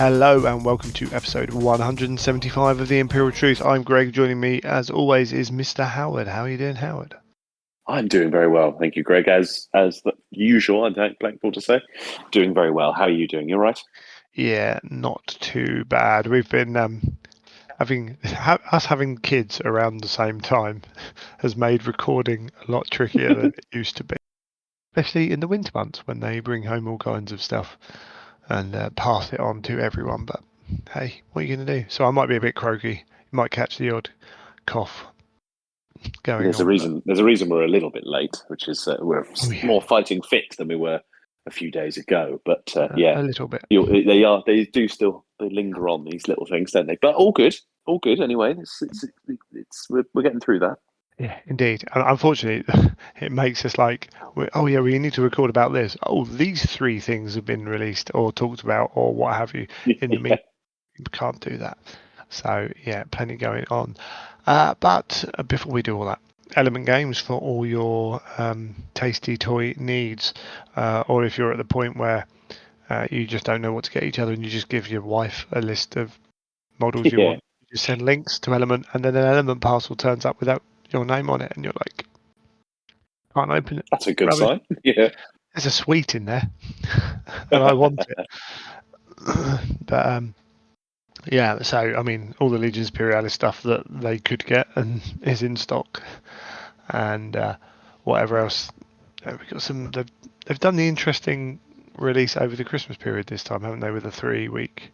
Hello and welcome to episode 175 of The Imperial Truth. I'm Greg. Joining me, as always, is Mr. Howard. How are you doing, Howard? I'm doing very well, thank you, Greg. As the usual, I'm thankful to say, doing very well. How are you doing? You all right? Yeah, not too bad. We've been having kids around the same time has made recording a lot trickier than it used to be, especially in the winter months when they bring home all kinds of stuff and pass it on to everyone. But hey, what are you going to do? So I might be a bit croaky. You might catch the odd cough going There's a on. But, reason. There's a reason we're a little bit late, which is we're oh yeah, more fighting fit than we were a few days ago. But yeah, a little bit. they do still they linger on these little things, don't they? But all good, all good. Anyway, we're getting through that. Yeah, indeed. And unfortunately, it makes us like, oh yeah, we need to record about this. Oh, these three things have been released or talked about or what have you in the Yeah. meeting. We can't do that. So yeah, plenty going on. But before we do all that, Element Games for all your tasty toy needs, or if you're at the point where you just don't know what to get each other and you just give your wife a list of models you Yeah, want, you send links to Element, and then an Element parcel turns up without your name on it, and you're like, can't open it. that's a good Rubbish. sign. Yeah. There's a sweet in there, and I want it. But yeah, so I mean, all the Legions Imperialis stuff that they could get and is in stock, and whatever else. We've got some. They've done the interesting release over the Christmas period this time, haven't they? With a 3-week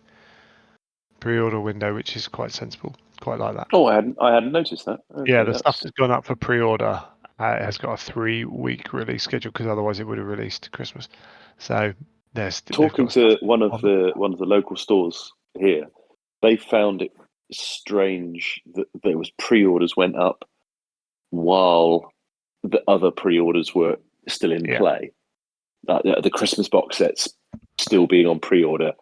pre-order window, which is quite sensible. Quite like that. Oh, I hadn't noticed that. Yeah, Okay, the stuff that's that's gone up for pre-order has got a 3-week release schedule because otherwise it would have released Christmas. So they've talking got stuff to one of on. the local stores here. They found it strange that there was pre-orders went up while the other pre-orders were still in Yeah, play. The Christmas box sets still being on pre-order.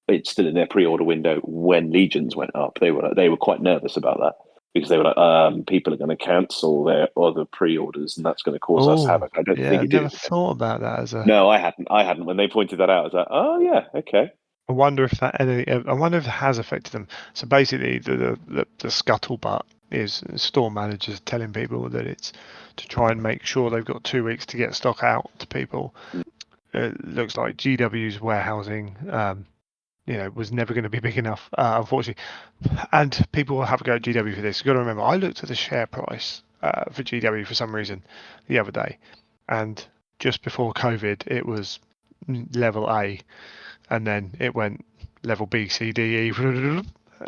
It's still in their pre-order window when Legions went up. They were quite nervous about that because they were like, people are going to cancel their other pre-orders, and that's going to cause us oh havoc. I don't yeah, think I it never did. thought about that as a. No, I hadn't. I hadn't. When they pointed that out, I was like, oh yeah, okay. I wonder if that I wonder if it has affected them. So basically, the scuttlebutt is store managers telling people that it's to try and make sure they've got 2 weeks to get stock out to people. It looks like GW's warehousing, was never going to be big enough, unfortunately. And people will have a go at GW for this. You've got to remember, I looked at the share price for GW for some reason the other day, and just before COVID, it was level A, and then it went level B, C, D, E,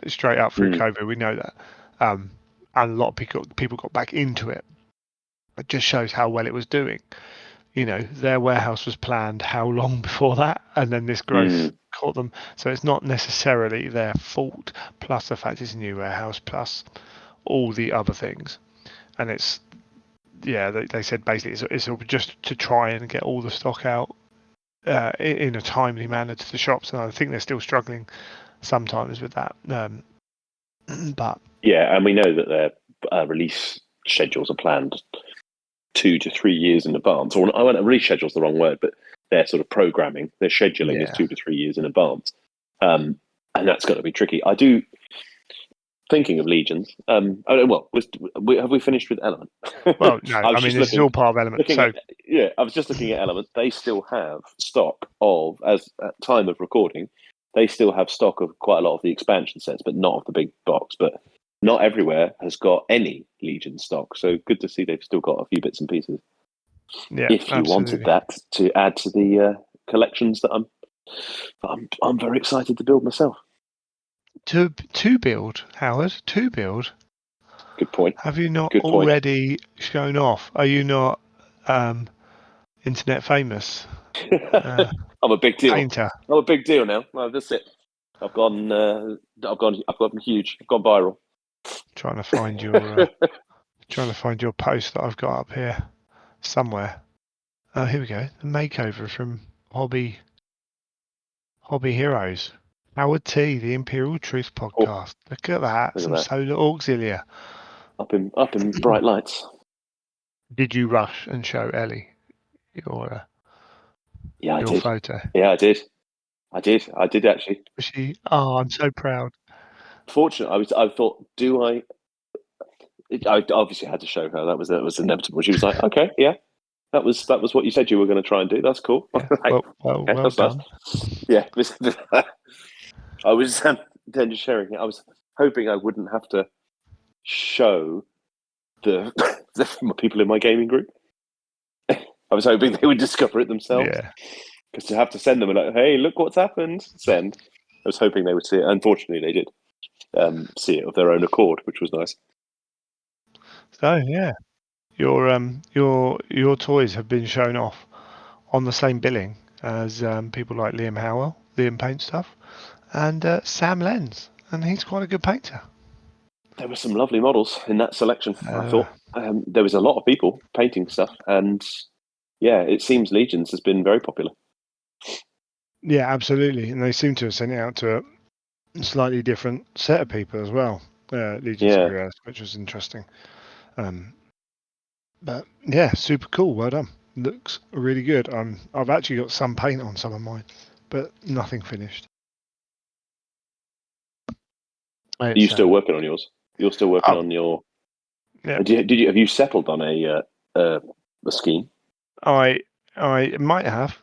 straight up through Mm. COVID. We know that, and a lot of people got back into it. It just shows how well it was doing. Their warehouse was planned how long before that, and then this growth Mm. caught them. So it's not necessarily their fault. Plus the fact it's a new warehouse, plus all the other things, and it's yeah. They said basically it's just to try and get all the stock out in a timely manner to the shops, and I think they're still struggling sometimes with that. But Yeah, and we know that their release schedules are planned 2 to 3 years in advance. Or I won't release schedule's the wrong word, but their sort of programming, their scheduling is yeah, 2 to 3 years in advance, and that's going to be tricky. I do thinking of legions. Have we finished with Element? well, no, I I was mean just this is all part of Element. looking at So yeah, I was just looking at Element. They still have stock of, as at time of recording, they still have stock of quite a lot of the expansion sets, but not of the big box. But not everywhere has got any Legion stock. So good to see they've still got a few bits and pieces. yeah, If you wanted absolutely. that to add to the collections that I'm very excited to build myself. To build, Howard, to build. Good point. Have you not Good point. already shown off? Are you not um, internet famous I'm a big deal. painter? I'm a big deal now. No, that's it. I've gone. I've gone huge. I've gone viral. Trying to find your post that I've got up here somewhere. Oh, here we go. The makeover from Hobby Heroes. Howard T, the Imperial Truth Oh, podcast. Look at that. look at Some that. solar auxilia. Up in bright lights. Did you rush and show Ellie your Yeah, I your did. photo? Yeah, I did. I did actually. Was she? Oh, I'm so proud. Fortunately, I thought, do I? I obviously had to show her. That was inevitable. She was like, okay, yeah, that was what you said you were going to try and do. That's cool. Yeah. Like, okay, Well that's nice. done. Yeah, I was then just sharing it. I was hoping I wouldn't have to show the, the people in my gaming group. I was hoping they would discover it themselves Yeah. because to have to send them like, hey, look what's happened. Send. I was hoping they would see it. Unfortunately, they did see it of their own accord, which was nice. So yeah, your toys have been shown off on the same billing as people like Liam Paint Stuff, and Sam Lenz, and he's quite a good painter. There were some lovely models in that selection. I Uh, thought there was a lot of people painting stuff, and yeah, it seems Legions has been very popular. yeah, absolutely, and they seem to have sent it out to a slightly different set of people as well. Legions of Yeah, Heroes, which was interesting. Um, but yeah, super cool. Well done. Looks really good. I've actually got some paint on some of mine, but nothing finished. are you It's still working on yours? You're still working oh on your. yeah. Did you have you settled on a scheme? I might have.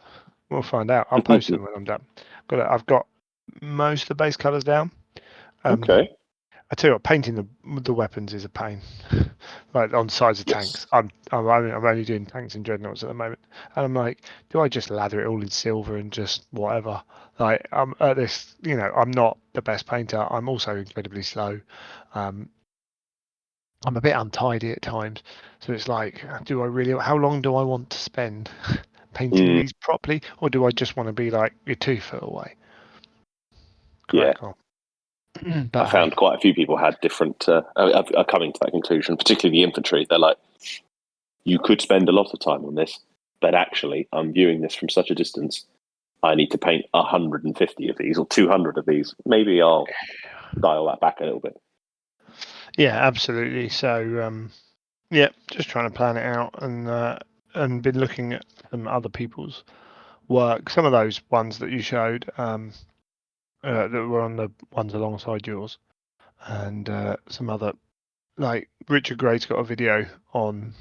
We'll find out. I'll post them when I'm done. I've got most of the base colours down. Um, Okay. I tell you what, painting the weapons is a pain. Like on sides of Yes. tanks. I'm only doing tanks and dreadnoughts at the moment, and I'm like, do I just lather it all in silver and just whatever? Like I'm at this, I'm not the best painter. I'm also incredibly slow. Um, I'm a bit untidy at times, so it's like, do I really? How long do I want to spend painting Mm, these properly, or do I just want to be like you're 2 foot away? yeah. Crack on. I But hey, found quite a few people had different are coming to that conclusion, particularly the infantry. They're like, you could spend a lot of time on this, but actually, I'm viewing this from such a distance. I need to paint 150 of these or 200 of these. Maybe I'll dial that back a little bit. yeah, absolutely. So yeah, just trying to plan it out and been looking at some other people's work. Some of those ones that you showed that were on the ones alongside yours, and some other like Richard Gray's got a video on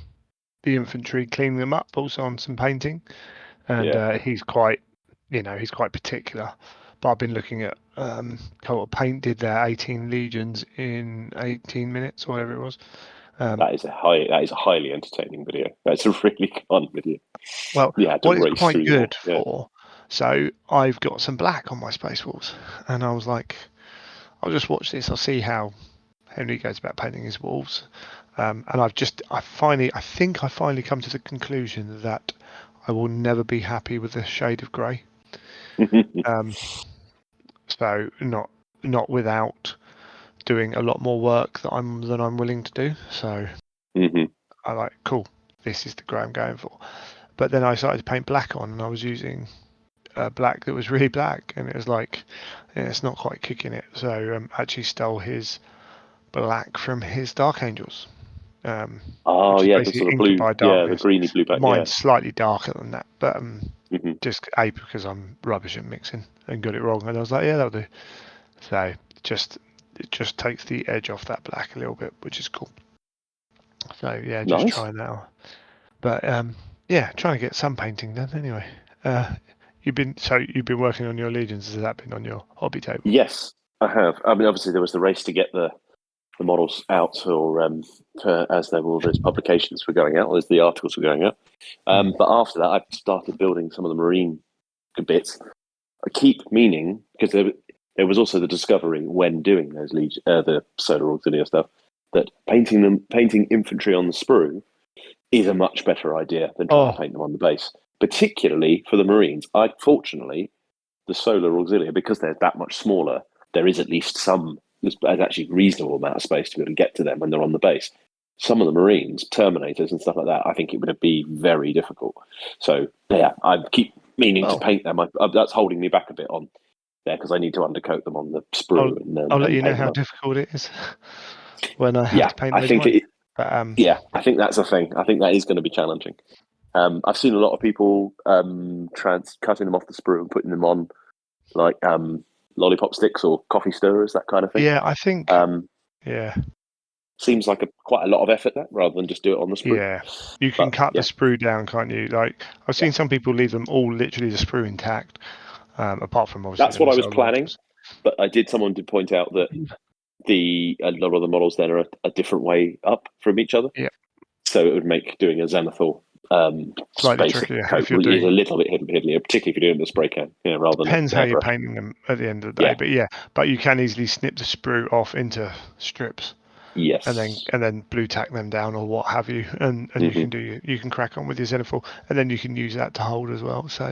the infantry cleaning them up, also on some painting, and Yeah, he's quite he's quite particular. But I've been looking at Cult Paint did their 18 legions in 18 minutes or whatever it was. Um, that is a highly entertaining video. That's a really fun video. Well, You had to what it's race quite through them all. good Yeah. for, so I've got some black on my Space Wolves, and I was like, I'll just watch this. I'll see how Henry goes about painting his wolves. And I think I finally come to the conclusion that I will never be happy with the shade of grey. Um, so not without doing a lot more work than I'm willing to do. So hmm I like, cool, this is the grey I'm going for. But then I started to paint black on, and I was using black that was really black, and it was like, yeah, it's not quite kicking it. So actually stole his black from his Dark Angels, Oh which is yeah, the basically sort of Inked blue, by yeah, the Darkness. greeny blue But back, yeah. mine's slightly darker than that, but hmm just because I'm rubbish at mixing and got it wrong. And I was like, yeah, that'll do. So just it just takes the edge off that black a little bit, which is cool. So yeah, just Nice. trying that. But yeah, trying to get some painting done anyway. Uh, you've been working on your legions. Has that been on your hobby table? Yes, I have. I mean, obviously there was the race to get the models out, or as there were all those publications were going out, as the articles were going out. Mm. But after that, I started building some of the marine bits. I keep meaning because there was also the discovery when doing those the solar auxilia stuff that painting infantry on the sprue is a much better idea than trying to Oh, paint them on the base, particularly for the Marines. Fortunately, the solar auxilia, because they're that much smaller, there is at least there's actually a reasonable amount of space to be able to get to them when they're on the base. Some of the Marines, Terminators and stuff like that, I think it would be very difficult. So yeah, I keep meaning to oh, paint them. That's holding me back a bit on there because I need to undercoat them on the I'll sprue I'll let and you know paint them how up. difficult it is when I have Yeah, to paint I those think mine. it. But Yeah, I think that's a thing. I think that is going to be challenging. I've seen a lot of people cutting them off the sprue and putting them on like lollipop sticks or coffee stirrers, that kind of thing. Yeah, I think. Yeah, Seems like quite a lot of effort there, rather than just do it on the sprue. yeah. You can But cut yeah, the sprue down, can't you? Like I've seen some people leave them all literally the sprue intact, apart from obviously that's the what I was missile planning. launchers. But someone did point out that a lot of the models then are a different way up from each other. Yeah. So it would make doing a Zenithal Slightly basic trickier coat if you're is a doing. little bit hidden, particularly if you're doing the spray can, rather than Depends an how you're airbrush. painting them at the end of the day, Yeah. but yeah, but you can easily snip the sprue off into strips Yes. and then blue tack them down or what have you, and you can crack on with your Zenithal, and then you can use that to hold as well. So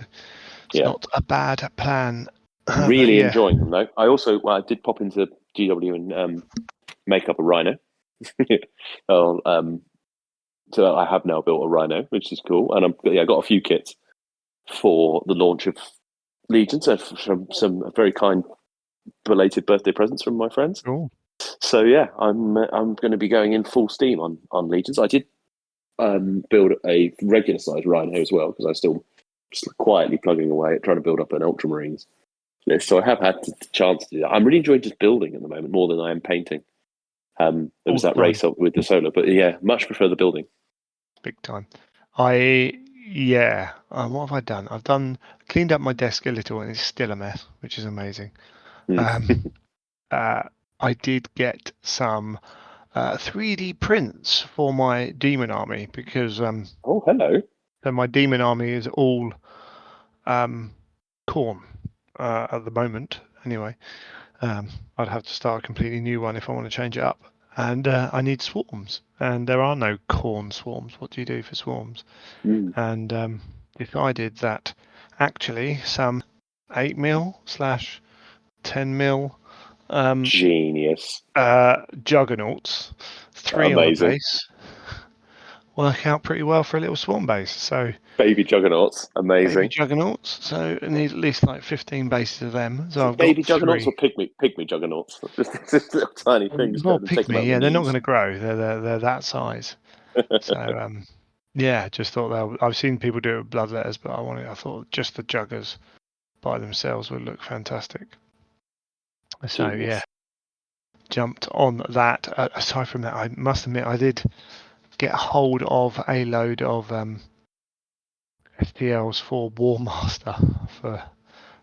it's Yeah. not a bad plan. But Really yeah, enjoying them though. I did pop into GW and make up a Rhino. Oh, so I have now built a Rhino, which is cool, and I got a few kits for the launch of Legion, so from some very kind belated birthday presents from my friends. cool. So yeah, I'm going to be going in full steam on Legions. I did build a regular size Rhino as well because I still just quietly plugging away at trying to build up an Ultramarines list. So I have had the chance to do that. I'm really enjoying just building at the moment more than I am painting. There All was the that time, race up with the solar, but yeah, much prefer the building. big time. What have I done? I've cleaned up my desk a little, and it's still a mess, which is amazing. Mm. Um, I did get some 3D prints for my demon army because Oh, hello. so my demon army is all corn at the moment. Anyway, I'd have to start a completely new one if I want to change it up. And I need swarms, and there are no corn swarms. What do you do for swarms? Mm. And decided that actually some 8 mil / 10 mil Genius. juggernauts, 3 on a Amazing. base, work out pretty well for a little swarm base. So Baby juggernauts. baby Amazing. juggernauts. So I need at least like 15 bases of them. Is So it I've got baby juggernauts or 3. pygmy juggernauts? Just little tiny things. More Take them out pygmy, of the yeah. They're not going knees. to grow. They're that size. So yeah, just thought that I've seen people do it with bloodletters, but I thought just the juggers by themselves would look fantastic. So yeah, Genius. jumped on that. Aside from that, I must admit I did get hold of a load of FTLs for War Master for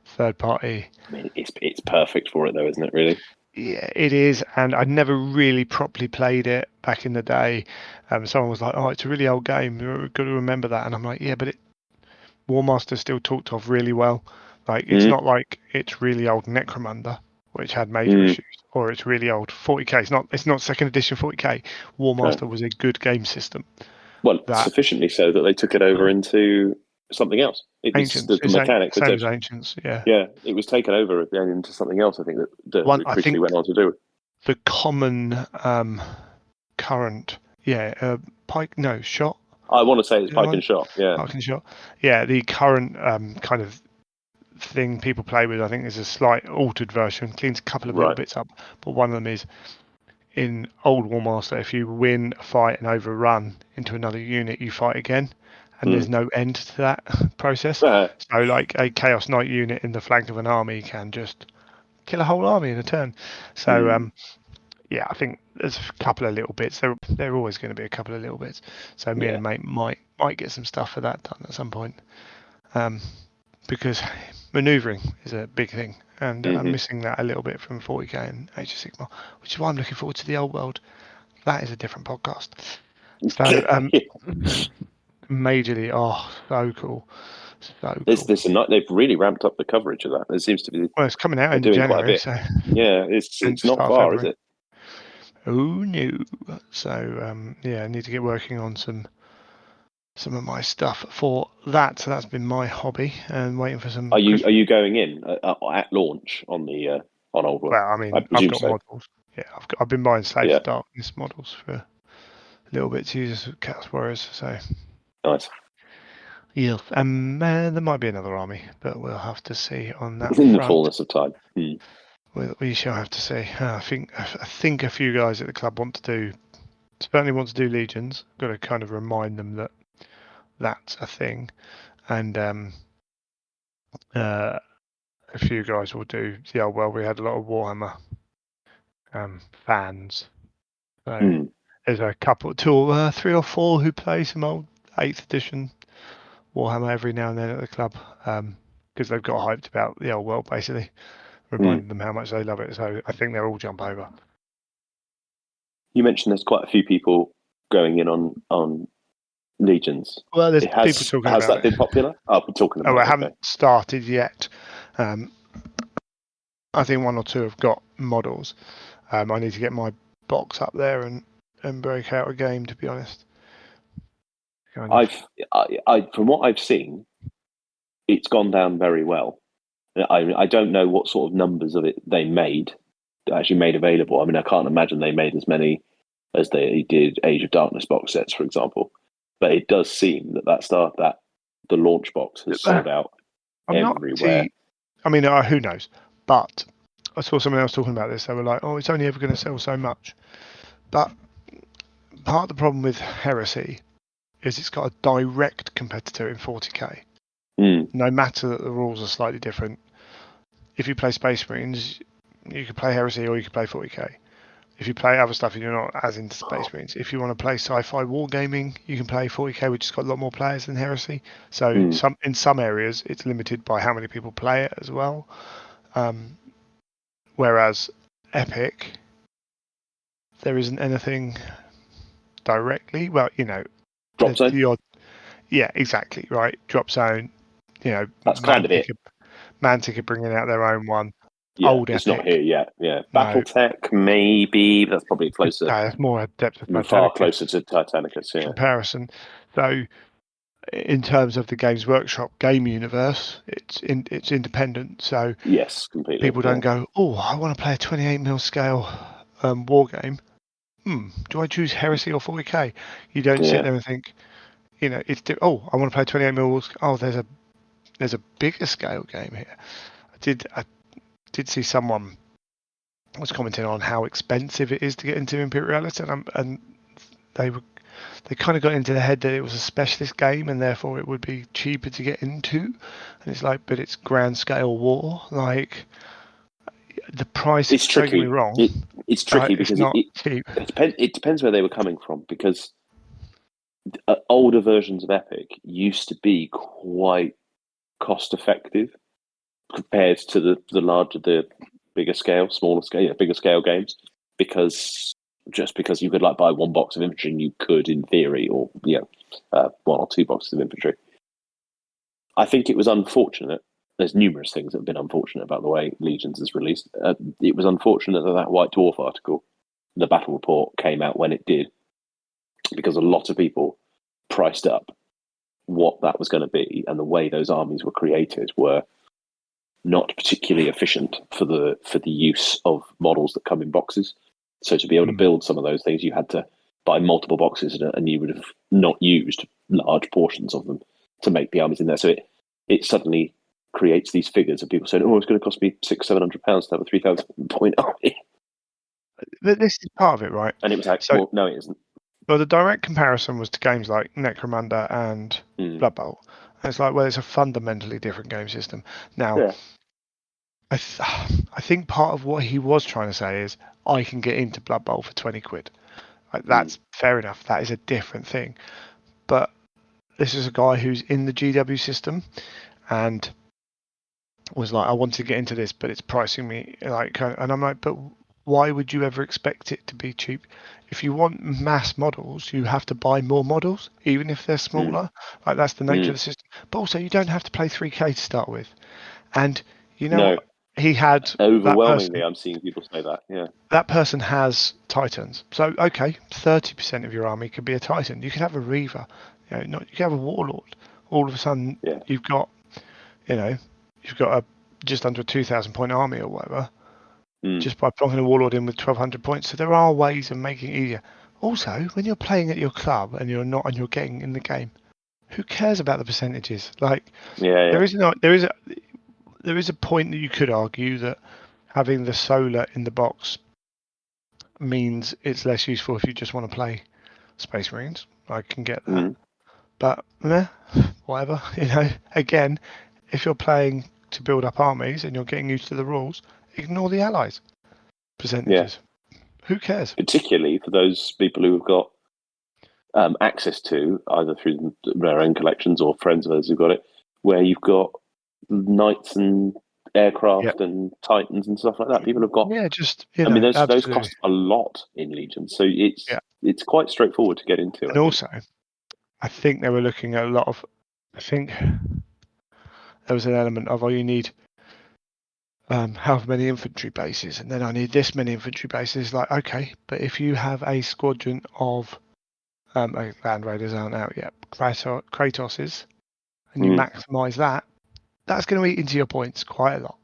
third party. I mean, it's perfect for it though, isn't it? Really. Yeah, it is, and I'd never really properly played it back in the day. Someone was like, "Oh, it's a really old game. You've got to remember that." And I'm like, "Yeah, but War Master still talked of really well. Like, it's Mm. not like it's really old Necromunda, which had major Mm. issues, or it's really old 40k. It's not second edition 40k. War No. Master was a good game system. Well, That sufficiently so that they took it over into something else. It was Ancients, the mechanic was same as Ancients, yeah. yeah, it was taken over again into something else. I think that One, it I quickly think went on to do. the common current, pike, no, shot, I want to say it's the other pike one, and shot. Yeah. pike and shot. Yeah, the current kind of thing people play with, I think, is a slight altered version, cleans a couple of little Right. bits up, but one of them is in Old War Master, if you win a fight and overrun into another unit, you fight again, and there's Mm. no end to that process. So, like a Chaos Knight unit in the flank of an army can just kill a whole army in a turn. So, Mm. yeah, I think there's a couple of little bits. There are always going to be a couple of little bits. So, me and Yeah. a mate might get some stuff for that done at some point, because manoeuvring is a big thing, and I'm Mm-hmm. missing that a little bit from 40k and Age of Sigmar, which is why I'm looking forward to the old world. That is a different podcast. So, majorly, oh, so cool, so cool. They've really ramped up the coverage of that. It seems to be Well, it's coming out they're end of doing quite a January, bit. so Yeah, and it's not start of far, is February. it? Oh no! So yeah, I need to get working on some of my stuff for that. So that's been my hobby, and waiting for some Are Christmas. you going in at launch on Old World? Well, I I mean, I've presume got so. models. Yeah, I've been buying Slaves Yeah, of Darkness models for a little bit to use as Chaos Warriors. So nice. yeah, there might be another army, but we'll have to see on that In the front. fullness of time. Hmm. We shall have to see. I think a few guys at the club certainly want to do legions. Got to kind of remind them that that's a thing, and a few guys will do the old world. We had a lot of Warhammer fans. So there's a couple, three or four who play some old 8th edition Warhammer every now and then at the club because they've got hyped about the old world, basically, reminding them how much they love it. So I think they'll all jump over. You mentioned there's quite a few people going in on Legions. Well, there's people talking has about that been popular? Oh, we're talking about I it. haven't started yet. I think one or two have got models. I need to get my box up there and break out a game, to be honest. I from what I've seen, it's gone down very well. I don't know what sort of numbers of it they actually made available. I mean, I can't imagine they made as many as they did Age of Darkness box sets, for example. But it does seem that the launch box has sold out everywhere. I mean, who knows? But I saw someone else talking about this. They were like, "Oh, it's only ever going to sell so much." But part of the problem with Heresy is it's got a direct competitor in 40k. No matter that the rules are slightly different. If you play Space Marines, you can play Heresy or you can play 40k. If you play other stuff and you're not as into Space Marines, if you want to play sci-fi wargaming, you can play 40k, which has got a lot more players than Heresy. So in some areas, it's limited by how many people play it as well. Whereas Epic, there isn't anything directly. Well, Drop Zone. Yeah, exactly right. Drop Zone. That's kind of it. Mantic are bringing out their own one. Yeah, Old it's Epic. not here yet. Yeah, BattleTech maybe. That's probably closer. That's more adept of far closer to Titanicus. Yeah. Comparison. So, in terms of the Games Workshop game universe, it's independent. So yes, completely. People don't go, "Oh, I want to play a 28mm scale war game. Do I choose Heresy or 40k?" You don't sit there and think, it's I want to play 28mm. Oh, there's a bigger scale game here. I did see someone was commenting on how expensive it is to get into Imperialis, and they kind of got into the head that it was a specialist game and therefore it would be cheaper to get into. And it's like, but it's grand scale war. Like, the price. It's tricky. Don't get me wrong. It's tricky because it's not cheap. It depends where they were coming from, because older versions of Epic used to be quite cost effective compared to the bigger scale games, because you could buy one box of infantry and you could, in theory, or one or two boxes of infantry. I think it was unfortunate. There's numerous things that have been unfortunate about the way Legions is released. It was unfortunate that White Dwarf article, the battle report, came out when it did, because a lot of people priced up what that was going to be, and the way those armies were created were not particularly efficient for the use of models that come in boxes. So to be able to build some of those things, you had to buy multiple boxes, and you would have not used large portions of them to make the armies in there. So it suddenly creates these figures of people saying, "Oh, it's going to cost me £600-700 to have a 3,000 point army." But this is part of it, right? And it was like, well, no, it isn't. Well, the direct comparison was to games like Necromunda and Blood Bowl. And it's like, well, it's a fundamentally different game system. Now, I think part of what he was trying to say is, I can get into Blood Bowl for 20 quid. That's fair enough. That is a different thing. But this is a guy who's in the GW system and was like, I want to get into this, but it's pricing me and I'm like, but why would you ever expect it to be cheap? If you want mass models, you have to buy more models, even if they're smaller. That's the nature of the system. But also, you don't have to play 3k to start with. And what? He had overwhelmingly, I'm seeing people say that. Yeah, that person has Titans. So okay, 30% of your army could be a Titan. You could have a Reaver. You could have a Warlord. All of a sudden, you've got a just under a 2,000 point army or whatever, just by plonking a Warlord in with 1,200 points. So there are ways of making it easier. Also, when you're playing at your club and you're getting in the game, who cares about the percentages? There is a point that you could argue that having the solar in the box means it's less useful if you just want to play Space Marines. I can get that. But whatever. Again, if you're playing to build up armies and you're getting used to the rules, ignore the allies percentages. Who cares? Particularly for those people who have got access to, either through their own collections or friends of those who've got it, where you've got knights and aircraft and titans and stuff like that. People have got. Just I mean, those absolutely. cost a lot in Legion, so it's quite straightforward to get into. And also, I think they were looking at a lot of. I think there was an element of, you need however many infantry bases, and then I need this many infantry bases. Like, okay, but if you have a squadron of land raiders aren't out yet, Kratoses, and you maximise that, that's going to eat into your points quite a lot.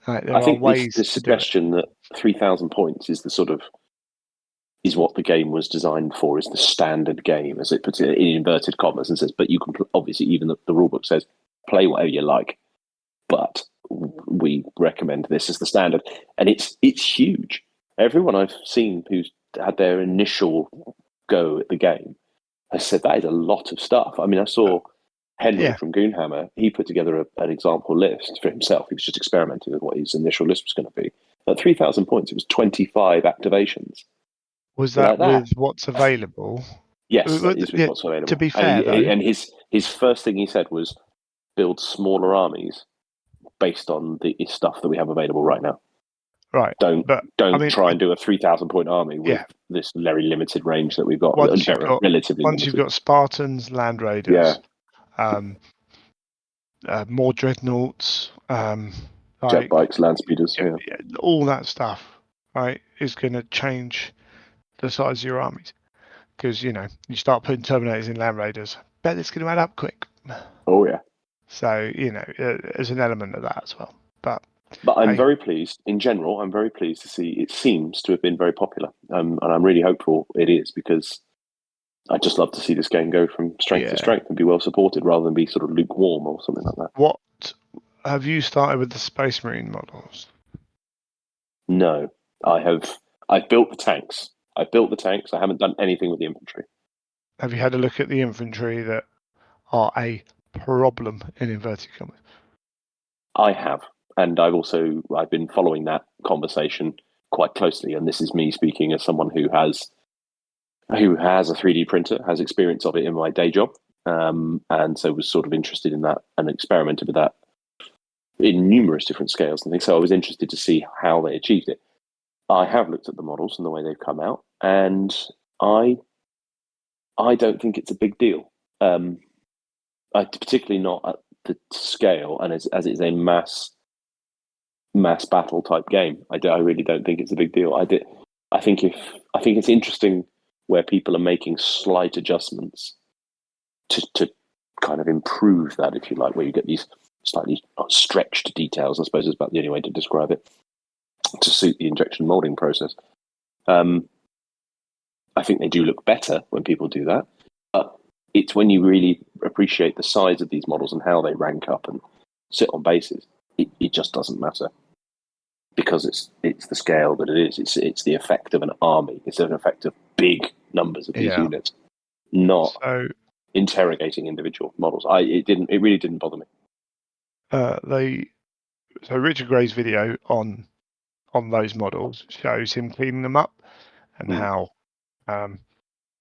There I think are ways the to do it. suggestion that 3,000 points is the sort of is what the game was designed for, is the standard game, as it puts it in inverted commas, and says, but you can obviously, even the rulebook says, play whatever you like, but we recommend this as the standard, and it's huge. Everyone I've seen who's had their initial go at the game has said that is a lot of stuff. I mean, I saw Henry from Goonhammer, he put together an example list for himself. He was just experimenting with what his initial list was going to be. At 3,000 points, it was 25 activations. Was that with what's available? Yes, that is with what's available. To be fair, and his first thing he said was build smaller armies based on the stuff that we have available right now. Right. Don't try and do a 3,000 point army with this very limited range that we've got. Once You've got Spartans, Land Raiders, more dreadnoughts, jet bikes, land speeders, all that stuff, right, is going to change the size of your armies, because you start putting Terminators in Land Raiders, bet it's going to add up quick. Oh yeah. So there's an element of that as well. But I'm very pleased. In general, I'm very pleased to see it seems to have been very popular, and I'm really hopeful it is, because I'd just love to see this game go from strength to strength and be well supported, rather than be sort of lukewarm or something like that. What have you started with the Space Marine models? No, I've built the tanks. I haven't done anything with the infantry. Have you had a look at the infantry that are a problem in inverted commas? I have, and I've been following that conversation quite closely, and this is me speaking as someone who has a 3D printer, has experience of it in my day job, and so was sort of interested in that and experimented with that in numerous different scales and things. So I was interested to see how they achieved it. I have looked at the models and the way they've come out, and I don't think it's a big deal. Particularly not at the scale, and as it is a mass battle type game. I really don't think it's a big deal. I think it's interesting where people are making slight adjustments to kind of improve that, if you like, where you get these slightly stretched details, I suppose is about the only way to describe it, to suit the injection molding process. I think they do look better when people do that, but it's when you really appreciate the size of these models and how they rank up and sit on bases, it just doesn't matter, because it's the scale that it is. It's the effect of an army. It's an effect of big numbers of these units, not interrogating individual models. It really didn't bother me. So Richard Gray's video on those models shows him cleaning them up and how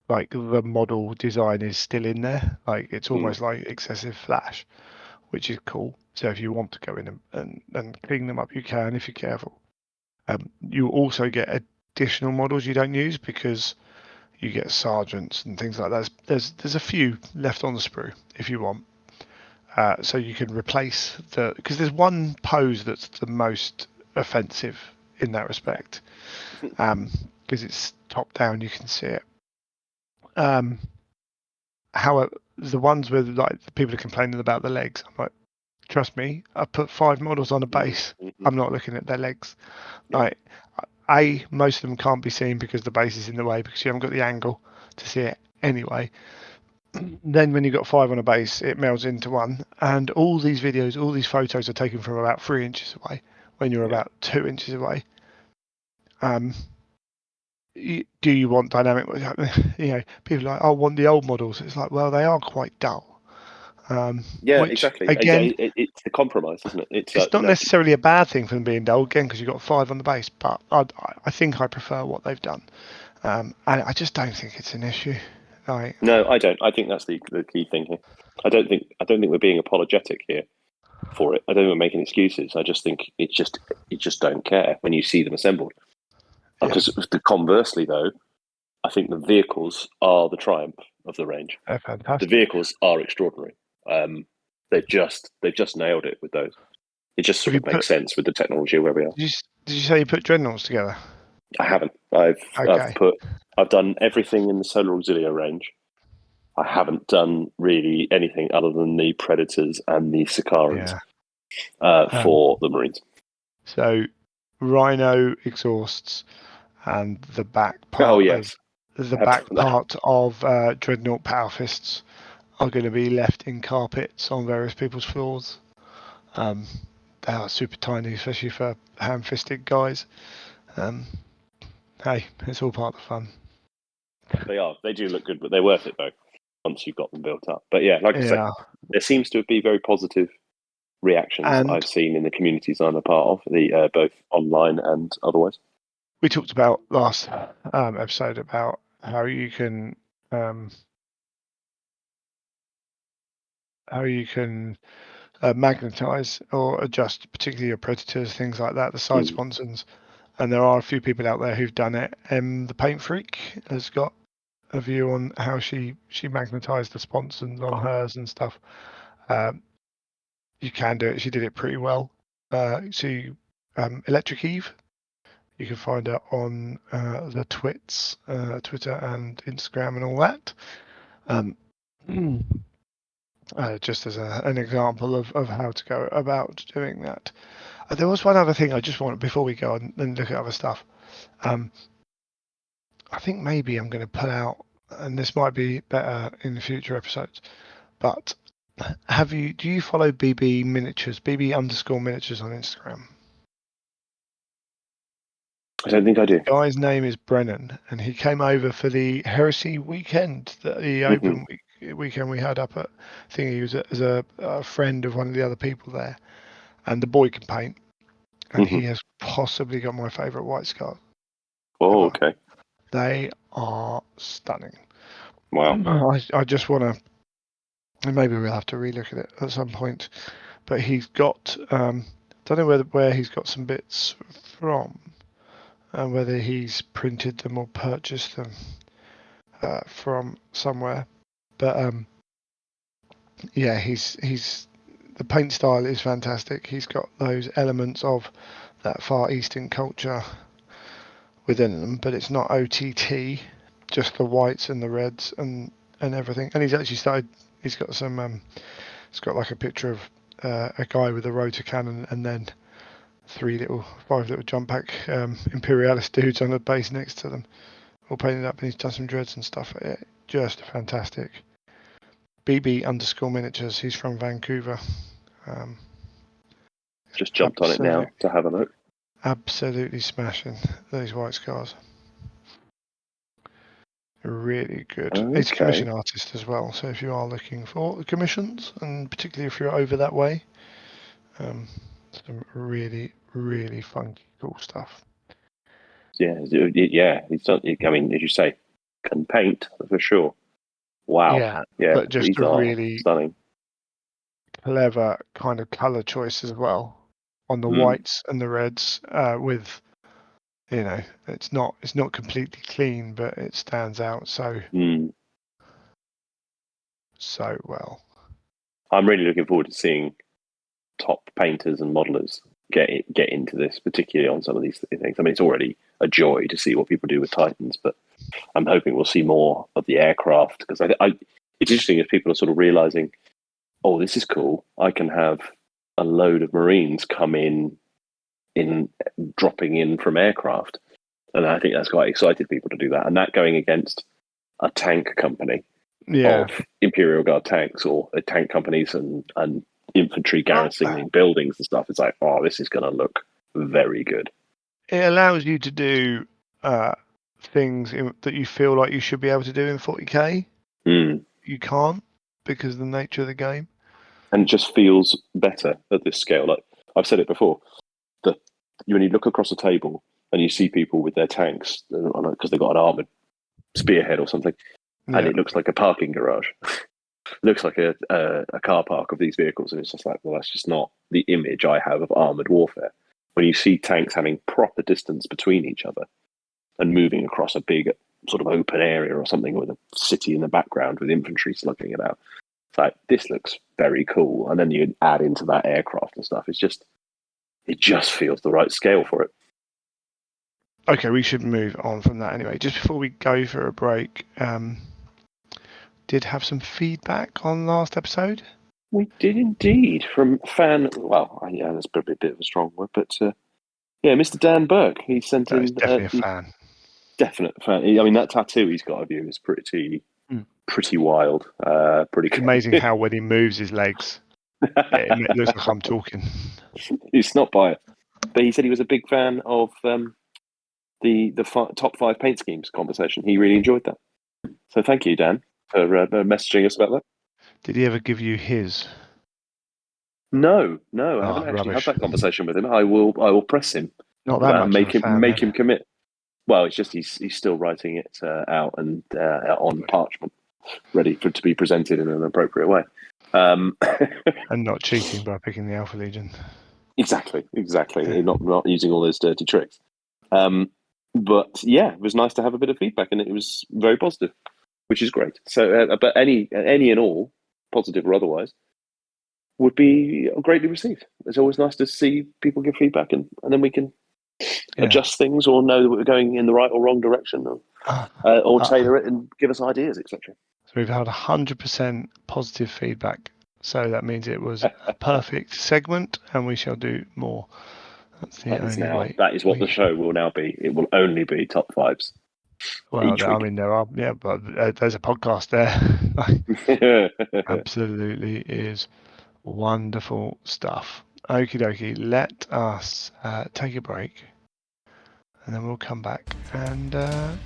like the model design is still in there. Like it's almost like excessive flash, which is cool. So if you want to go in and clean them up, you can if you're careful. You also get additional models you don't use, because you get sergeants and things like that. There's a few left on the sprue if you want. So you can replace because there's one pose that's the most offensive in that respect, because it's top down, you can see it. However, the ones with like the people are complaining about the legs, I'm like, trust me, I put 5 models on a base. I'm not looking at their legs. Like, most of them can't be seen because the base is in the way, because you haven't got the angle to see it anyway. Then when you've got 5 on a base, it melds into one, and all these videos, all these photos are taken from about 3 inches away when you're about 2 inches away. Do you want dynamic? People are like, I want the old models. It's like, well, they are quite dull. Yeah, Which exactly. again, It's the compromise, isn't it? it's not necessarily a bad thing for them being dull again because you've got 5 on the base, but I think I prefer what they've done, and I just don't think it's an issue. Like, No, I don't. I think that's the key thing here. I don't think we're being apologetic here for it. I don't think we're making excuses. I just think it's just you just don't care when you see them assembled. yeah, Because conversely, though, I think the vehicles are the triumph of the range. they're The fantastic. vehicles are extraordinary. They've just nailed it with those. It just Have sort you of makes sense with the technology where we are. did you say you put dreadnoughts together? I haven't. I've Okay. put. I've done everything in the Solar Auxiliary range. I haven't done really anything other than the Predators and the Sicarans Yeah. for the Marines. So Rhino exhausts and the back Oh part of yes, I have done that. Dreadnought Power Fists are going to be left in carpets on various people's floors. Um, they are super tiny, especially for ham-fisted guys. Um, hey, it's all part of the fun. They are. They do look good, but they're worth it though once you've got them built up. But yeah, like I say, Yeah, there seems to be very positive reactions and I've seen in the communities I'm a part of, the both online and otherwise. we talked about last episode about how you can um, magnetize or adjust, particularly your predators, things like that, the side Mm. sponsons. And there are a few people out there who've done it. The Paint Freak has got a view on how she magnetized the sponsons on hers and stuff. Um, you can do it. She did it pretty well. Electric Eve. You can find her on the Twitter and Instagram and all that. Um, just as an example of how to go about doing that. There was one other thing I just wanted before we go on and look at other stuff. Um, I think maybe I'm going to put out, and this might be better in the future episodes. But do you follow BB Miniatures, BB underscore Miniatures on Instagram? I don't think I do. The guy's name is Brennan, and he came over for the Heresy weekend, the Hmm. open weekend we had up at Thingy. He was as a friend of one of the other people there, and the boy can paint, and Hmm. he has possibly got my favourite white scars Oh, ever. okay. They are stunning. Wow. I just want to, and maybe we'll have to relook at it at some point. But he's got, don't know where he's got some bits from, and whether he's printed them or purchased them from somewhere. But yeah, he's the paint style is fantastic. He's got those elements of that Far Eastern culture within them, but it's not OTT, just the whites and the reds and everything. And he's actually started. He's got some. It's got like a picture of a guy with a rotor cannon and then 5 little jump pack Imperialist dudes on the base next to them, all painted up, and he's done some dreads and stuff. Just fantastic. BB underscore miniatures. He's from Vancouver. Um, Just jumped on it now to have a look. absolutely smashing those white scars. Really good. He's a Okay. commission artist as well, so if you are looking for commissions, and particularly if you're over that way, some really, really funky, cool stuff. Yeah. Yeah. He's done. I mean, as you say, can paint for sure. Wow. Yeah, Yeah. but just These a are really stunning. clever kind of color choice as well on the Mm. whites and the reds. With it's not completely clean, but it stands out Mm. so well. I'm really looking forward to seeing top painters and modelers get into this, particularly on some of these things. I mean, it's already a joy to see what people do with Titans, but I'm hoping we'll see more of the aircraft because it's interesting if people are sort of realizing, oh, this is cool. I can have a load of Marines come in dropping in from aircraft, and I think that's quite excited people to do that. And that going against a tank company Yeah. of Imperial Guard tanks or tank companies and infantry Well, garrisoning buildings and stuff. It's like, oh, this is going to look very good. it allows you to do uh, things that you feel like you should be able to do in 40k. Mm. You can't because of the nature of the game. and it just feels better at this scale. Like I've said it before, that when you look across a table and you see people with their tanks because they've got an armored spearhead or something, and it looks like a parking garage. It looks like a car park of these vehicles, and it's just like, well, that's just not the image I have of armored warfare. When you see tanks having proper distance between each other and moving across a big sort of open area or something with a city in the background with infantry slugging it out, it's like, this looks very cool. And then you add into that aircraft and stuff. It just feels the right scale for it. Okay, we should move on from that anyway. Just before we go for a break, did have some feedback on last episode? We did indeed, from fan. Well, yeah, that's probably a bit of a strong word, but yeah, Mr. Dan Burke. He sent in. Definitely a fan. Definite fan. I mean, that tattoo he's got of you is pretty wild. Pretty. It's amazing how when he moves his legs, it looks like I'm talking. It's not biased, but he said he was a big fan of the top 5 paint schemes conversation. He really enjoyed that. So thank you, Dan, for messaging us about that. Did he ever give you his? No, I haven't actually had that conversation with him. I will press him. Not that much. Make him commit. Well, it's just he's still writing it out and on parchment, ready to be presented in an appropriate way. And not cheating by picking the Alpha Legion. Exactly. Yeah. Not using all those dirty tricks. But yeah, it was nice to have a bit of feedback, and it was very positive, which is great. So, but any and all, positive or otherwise, would be greatly received. It's always nice to see people give feedback, and then we can adjust things or know that we're going in the right or wrong direction, or tailor it and give us ideas, etc. So we've had 100% positive feedback. So that means it was a perfect segment, and we shall do more. That's the only way. That is what the show will now be. It will only be top 5s. Well, I mean, there are, but there's a podcast there. Absolutely is wonderful stuff. Okie dokie, let us take a break, and then we'll come back and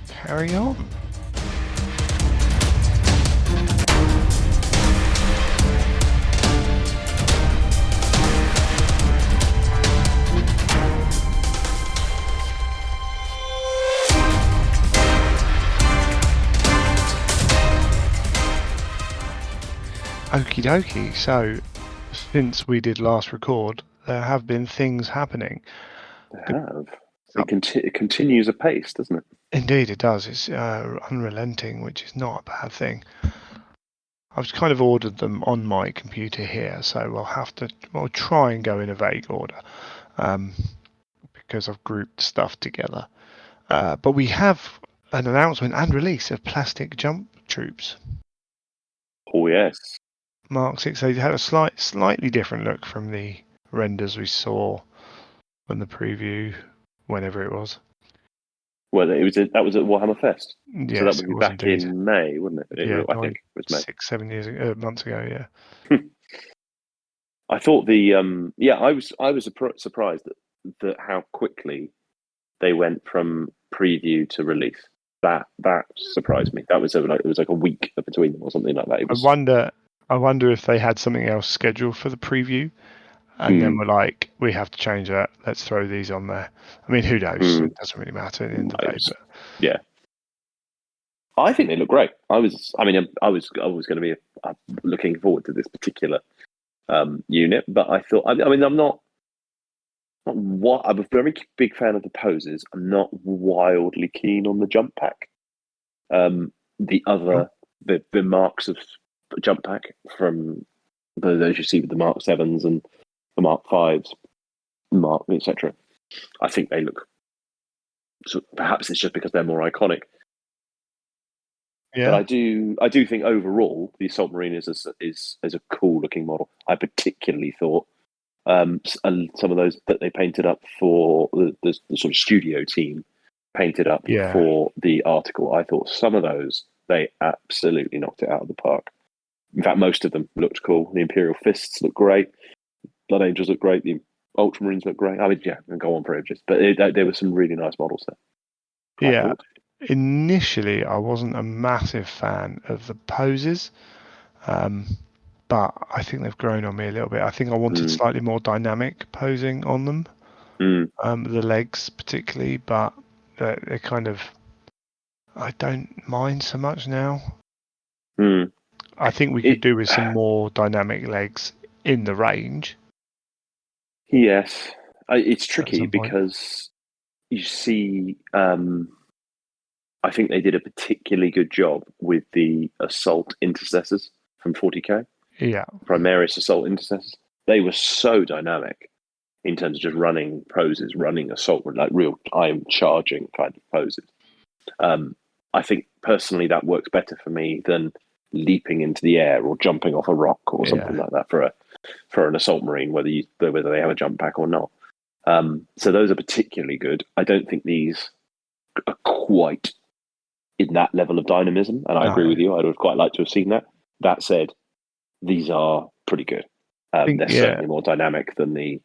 carry on. Okie dokie, so since we did last record, there have been things happening. It continues apace, doesn't it? Indeed, it does. It's unrelenting, which is not a bad thing. I've kind of ordered them on my computer here, so I'll try and go in a vague order, because I've grouped stuff together. But we have an announcement and release of plastic jump troops. Oh yes. Mark 6, they had a slightly different look from the renders we saw on the preview, whenever it was. Well, that was at Warhammer Fest. Yes, so that would be back in May, wouldn't it? Yeah, I think it was May. 6-7 months ago. Yeah. I thought I was surprised that how quickly they went from preview to release. That surprised me. That was it was like a week between them or something like that. I wonder if they had something else scheduled for the preview, and then we're like, we have to change that. Let's throw these on there. I mean, who knows? It doesn't really matter at the end of the day. But yeah, I think they look great. I was going to be looking forward to this particular unit, but I thought, I'm not I'm a very big fan of the poses. I'm not wildly keen on the jump pack. The marks of jump pack from those you see with the Mark 7s and the Mark 5s, Mark, etc. I think they look. So perhaps it's just because they're more iconic. Yeah. But I do think overall the Assault Marine is a cool looking model. I particularly thought some of those that they painted up for the sort of studio team painted up for the article. I thought some of those they absolutely knocked it out of the park. In fact, most of them looked cool. The Imperial Fists look great. Blood Angels look great. The Ultramarines look great. I mean, yeah, and go on for ages. But there were some really nice models there. Yeah. Initially, I wasn't a massive fan of the poses, but but I think they've grown on me a little bit. I think I wanted slightly more dynamic posing on them, the legs particularly, but they're kind of. I don't mind so much now. I think we could do with some more dynamic legs in the range. Yes, it's tricky because you see. I think they did a particularly good job with the assault intercessors from 40k. Yeah. Primaris assault intercessors. They were so dynamic in terms of just running poses, running assault, like real time charging kind of poses. I think personally that works better for me than leaping into the air or jumping off a rock or something like that for an assault marine, whether they have a jump pack or not. So those are particularly good. I don't think these are quite in that level of dynamism, and I agree with you. I would quite like to have seen that. That said, these are pretty good. They're certainly more dynamic than the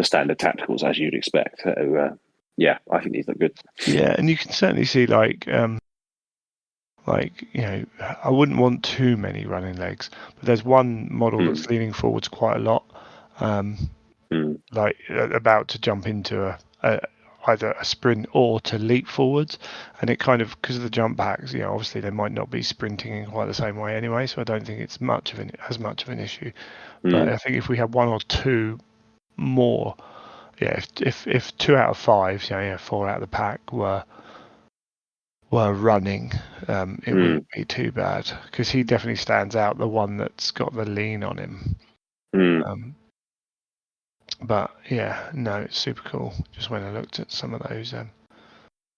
standard tacticals, as you'd expect. So, I think these look good. Yeah, and you can certainly see I wouldn't want too many running legs, but there's one model that's leaning forwards quite a lot, like about to jump into either a sprint or to leap forwards, and it kind of, because of the jump packs, obviously they might not be sprinting in quite the same way anyway, so I don't think it's as much of an issue. But I think if we had one or two more, if 2 out of 5, 4 out of the pack were running, it wouldn't be too bad, because he definitely stands out, the one that's got the lean on him. But it's super cool. Just when I looked at some of those,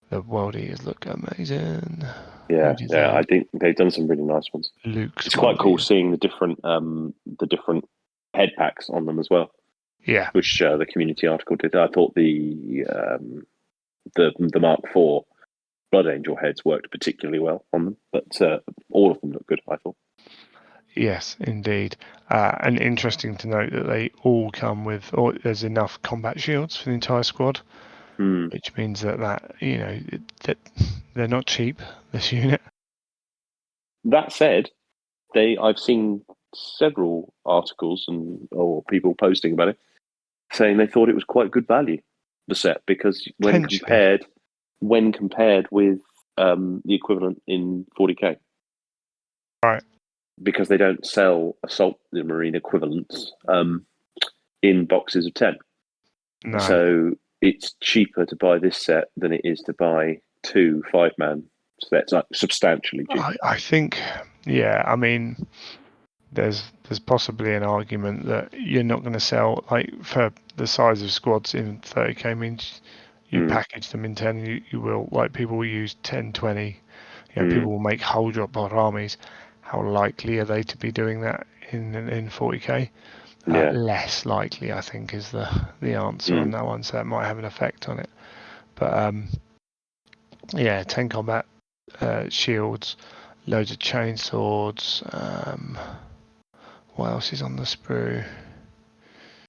the World Eaters look amazing. Yeah, I think they've done some really nice ones. Luke's it's quite cool seeing the different head packs on them as well. Yeah, which the community article did. I thought the Mark IV Blood Angel heads worked particularly well on them, but all of them look good, I thought. Yes, indeed. And interesting to note that they all come with, or there's enough combat shields for the entire squad, which means that they're not cheap, this unit. That said, I've seen several articles or people posting about it, saying they thought it was quite good value, the set, because when compared with the equivalent in 40k. Right. Because they don't sell Assault Marine equivalents in boxes of 10. No. So it's cheaper to buy this set than it is to buy 2 5-man sets, like substantially cheaper. I think, I mean, there's possibly an argument that you're not going to sell, like, for the size of squads in 30k means you package them in 10, you will, like, people will use 10, 20, people will make whole drop pod armies. How likely are they to be doing that in 40k? Less likely, I think, is the answer on that one, so that might have an effect on it. But 10 combat shields, loads of chain swords. What else is on the sprue?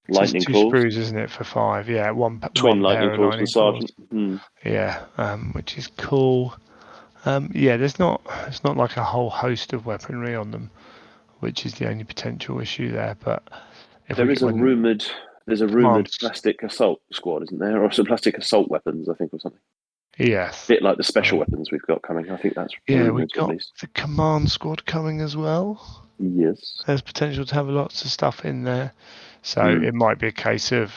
Lightning two claws. sprues, isn't it, for 5? Yeah, Twin one lightning pair of claws lightning for sergeant. claws. Yeah, which is cool. It's not like a whole host of weaponry on them, which is the only potential issue there. But there's a rumored plastic assault squad, isn't there, or some plastic assault weapons, I think, or something. Yes, a bit like the special weapons we've got coming. I think that's we've got the command squad coming as well. Yes, there's potential to have lots of stuff in there, so it might be a case of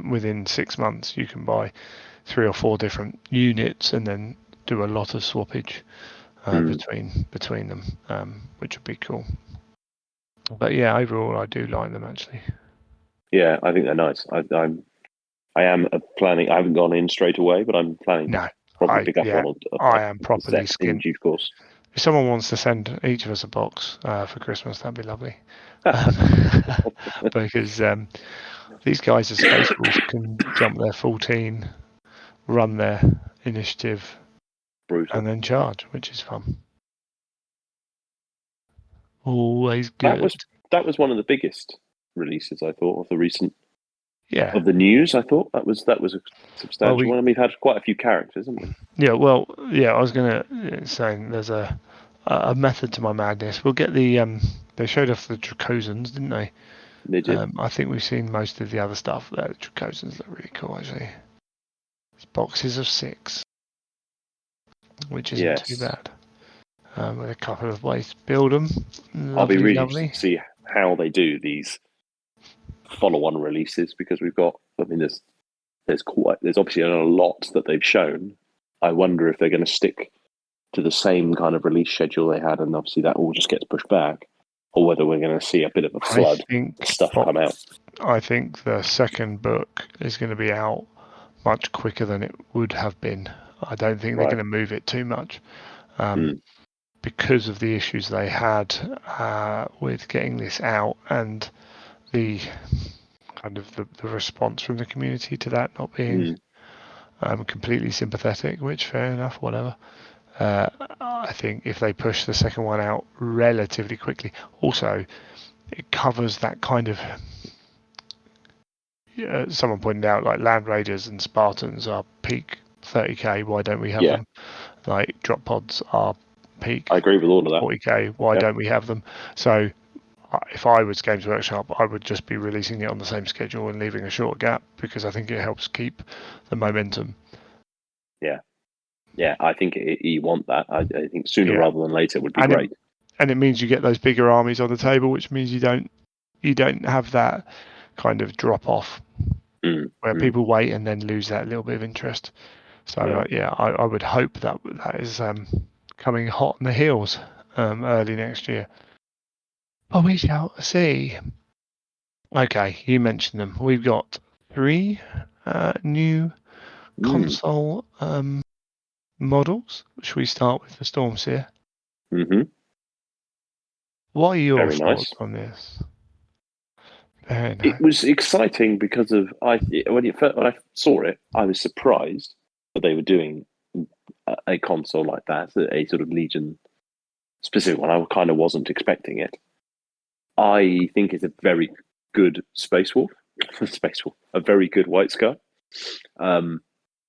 within 6 months you can buy 3 or 4 different units and then do a lot of swappage between them, which would be cool. But overall I do like them, actually. Yeah, I think they're nice. I am planning. I haven't gone in straight away, but I'm planning to probably pick up one. I am properly in due course. If someone wants to send each of us a box for Christmas, that'd be lovely. Because these guys are Space Wolves, can jump their 14, run their initiative, and then charge, which is fun. Always good. That was one of the biggest releases, I thought, of the recent. Yeah. Of the news, I thought that was a substantial one. And we've had quite a few characters, haven't we? Yeah. Well, I was gonna say there's a method to my madness. We'll get the They showed off the Dracosans, didn't they? They did. I think we've seen most of the other stuff. The Dracosans look really cool, actually. It's boxes of 6, which isn't too Yes. bad. With a couple of ways to build them. I'll be Lovely, really lovely. interested to see how they do these follow-on releases, because we've got. I mean, there's obviously a lot that they've shown. I wonder if they're going to stick to the same kind of release schedule they had, and obviously that all just gets pushed back, or whether we're going to see a bit of a flood of stuff come out. I think the second book is going to be out much quicker than it would have been. I don't think they're going to move it too much. Because of the issues they had with getting this out, and the kind of the response from the community to that not being completely sympathetic, which fair enough, whatever. I think if they push the second one out relatively quickly, also it covers that kind of. Someone pointed out, like, Land Raiders and Spartans are peak 30k. Why don't we have them? Like, drop pods are peak. I agree with all of that. 40k. Why don't we have them? So if I was Games Workshop, I would just be releasing it on the same schedule and leaving a short gap, because I think it helps keep the momentum. Yeah, I think you want that. I think sooner rather than later would be great. And it means you get those bigger armies on the table, which means you don't have that kind of drop off where people wait and then lose that little bit of interest. So I would hope that is coming hot on the heels early next year. But we shall see. Okay, you mentioned them. We've got 3 new console models. Should we start with the Stormseer? What are your thoughts on this? Very nice. It was exciting because of when I saw it, I was surprised that they were doing a console like that, a sort of Legion specific one. I kind of wasn't expecting it. I think it's a very good Space Wolf, a very good White Scar.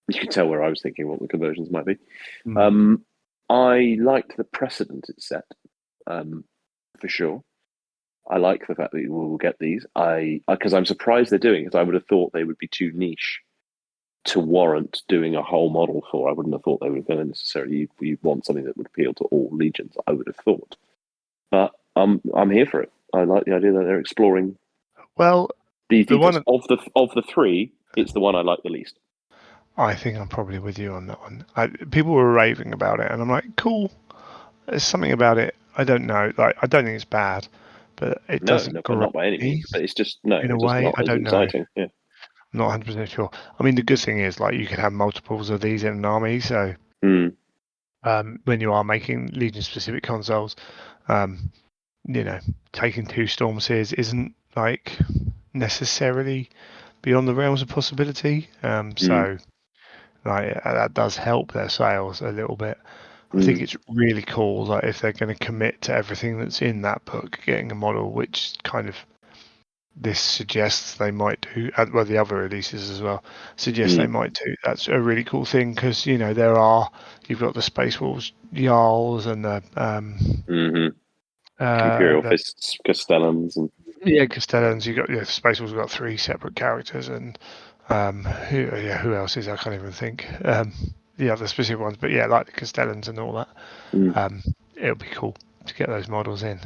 You can tell where I was thinking what the conversions might be. I liked the precedent it set, for sure. I like the fact that we will get these. Because I'm surprised they're doing it. I would have thought they would be too niche to warrant doing a whole model for. I wouldn't have thought they would have necessarily. You want something that would appeal to all legions. I would have thought, but I'm here for it. I like the idea that they're exploring. Well, these details of the 3, it's the one I like the least. I think I'm probably with you on that one. People were raving about it, and I'm like, cool. There's something about it. I don't know. Like, I don't think it's bad, but it doesn't. Not by any means. But it's just in a way, not I don't exciting. know. Yeah. I'm not 100% sure. I mean, the good thing is, like, you can have multiples of these in an army. So when you are making Legion-specific consoles, taking 2 Stormseers isn't like necessarily beyond the realms of possibility. So like that does help their sales a little bit. I think it's really cool, like, if they're going to commit to everything that's in that book, getting a model, which kind of this suggests they might do. Well, the other releases as well suggest they might do. That's a really cool thing, because you've got the Space Wolves Jarls and the Imperial Fists, Castellans, and Castellans. You got Space Wolves got 3 separate characters, and who else is? I can't even think the other specific ones, but like the Castellans and all that. It'll be cool to get those models in.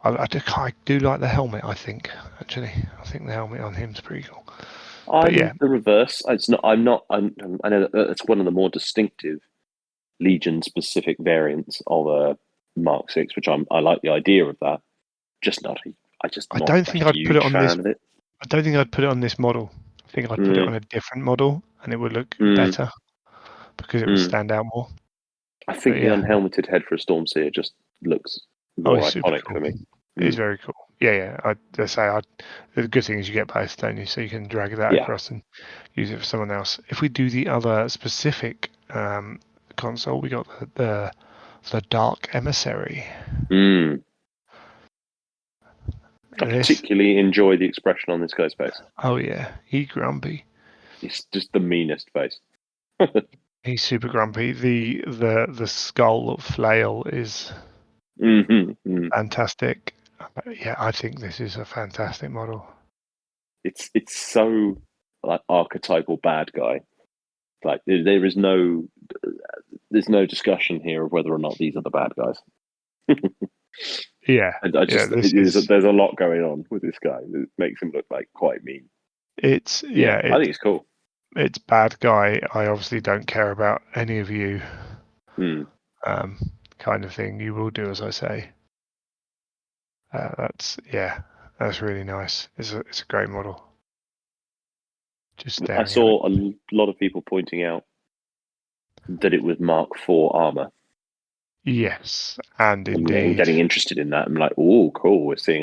I do like the helmet. I think the helmet on him's pretty cool. I'm the reverse. It's not. I'm not. I know that's one of the more distinctive Legion-specific variants of a Mark 6, which I like the idea of that. I don't think I'd put it on this. I don't think I'd put it on this model. I think I'd put it on a different model, and it would look better because it would stand out more. I think the unhelmeted head for a Stormseer just looks more iconic for me. It's very cool. Yeah. The good thing is you get both, don't you? So you can drag that across and use it for someone else. If we do the other specific console, we got the Dark Emissary. I particularly enjoy the expression on this guy's face. Oh yeah, he's grumpy. It's just the meanest face. He's super grumpy. The skull of Flail is fantastic. Yeah, I think this is a fantastic model. It's so like archetypal bad guy. Like there's no discussion here of whether or not these are the bad guys. Yeah, And I yeah. just there's a lot going on with this guy that makes him look like quite mean. It's Yeah, I think it's cool. It's bad guy. I obviously don't care about any of you, Hmm. kind of thing. You will do as I say. That's really nice. It's a great model. Just I staring at it. saw a lot of people pointing out that it was Mark IV armor Yes, and and indeed getting interested in that. I'm like, oh, cool. We're seeing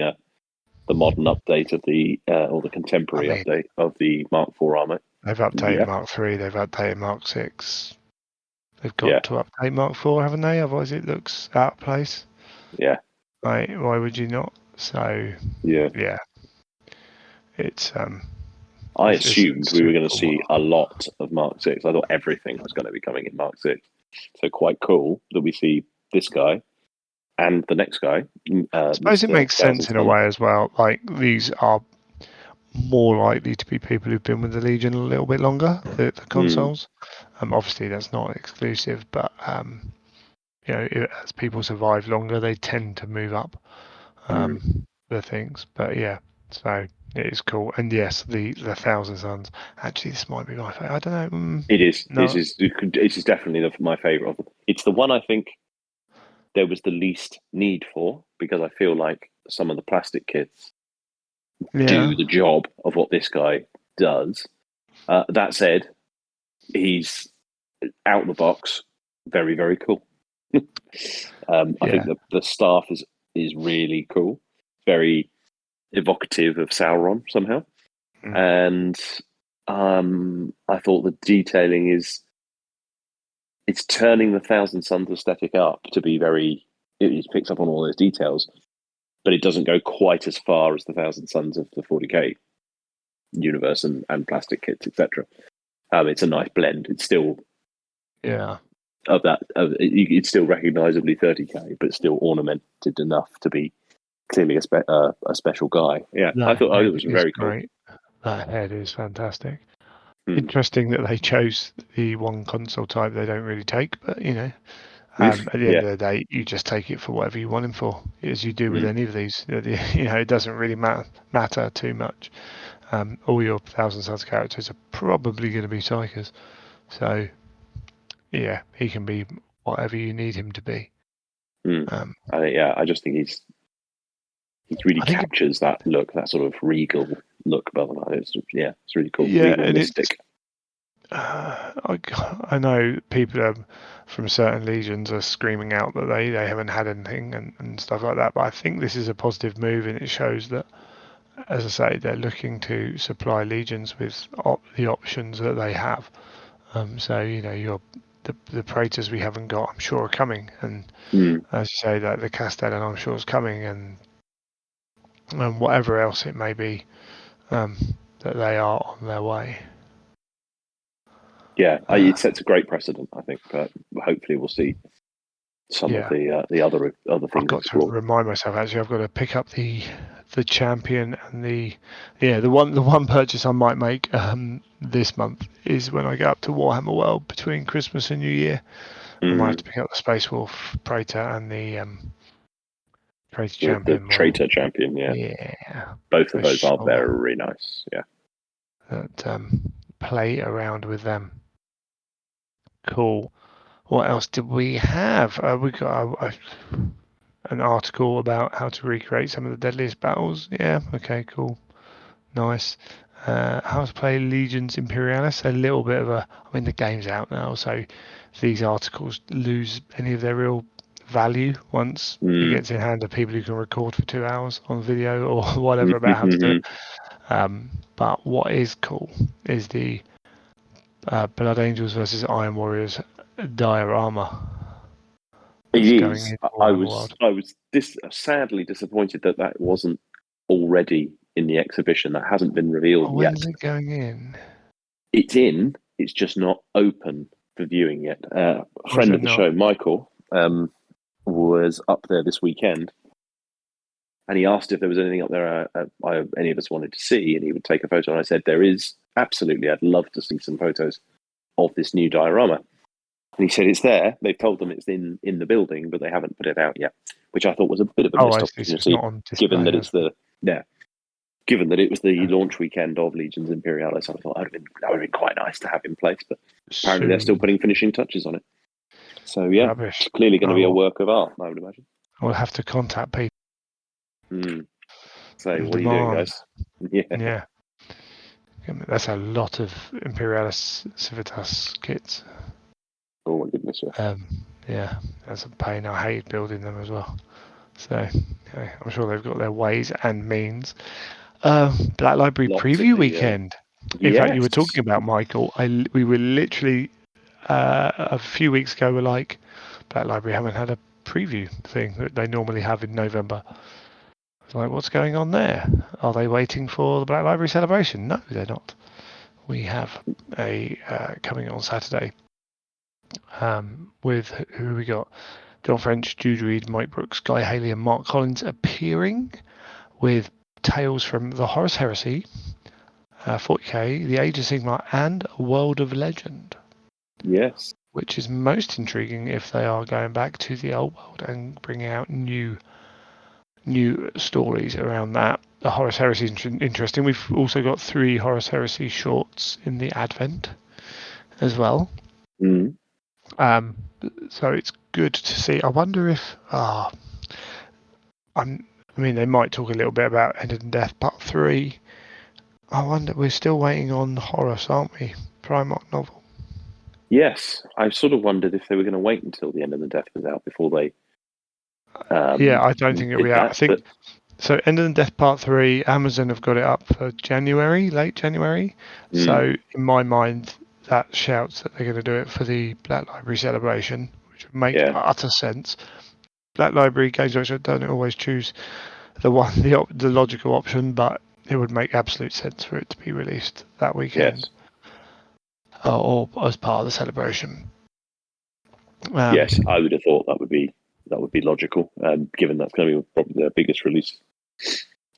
the modern update of the or the I contemporary mean update of the Mark IV armor. they've updated Yeah, Mark III, they've updated Mark VI. They've yeah, got to update Mark IV, haven't they? Otherwise it looks out of place. yeah, Right? Why would you not? So yeah. yeah, it's I it's a assumed we were super going to cool see model. a lot of Mark VI. I thought everything was going to be coming in Mark VI. So quite cool that we see this guy and the next guy, I suppose it Mr. makes Thousand sense in a Sun. way as well. Like these are more likely to be people who've been with the Legion a little bit longer, the Hmm. consoles. Obviously that's not exclusive, but as people survive longer, they tend to move up Hmm. the things. But yeah, so it is cool. And yes, the Thousand Suns. Actually, this might be my favorite. I don't know. It is. No, This is definitely my favorite of them. It's the one I think there was the least need for because I feel like some of the plastic kits yeah, do the job of what this guy does. That said, he's out the box, very very cool. I think yeah, the staff is really cool, very evocative of Sauron somehow, mm, and I thought the detailing is it's turning the Thousand Suns aesthetic up to be very. It picks up on all those details, but it doesn't go quite as far as the Thousand Suns of the 40k universe and plastic kits, etc. It's a nice blend. It's still yeah. of that. It's still recognizably 30k, but still ornamented enough to be clearly a special guy. Yeah, I That thought it head was is very cool. great. That head is fantastic. Hmm. Interesting that they chose the one console type they don't really take, but at the end Yeah. of the day, you just take it for whatever you want him for, as you do with Hmm. any of these. It doesn't really matter too much. All your Thousand Sons characters are probably going to be psychers, so yeah, he can be whatever you need him to be. Hmm. Um, I just think he really I think, captures that look, that sort of regal look about them. It's really cool, yeah, regal and it's mystic. I know people from certain legions are screaming out that they haven't had anything and stuff like that, but I think this is a positive move, and it shows that, as I say, they're looking to supply legions with the options that they have. So the praetors we haven't got, I'm sure, are coming, and Hmm. as you say, that the Castellan, I'm sure, is coming, and whatever else it may be, um, that they are on their way. Yeah, Uh, it sets a great precedent, I think. But hopefully, we'll see some of yeah, the other I've things got to explored. remind myself. Actually, I've got to pick up the champion and the one purchase I might make this month is when I get up to Warhammer World between Christmas and New Year. I might have Mm. to pick up the Space Wolf Praetor and the Praetor The champion model. traitor champion, yeah, Yeah, both of for those are sure. very nice. Yeah. That play around with them. Cool. What else did we have? We got an article about how to recreate some of the deadliest battles. Yeah. Okay. Cool. Nice. How to play Legions Imperialis. A little bit of a. I mean, the game's out now, so these articles lose any of their real value once it Mm. gets in hand of people who can record for 2 hours on video or whatever about how to do it. But what is cool is the Blood Angels versus Iron Warriors diorama It that's going is. in Warhammer World. I was sadly disappointed that that wasn't already in the exhibition. That hasn't been revealed Oh, yet. when's it going in? It's in. It's just not open for viewing yet. A Was friend it of the not? show, Michael, was up there this weekend And he asked if there was anything up there any of us wanted to see, and he would take a photo. And I said, there is absolutely. I'd love to see some photos of this new diorama. And he said it's there. They've told them it's in the building, but they haven't put it out yet, which I thought was a bit of a missed I see. So it's opportunity, not on display. given that given that it was the launch weekend of Legions Imperialis. I thought that would have been quite nice to have in place, but apparently they're still putting finishing touches on it. So yeah, Rubbish. it's clearly going to be a work of art, I would imagine. We'll have to contact people. So what are you doing, guys? Yeah. That's a lot of Imperialis Civitas kits. Oh my goodness, yeah, that's a pain. I hate building them as well. So I'm sure they've got their ways and means. Black Library preview weekend. In fact, you were talking about Michael. We were literally a few weeks ago. We're like, Black Library haven't had a preview thing that they normally have in November. It's like, what's going on there? Are they waiting for the Black Library celebration? No, they're not. We have a coming on Saturday with who we got? John French, Jude Reed, Mike Brooks, Guy Haley, and Mark Collins appearing with tales from the Horus Heresy, 40k, the Age of Sigmar, and World of Legend. Yes. Which is most intriguing if they are going back to the old world and bringing out new stories around that. The Horus Heresy is interesting. We've also got 3 Horus Heresy shorts in the Advent as well. So it's good to see. I wonder if they might talk a little bit about End and Death Part 3. I wonder, we're still waiting on Horus, aren't we? Primarch novel. Yes, I sort of wondered if they were going to wait until the End of the Death was out before they. I don't think it'll be out. I think so. End of the Death Part 3. Amazon have got it up for January, late January. So in my mind, that shouts that they're going to do it for the Black Library celebration, which would make utter sense. Black Library Games Workshop don't always choose the logical option, but it would make absolute sense for it to be released that weekend, or as part of the celebration. Yes, I would have thought that would be logical, given that's going to be probably their biggest release,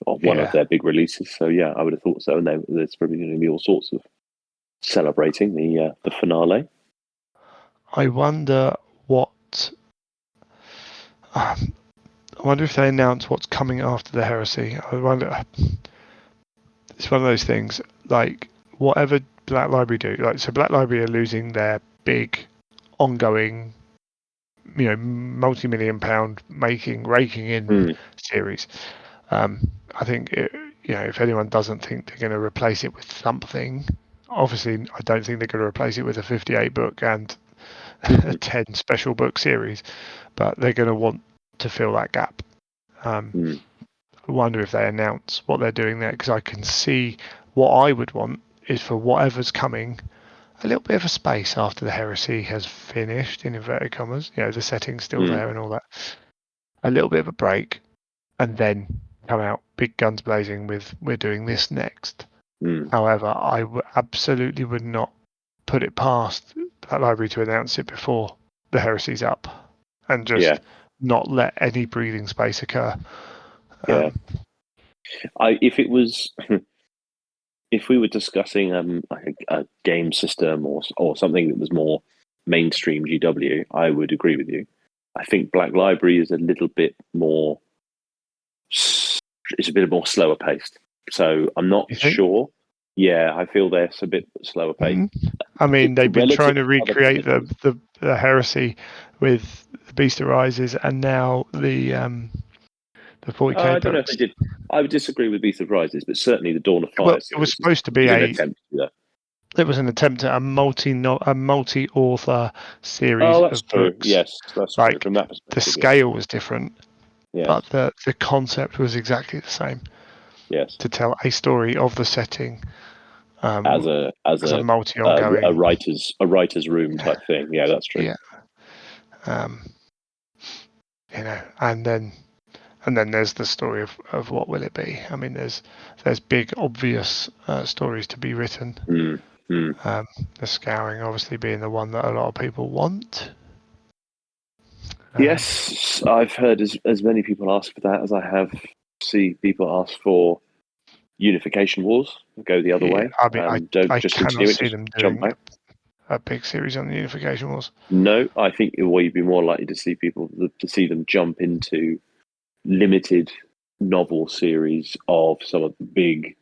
or one of their big releases. So yeah, I would have thought so. And there's probably going to be all sorts of celebrating the finale. I wonder what. I wonder if they announce what's coming after the Heresy. I wonder. It's one of those things. Like whatever Black Library do, so Black Library are losing their big, ongoing, multi-million pound raking in series. I think if anyone doesn't think they're going to replace it with something, obviously I don't think they're going to replace it with a 58 book and a 10 special book series, but they're going to want to fill that gap. I wonder if they announce what they're doing there, because I can see what I would want is for whatever's coming a little bit of a space after the Heresy has finished, in inverted commas. The setting's still there and all that. A little bit of a break, and then come out big guns blazing with we're doing this next. However, I absolutely would not put it past that library to announce it before the Heresy's up, and just not let any breathing space occur. If we were discussing like a game system or something that was more mainstream GW, I would agree with you. I think Black Library is a little bit more. It's a bit more slower paced. So I'm not sure. Yeah, I feel they're a bit slower paced. I mean, they've been trying to recreate the Heresy with the Beast Arises and now the 40k I don't know if they did. I would disagree with Beast of Rises, but certainly the Dawn of Fire. Well, it was supposed to be an attempt to do that. It was an attempt at a multi-author series of true. Books. Yes, that's true. From that perspective, the scale was different, but the concept was exactly the same. Yes, to tell a story of the setting as a multi-ongoing, a writer's room type thing. Yeah, that's true. Yeah, and then there's the story of what will it be. I mean, there's big obvious stories to be written. The Scouring obviously being the one that a lot of people want. Yes, I've heard as many people ask for that as I have see people ask for Unification Wars. Go the other way. I mean, Don't I just cannot continue it. see Just them jump doing back. a big series on the Unification Wars. No, I think you'd be more likely to see them jump into limited novel series of some of the big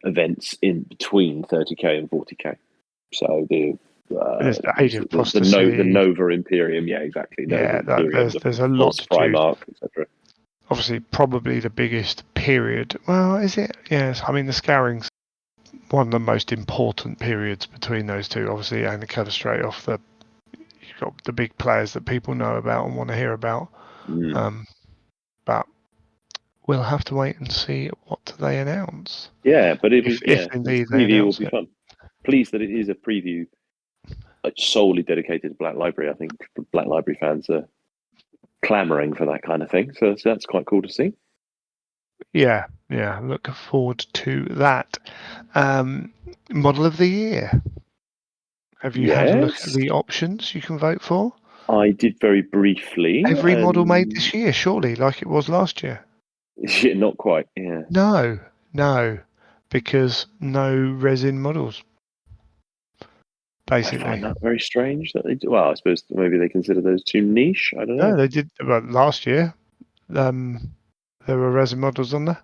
events in between 30k and 40k. So There's the Age of Apostasy. the Nova Imperium, yeah, exactly. Nova Imperium, there's a lot to choose. Primarch, etc. Obviously, probably the biggest period. Well, is it? Yes. I mean, the Scouring's one of the most important periods between those two. Obviously, and kind of straight off you've got the big players that people know about and want to hear about. But we'll have to wait and see what they announce. Yeah, but if indeed they preview will announce be it. fun. Pleased that it is a preview solely dedicated to Black Library. I think Black Library fans are clamoring for that kind of thing, so that's quite cool to see. Yeah, look forward to that. Model of the year. Have you had a look at the options you can vote for? I did very briefly. Every model made this year, surely, like it was last year. Yeah, not quite. Yeah. No, because no resin models. Basically, I find that very strange that they do. Well, I suppose maybe they consider those too niche. I don't know. No, they did. Well, last year, there were resin models on there.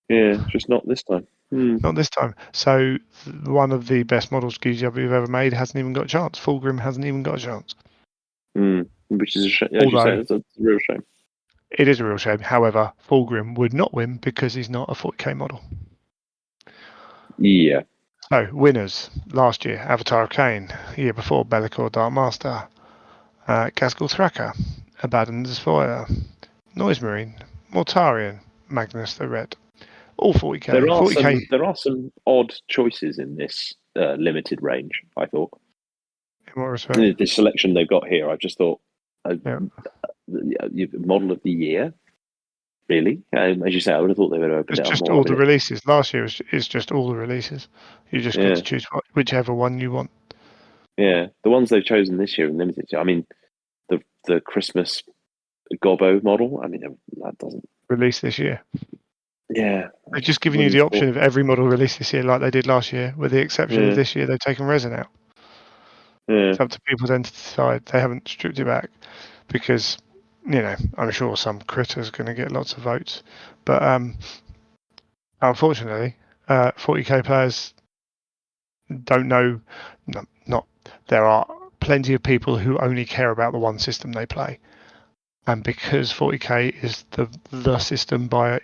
Yeah, just not this time. Not this time. So one of the best models GW ever made hasn't even got a chance. Fulgrim hasn't even got a chance. Which is a shame. As you say, it's a real shame. It is a real shame. However, Fulgrim would not win because he's not a 40k model. Yeah. So, winners last year, Avatar of Cain. Year before, Bellicor Dark Master. Cascal Thraka. Abaddon Destroyer. Noise Marine. Mortarion. Magnus the Red. All 40k. There are some odd choices in this limited range, I thought. In what respect? The selection they've got here, I just thought, model of the year, really? As you say, I would have thought they would have opened it up more. It's just all the releases. Last year is just all the releases. You just got to choose whichever one you want. Yeah, the ones they've chosen this year in limited. I mean, the Christmas Gobbo model. I mean, that doesn't release this year. Yeah, they've just given you the option of every model released this year, like they did last year, with the exception of this year they've taken resin out. It's up to people then to decide. They haven't stripped it back because, I'm sure some critter's going to get lots of votes, but unfortunately, 40k players don't know. Not there are plenty of people who only care about the one system they play, and because 40k is the system by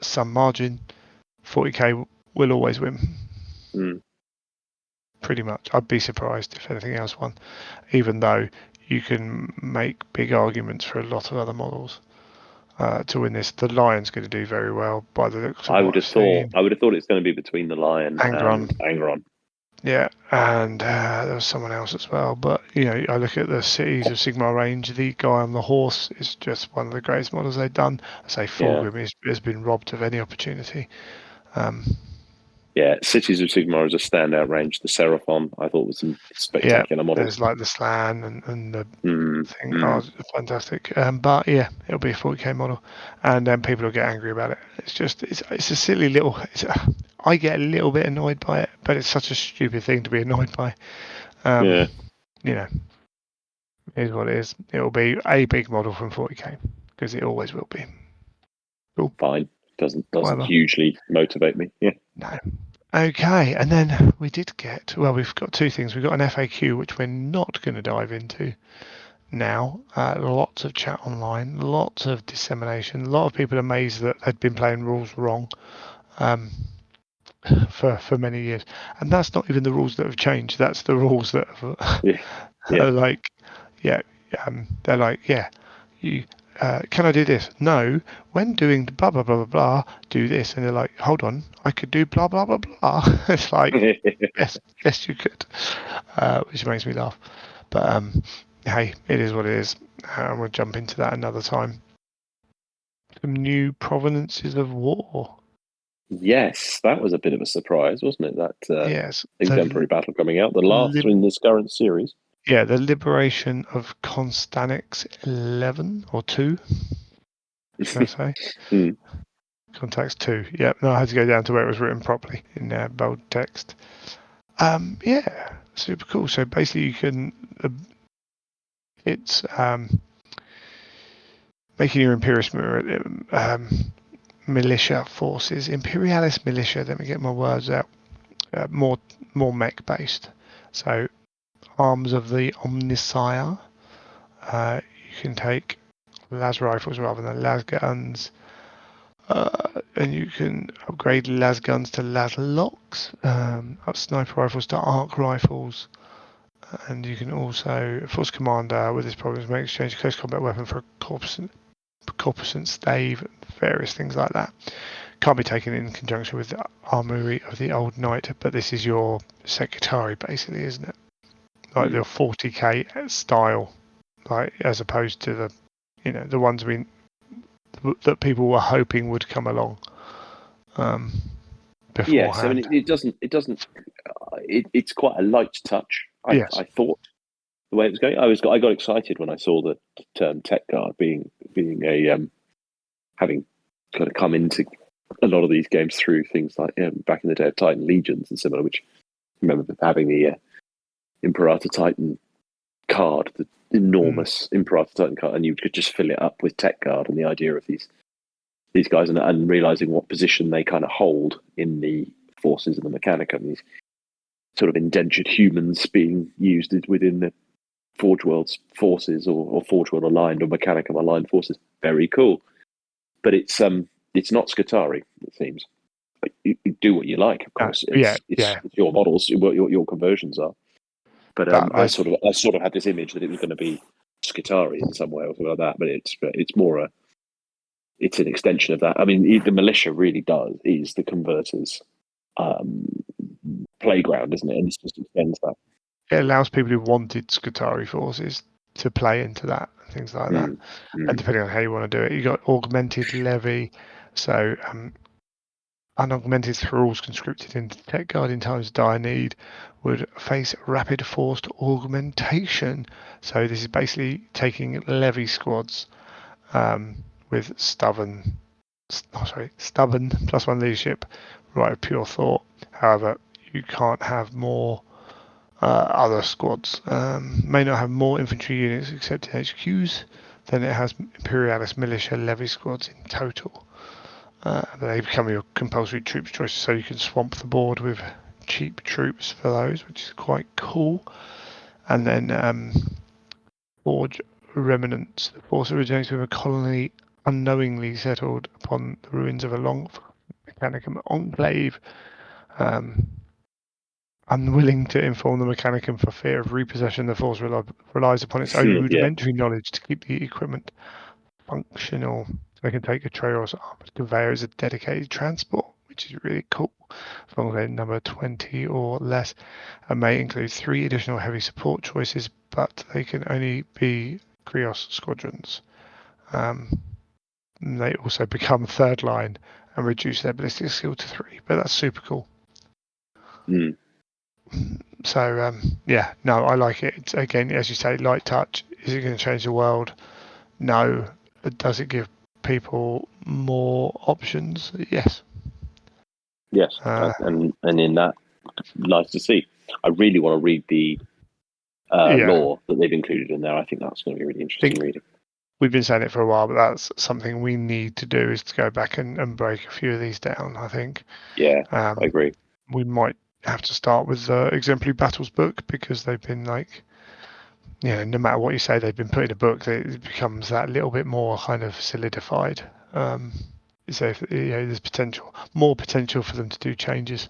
some margin, 40k will always win. Pretty much. I'd be surprised if anything else won, even though you can make big arguments for a lot of other models to win this. The Lion's going to do very well by the looks of I would have thought it's going to be between the Lion and Angron. Yeah, and there was someone else as well. But I look at the Cities of Sigmar range. The guy on the horse is just one of the greatest models they've done. I say Fulgrim has been robbed of any opportunity. Cities of Sigmar is a standout range. The Seraphon, I thought, was some spectacular models. There's like the Slan and the thing are fantastic. But yeah, it'll be a 40k model, and then people will get angry about it. It's a silly little. I get a little bit annoyed by it, but it's such a stupid thing to be annoyed by. It is what it is. It will be a big model from 40k because it always will be. Cool. Fine. Doesn't hugely motivate me. Yeah. No. Okay, and then we've got two things. We've got an FAQ, which we're not going to dive into now. Lots of chat online, lots of dissemination, a lot of people amazed that they'd been playing rules wrong for many years. And that's not even the rules that have changed. That's the rules that have, are like, they're like, you... can I do this? No. When doing blah, blah, blah, blah, blah, do this. And they're like, hold on, I could do blah, blah, blah, blah. It's like, yes, you could, which makes me laugh. But hey, it is what it is. And we'll jump into that another time. Some new provenances of war. Yes, that was a bit of a surprise, wasn't it? That Exemplary Battle coming out, the last in this current series. Yeah, the liberation of Constanix 11 or 2, should I say? Contacts 2. Yep. No, I had to go down to where it was written properly in bold text. Yeah, super cool. So basically, you can. It's making your militia forces, imperialist militia. Let me get my words out. More mech based. So arms of the Omnisire. You can take las rifles rather than las guns. And you can upgrade las guns to las locks, up sniper rifles to arc rifles, and you can also force commander with this problem may exchange a close combat weapon for a corpuscent stave, various things like that. Can't be taken in conjunction with the armory of the old knight, but this is your Secretary basically, isn't it? Like the 40k style, like as opposed to the ones that people were hoping would come along beforehand. Yes, I mean it doesn't. It's quite a light touch. Yes. I thought the way it was going. I got excited when I saw the term tech guard being a having kind of come into a lot of these games through things like back in the day of Titan Legions and similar. Which I remember having the Imperator Titan card, the enormous Imperator Titan card, and you could just fill it up with tech guard, and the idea of these guys and realizing what position they kind of hold in the forces and the Mechanicum, these sort of indentured humans being used within the Forge World's forces or Forge World aligned or Mechanicum aligned forces. Very cool. But it's not Skitarii, it seems. You do what you like, of course. It's your models, what your conversions are. But I sort of had this image that it was going to be Skitarii in some way or something like that. But it's more it's an extension of that. I mean, the militia really is the converters playground, isn't it? And it just extends that. It allows people who wanted Skitarii forces to play into that and things like that. And depending on how you want to do it, you got augmented levy. So unaugmented thralls conscripted into tech guard in times of dire need would face rapid forced augmentation. So this is basically taking levy squads with stubborn +1 leadership, right of pure thought. However, you can't have more other squads. May not have more infantry units except in HQs than it has imperialist militia levy squads in total. They become your compulsory troops choices, so you can swamp the board with cheap troops for those, which is quite cool. And then Forge Remnants. The force originates with a colony unknowingly settled upon the ruins of a long Mechanicum enclave, unwilling to inform the Mechanicum for fear of repossession. The force relies upon its own rudimentary knowledge to keep the equipment functional. They can take a Traos armored conveyor as a dedicated transport, which is really cool, as long as they number 20 or less, and may include 3 additional heavy support choices, but they can only be Krios squadrons. They also become third line and reduce their ballistic skill to 3, but that's super cool. So I like it. It's, again, as you say, light touch. Is it going to change the world? No. Does it give people more options? Yes. Yes, and in that, nice to see. I really want to read the lore that they've included in there. I think that's going to be really interesting reading. We've been saying it for a while, but that's something we need to do, is to go back and break a few of these down, I think. Yeah, I agree. We might have to start with the Exemplary Battles book, because they've been no matter what you say, they've been put in a book, it becomes that little bit more kind of solidified. So there's more potential for them to do changes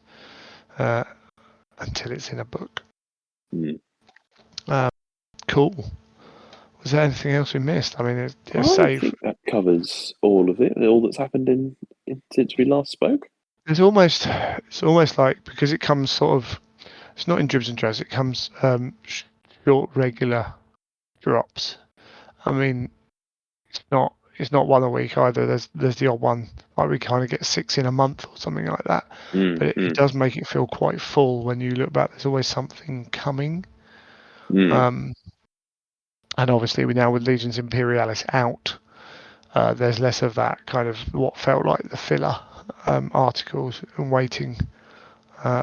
until it's in a book. Cool. Was there anything else we missed? I mean, I think that covers all of it. All that's happened since we last spoke. It's almost like, because it comes sort of, it's not in dribs and drabs. It comes short, regular drops. I mean, it's not one a week either. There's the odd one, like we kind of get 6 in a month or something like that. But it does make it feel quite full when you look back. There's always something coming. And obviously, we now with Legions Imperialis out, there's less of that kind of what felt like the filler articles and waiting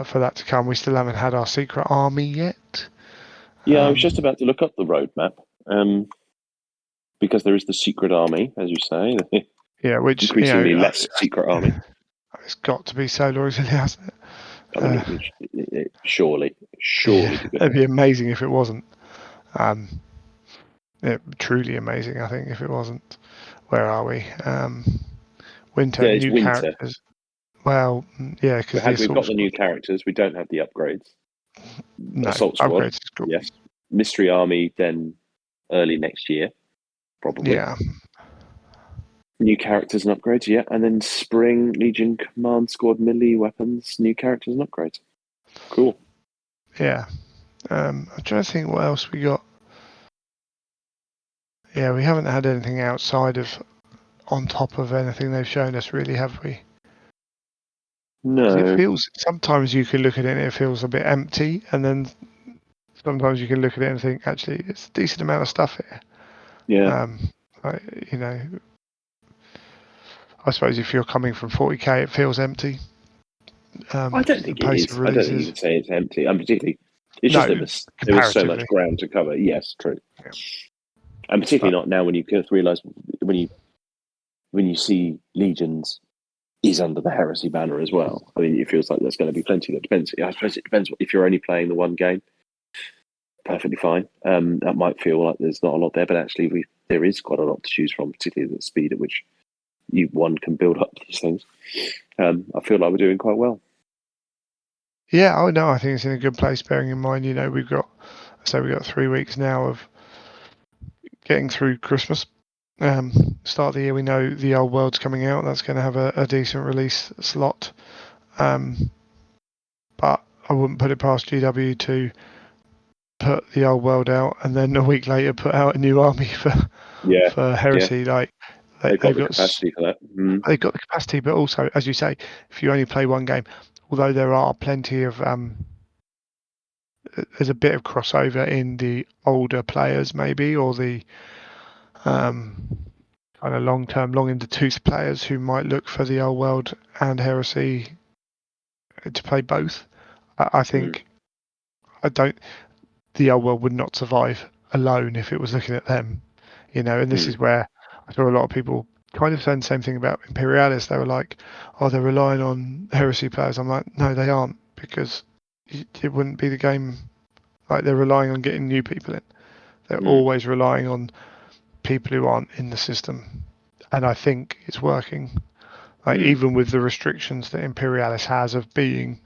for that to come. We still haven't had our secret army yet. Yeah, I was just about to look up the roadmap because there is the secret army, as you say, yeah, which increasingly less secret army. It's got to be solar, isn't it? Hasn't it? I mean, surely Yeah, to it'd goodness. be amazing if it wasn't. Truly amazing, I think, if it wasn't. Where are we? Winter, Yeah, it's new winter. characters. Well, yeah, because the We've assault got the squad. new characters. We don't have the upgrades. No, Assault squad, upgrades is cool. yes. Mystery army, then early next year, probably. Yeah, New characters and upgrades, yeah. And then spring, Legion Command Squad, melee weapons, new characters and upgrades. Cool. yeah. I'm trying to think what else we got. Yeah, we haven't had anything outside of on top of anything they've shown us, really, have we? 'Cause it No. feels sometimes you can look at it and it feels a bit empty, and then sometimes you can look at it and think, actually, it's a decent amount of stuff here. Yeah. You know, I suppose if you're coming from 40k, it feels empty. I don't The think it pace is. of I don't think you releases. can say it's empty. I'm particularly. It's just No, there was so much comparatively. ground to cover. Yes, true. Yeah. And particularly But not now when you realise when you see legions is under the heresy banner as well. I mean, it feels like there's going to be plenty. That depends. I suppose it depends if you're only playing the one game. Perfectly fine. That might feel like there's not a lot there, but actually, there is quite a lot to choose from, particularly the speed at which one can build up these things. I feel like we're doing quite well. yeah, oh no, I think it's in a good place. Bearing in mind, we've got 3 weeks now of getting through Christmas. Start of the year, we know the old world's coming out. That's going to have a decent release slot. But I wouldn't put it past GW to put the old world out and then a week later put out a new army for heresy. Yeah. Like They've got the capacity for that. they've got the capacity, but also, as you say, if you only play one game, although there are plenty of there's a bit of crossover in the older players, maybe, or the kind of long-term, long in the tooth players who might look for the old world and heresy to play both. I think I don't. The old world would not survive alone if it was looking at them, And this is where I saw a lot of people kind of saying the same thing about Imperialis. They were like, "Oh, they're relying on heresy players." I'm like, "No, they aren't, because it wouldn't be the game." Like, they're relying on getting new people in. They're always relying on people who aren't in the system, and I think it's working. Like, even with the restrictions that Imperialis has of being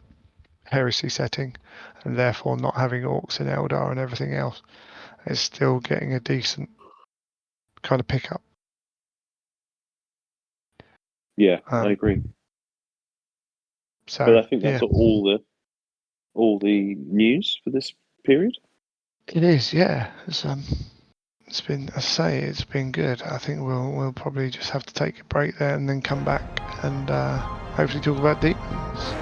heresy setting, and therefore not having orcs in Eldar and everything else, it's still getting a decent kind of pickup. Yeah, I agree. So, but I think that's all the news for this period. It is, yeah. It's been, as I say, it's been good. I think we'll probably just have to take a break there and then come back and hopefully talk about Daemons.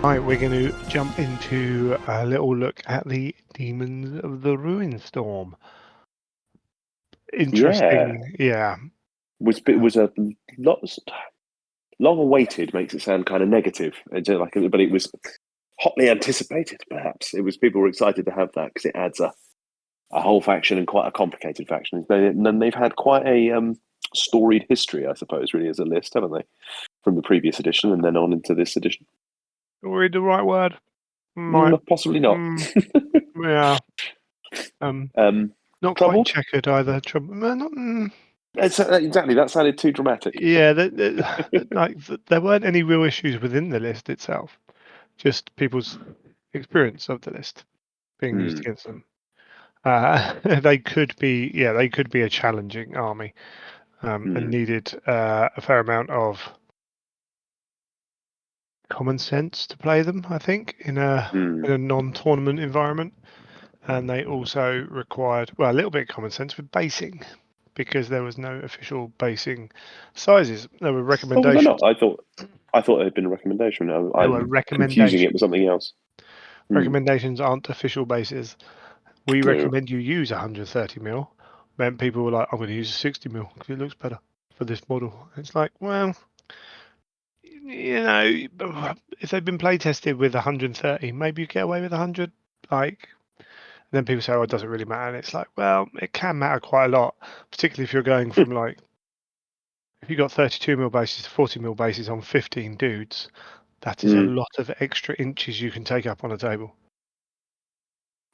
Right, we're going to jump into a little look at the Demons of the Ruinstorm. Interesting, yeah. It was a lot long awaited. Makes it sound kind of negative, but it was hotly anticipated. Perhaps people were excited to have that because it adds a whole faction and quite a complicated faction. And then they've had quite a storied history, I suppose, really, as a list, haven't they? From the previous edition and then on into this edition. Read the right word? Possibly not. Yeah. Not troubled? quite checkered either. Exactly. That sounded too dramatic. Yeah, there weren't any real issues within the list itself. Just people's experience of the list being used against them. They could be a challenging army, and needed a fair amount of common sense to play them. I think in a non-tournament environment. and they also required, well, a little bit of common sense with basing, because there was no official basing sizes. There were Oh, was there recommendations. not? I thought it had been a recommendation. There were I'm confusing recommendations. it with something else. Recommendations aren't official bases. We No. recommend you use 130 mil. Then people were like, I'm going to use a 60 mil because it looks better for this model. It's like, well, you know, if they've been play tested with 130, maybe you get away with 100. Like, then people say, oh, it doesn't really matter. And it's like, well, it can matter quite a lot, particularly if you're going from like, if you've got 32 mil bases to 40 mil bases on 15 dudes, that is a lot of extra inches you can take up on a table.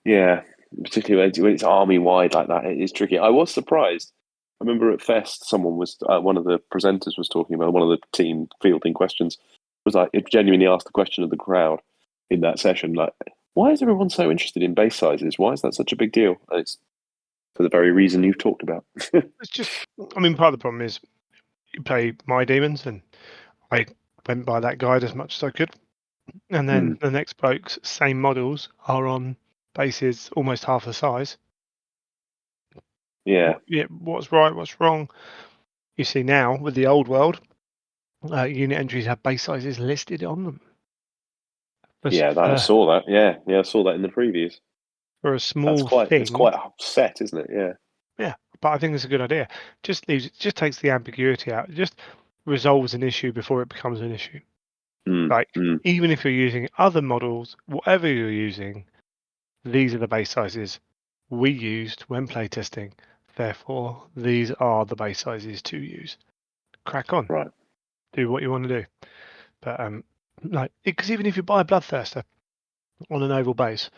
Yeah, particularly when it's army wide like that, it is tricky. I was surprised. I remember at Fest, someone was one of the presenters was talking about one of the team fielding questions. Was like it genuinely asked the question of the crowd in that session, like, why is everyone so interested in base sizes? Why is that such a big deal? And it's for the very reason you've talked about. It's just, I mean, part of the problem is you play my demons, and I went by that guide as much as I could. And then the next bloke's same models are on bases almost half the size. Yeah. What's right, what's wrong? You see now with the old world, unit entries have base sizes listed on them. I saw that. Yeah, I saw that in the previews. For a small thing. It's quite set, isn't it? Yeah. Yeah, but I think it's a good idea. Just takes the ambiguity out. It just resolves an issue before it becomes an issue. Even if you're using other models, whatever you're using, these are the base sizes we used when playtesting. Therefore, these are the base sizes to use. Crack on. Right. Do what you want to do. But because even if you buy a Bloodthirster on an oval base,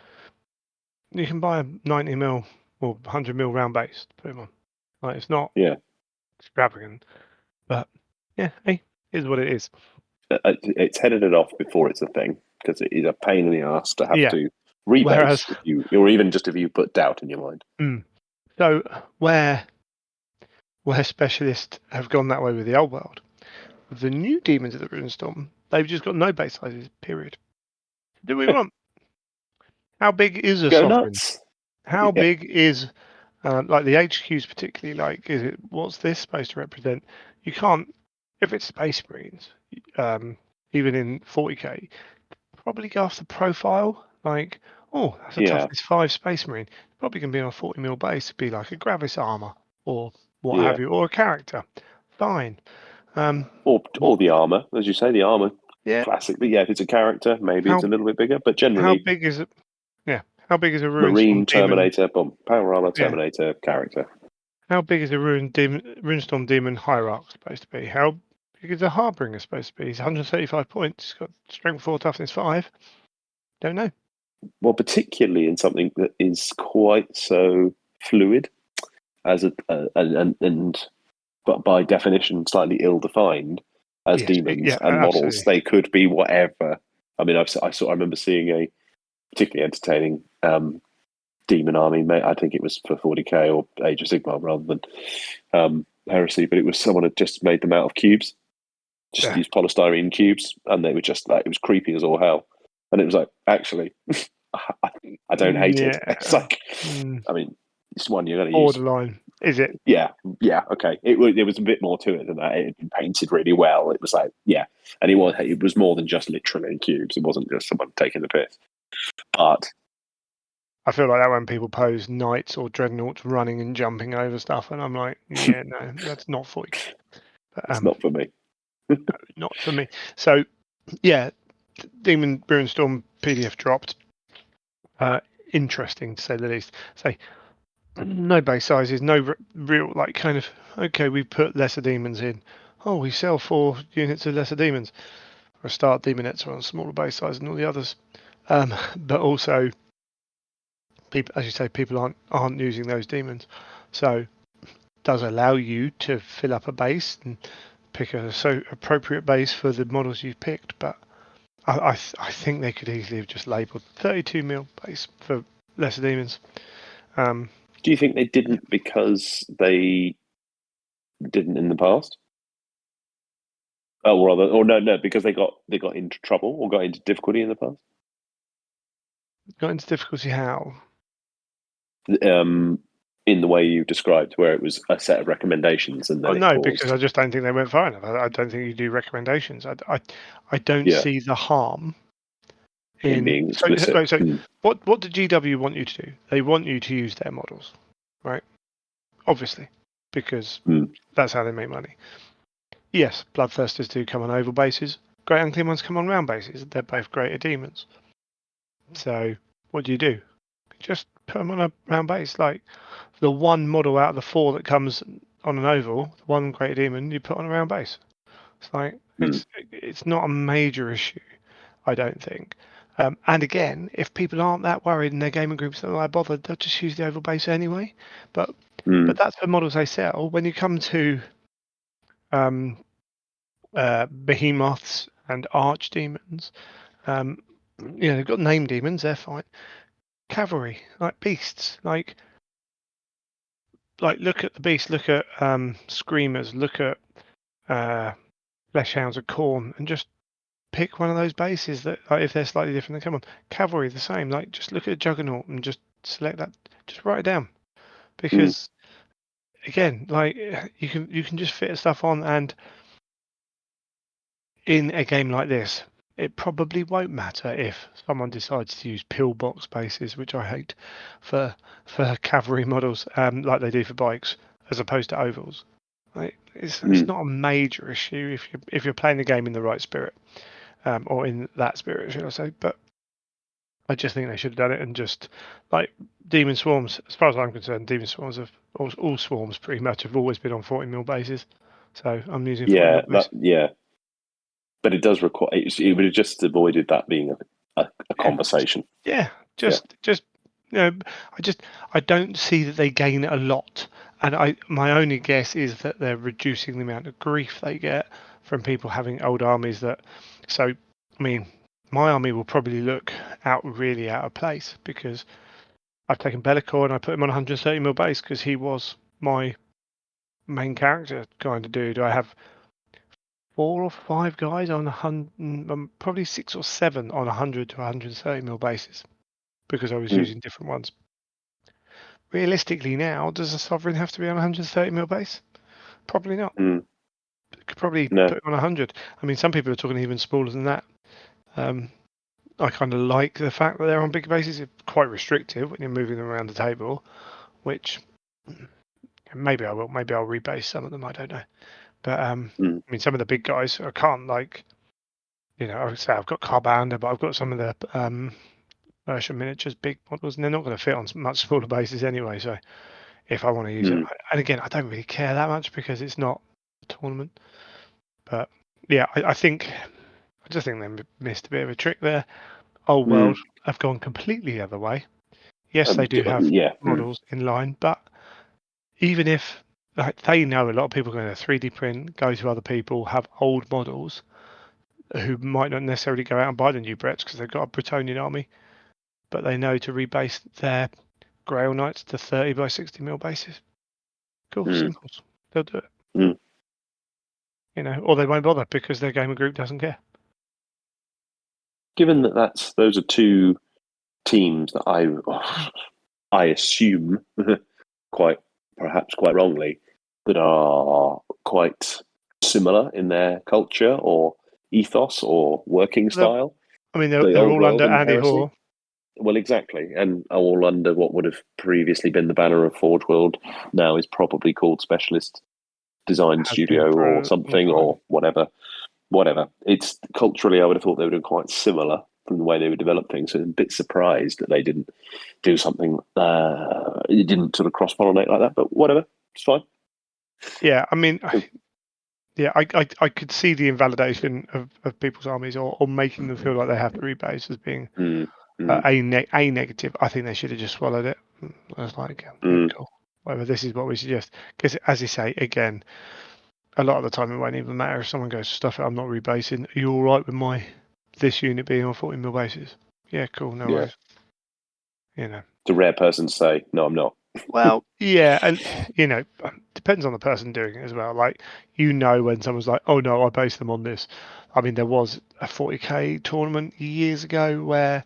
you can buy a 90 mil or 100 mil round base to put them on. Like, it's not extravagant, but yeah, hey, is what it is. It's headed it off before it's a thing because it is a pain in the ass to have to rebase or even just if you put doubt in your mind. So where specialists have gone that way with the old world, with the new demons of the Ruinstorm, they've just got no base sizes. Period. Do we want? How big is a Go sovereign? nuts. How big is like the HQs particularly? Like, is it what's this supposed to represent? You can't if it's Space Marines, even in 40k, probably go off the profile. Like, oh, that's a toughness 5 Space Marine. Probably can be on a 40 mil base. Be like a Gravis armor or what have you, or a character. Fine. Or the armor, as you say, the armor. Yeah. Classically, if it's a character, maybe it's a little bit bigger, but generally, how big is it? Yeah. How big is a Marine, Ruinstorm Terminator, power armor, Terminator, character. How big is a Ruinstorm Demon Hierarch supposed to be? How big is a Harbinger supposed to be? He's 135 points. He's got strength 4, toughness 5. Don't know. Well, particularly in something that is quite so fluid, as but by definition slightly ill-defined as demons and models. Absolutely. They could be whatever. I mean, I remember seeing a particularly entertaining demon army. I think it was for 40k or Age of Sigmar rather than Heresy, but it was someone had just made them out of cubes, just used polystyrene cubes, and they were just like, it was creepy as all hell. And it was like, actually, I don't hate it. It's like, I mean, it's one you're going to use. Borderline, is it? Yeah, okay. There was a bit more to it than that. It had been painted really well. It was like, and it was more than just literally in cubes. It wasn't just someone taking the piss. But I feel like that when people pose knights or dreadnoughts running and jumping over stuff, and I'm like, yeah, no, that's not for you. But, it's not for me. No, not for me. So, yeah, Demon Ruinstorm PDF dropped. Interesting to say the least. Say, no base sizes, no real, like, kind of, okay, we put lesser demons in. Oh, we sell 4 units of lesser demons. Or start demonettes are on smaller base size than all the others. But also, people, as you say, people aren't using those demons. So, it does allow you to fill up a base and pick a so appropriate base for the models you've picked. But I think they could easily have just labelled 32 mil base for lesser demons. Do you think they didn't because they didn't in the past? Oh, rather, or no, because they got into trouble or got into difficulty in the past. Got into difficulty how? in the way you described, where it was a set of recommendations and then it no, caused. because I just don't think they went far enough. I don't think you do recommendations. I don't Yeah. see the harm in being explicit. So what do GW want you to do? They want you to use their models, right? Obviously, because that's how they make money. Yes, Bloodthirsters do come on oval bases. Great Unclean ones come on round bases. They're both greater demons. So what do? Just put them on a round base. Like the one model out of the 4 that comes on an oval, the one greater demon, you put on a round base. It's like it's not a major issue, I don't think. And again, if people aren't that worried and their gaming groups don't like bothered, they'll just use the oval base anyway. But that's the models they sell. When you come to behemoths and archdemons, they've got name demons, they're fine. Cavalry, like beasts, like look at the beast, look at screamers, look at flesh hounds of corn, and just pick one of those bases that, like, if they're slightly different, they come on. Cavalry, the same. Like, just look at Juggernaut and just select that. Just write it down, because again, like you can just fit stuff on, and in a game like this, it probably won't matter if someone decides to use pillbox bases, which I hate, for cavalry models, like they do for bikes, as opposed to ovals. Like, it's not a major issue if you're playing the game in the right spirit. Or in that spirit, should I say? But I just think they should have done it and just, like, demon swarms. As far as I'm concerned, demon swarms have all swarms pretty much have always been on 40mm bases. So I'm using 40mm base. But it does require. It would have just avoided that being a conversation. Just I don't see that they gain a lot, and my only guess is that they're reducing the amount of grief they get from people having old armies. So I mean, my army will probably look really out of place, because I've taken Bellicor and I put him on 130mm base because he was my main character kind of dude. I have 4 or 5 guys on 100, probably 6 or 7 on 100 to 130mm bases, because I was using different ones. Realistically now, does a Sovereign have to be on 130mm base? Probably not. Could probably put it on 100. I mean, some people are talking even smaller than that. I kind of like the fact that they're on big bases. It's quite restrictive when you're moving them around the table, which maybe I will. Maybe I'll rebase some of them. I don't know. But I mean, some of the big guys, I can't, like, I would say I've got Carbander, but I've got some of the version miniatures, big models, and they're not going to fit on much smaller bases anyway. So if I want to use it, and again, I don't really care that much because it's not a tournament. But yeah, I just think they missed a bit of a trick there. Old World have gone completely the other way. Yes, they do have models in line, but even if, like, they know a lot of people are going to 3D print, go to other people, have old models who might not necessarily go out and buy the new Bretts because they've got a Bretonian army, but they know to rebase their Grail Knights to 30 by 60mm bases. Cool, simples. They'll do it. Or they won't bother because their gamer group doesn't care. Given that those are two teams that I assume perhaps quite wrongly, that are quite similar in their culture or ethos or working style. I mean, they're all under Andy Hoare. Well, exactly, and all under what would have previously been the banner of Forge World, now is probably called Specialist Design Studio or something, or whatever. It's culturally, I would have thought they would have been quite similar from the way they would develop things. So I'm a bit surprised that they didn't do something. It didn't sort of cross pollinate like that, but whatever, it's fine. Yeah, I mean, I could see the invalidation of people's armies, or making them feel like they have to rebase as being a negative. I think they should have just swallowed it. I was like, cool, whatever. This is what we suggest, because, as you say, again, a lot of the time it won't even matter if someone goes, stuff it, I'm not rebasing. Are you all right with this unit being on 40mm bases? Yeah, cool, no worries. It's a rare person to say, no, I'm not. Well, yeah, and depends on the person doing it as well. Like, when someone's like, oh no, I based them on this. I mean, there was a 40k tournament years ago where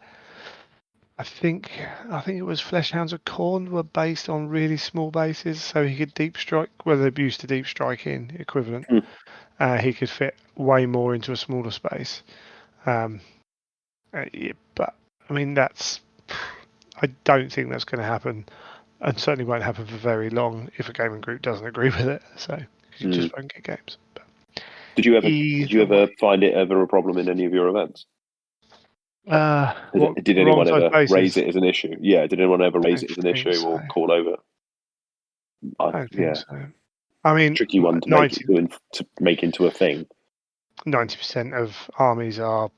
I think it was Fleshhounds of Khorne were based on really small bases, so he could deep strike. Well, they're used to deep striking equivalent. He could fit way more into a smaller space. Yeah, but I mean, I don't think that's going to happen, and certainly won't happen for very long if a gaming group doesn't agree with it. So you just won't get games. But Did you either ever way, find it ever a problem in any of your events? what Did wrong anyone size ever raise bases? it as an issue? Yeah, did anyone ever I raise don't it as an think issue so. or call over? I don't think Yeah, so. I mean, tricky one to make 90 into a thing. 90% of armies are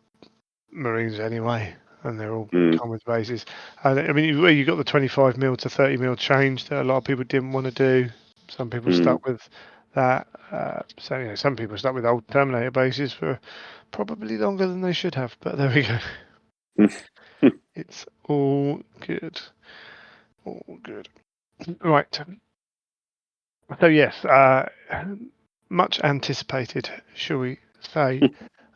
Marines anyway, and they're all Mm, come with bases. And I mean, you got the 25 mil to 30 mil change that a lot of people didn't want to do. Some people mm. stuck with that. So some people stuck with old Terminator bases for probably longer than they should have. But there we go. It's all good. All good. Right. So yes, much anticipated, shall we say?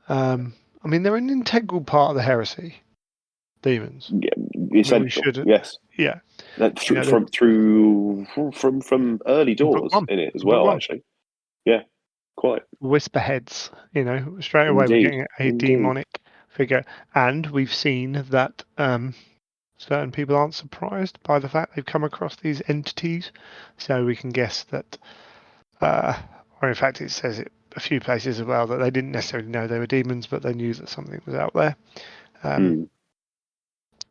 I mean, they're an integral part of the heresy. Demons. Yeah, I mean, we essential. should. Yes, Yeah. that You know, from early in book doors one, in it as in book well. one, Actually, yeah, quite Whisperheads. Straight away we're indeed, getting a indeed. demonic figure, and we've seen that certain people aren't surprised by the fact they've come across these entities, so we can guess that. Or in fact, it says it a few places as well that they didn't necessarily know they were demons, but they knew that something was out there. Mm,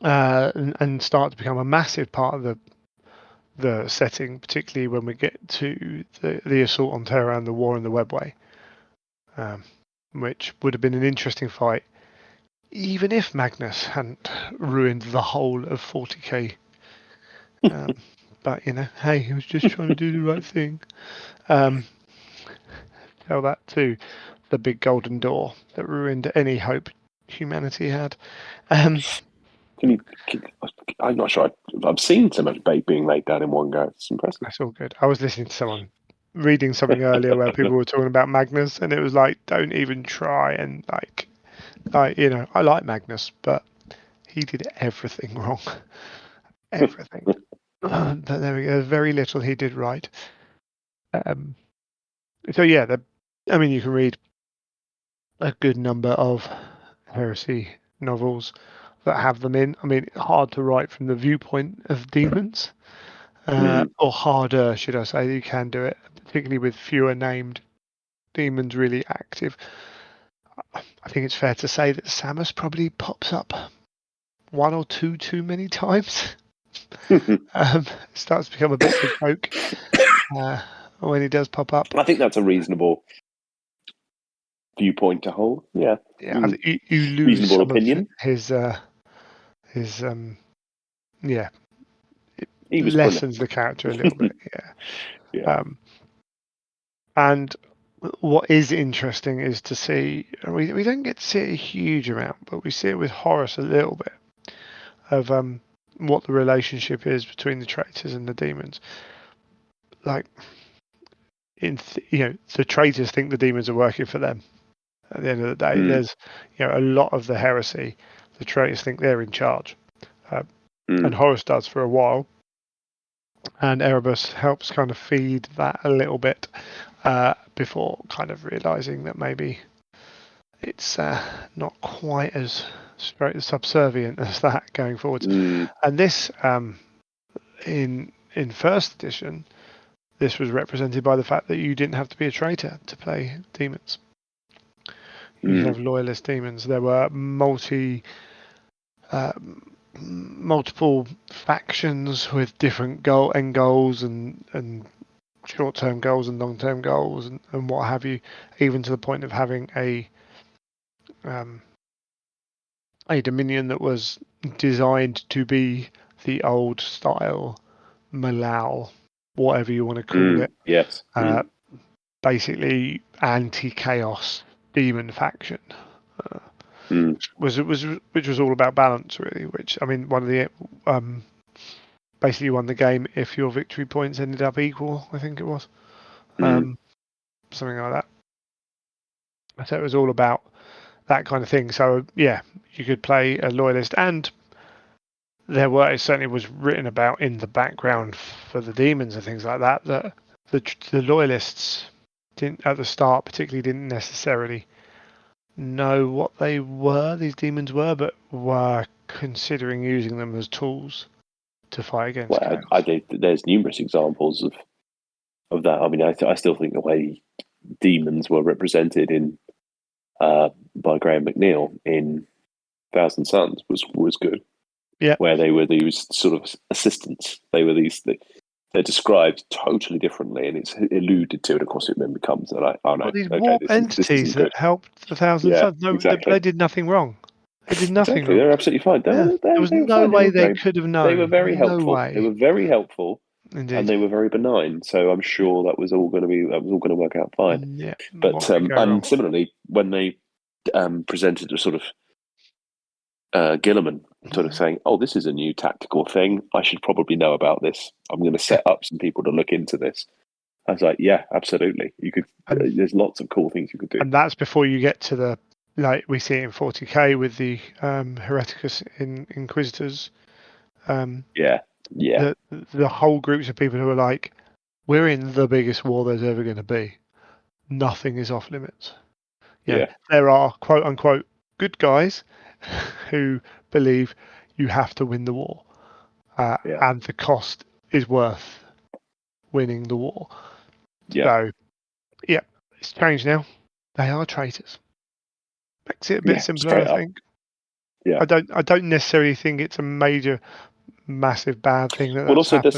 And start to become a massive part of the setting, particularly when we get to the assault on Terra and the war in the Webway, which would have been an interesting fight, even if Magnus hadn't ruined the whole of 40k. But hey, he was just trying to do the right thing. Um, Tell that to the big golden door that ruined any hope humanity had. Um, can you? I'm not sure. I've seen so much bait being laid down in one go. It's impressive. That's all good. I was listening to someone reading something earlier where people were talking about Magnus, and it was like, don't even try. And I like Magnus, but he did everything wrong. Everything. But there we go. Very little he did right. Um, so yeah, I mean, you can read a good number of heresy novels that have them in. I mean, hard to write from the viewpoint of demons, Mm, or harder, should I say? You can do it, particularly with fewer named demons really active. I think it's fair to say that Samus probably pops up one or two too many times. Starts to become a bit of a joke when he does pop up. I think that's a reasonable viewpoint to hold. Yeah, Yeah, I think you lose reasonable some of opinion. his yeah, it He was brilliant. lessens the character a little bit. Yeah. Yeah. And what is interesting is to see, we don't get to see it a huge amount, but we see it with Horus a little bit of what the relationship is between the traitors and the demons. Like, the traitors think the demons are working for them. At the end of the day, Mm, there's a lot of the heresy. The traitors think they're in charge, and mm, Horus does for a while, and Erebus helps kind of feed that a little bit before kind of realizing that maybe it's not quite as straight subservient as that going forwards. mm, And this, in first edition, this was represented by the fact that you didn't have to be a traitor to play demons. You could mm, have loyalist demons. There were uh, multiple factions with different end goals and short-term goals and long-term goals and what have you, even to the point of having um, a dominion that was designed to be the old style Malal, whatever you want to call it. yes. Basically, anti-chaos demon faction. Mm, Which was all about balance, really. Which, I mean, one of the basically won the game if your victory points ended up equal. I think it was mm, something like that. So it was all about that kind of thing. So yeah, you could play a loyalist and it certainly was written about in the background for the demons and things like that, that the loyalists didn't at the start particularly didn't necessarily know what these demons were, but were considering using them as tools to fight against Well, chaos. there's numerous examples of that. I mean, I still think the way demons were represented in by Graham McNeil in Thousand Suns was good. Yeah. Where they were these sort of assistants. They were they're described totally differently, and it's alluded to, and of course it then becomes like, oh no, Well, these okay, warp this entities isn't good. that helped the Thousand Yeah, Suns. No, exactly. they did nothing wrong. They did nothing Exactly, wrong. they're absolutely fine. Yeah. There was They were no fine. way they could have They were known. very No helpful. They way. were very helpful, and Indeed. they were very benign. So I'm sure that was all going to work out fine. Yeah. But What could go wrong? and similarly, when they presented a sort of Gilliman sort of saying, "Oh, this is a new tactical thing. I should probably know about this. I'm going to set up some people to look into this." I was like, "Yeah, absolutely. You could. And, There's lots of cool things you could do." and that's before you get to the, like we see it in 40k with the Hereticus Inquisitors. Yeah, The whole groups of people who are like, we're in the biggest war there's ever going to be. Nothing is off limits. yeah, There are quote unquote good guys who believe you have to win the war, yeah, and the cost is worth winning the war. yeah, So, yeah, it's changed now. They are traitors. Makes it a bit yeah. simpler, I Straight up. think. Yeah. I don't necessarily think it's a major, massive bad thing Well, that's also happened.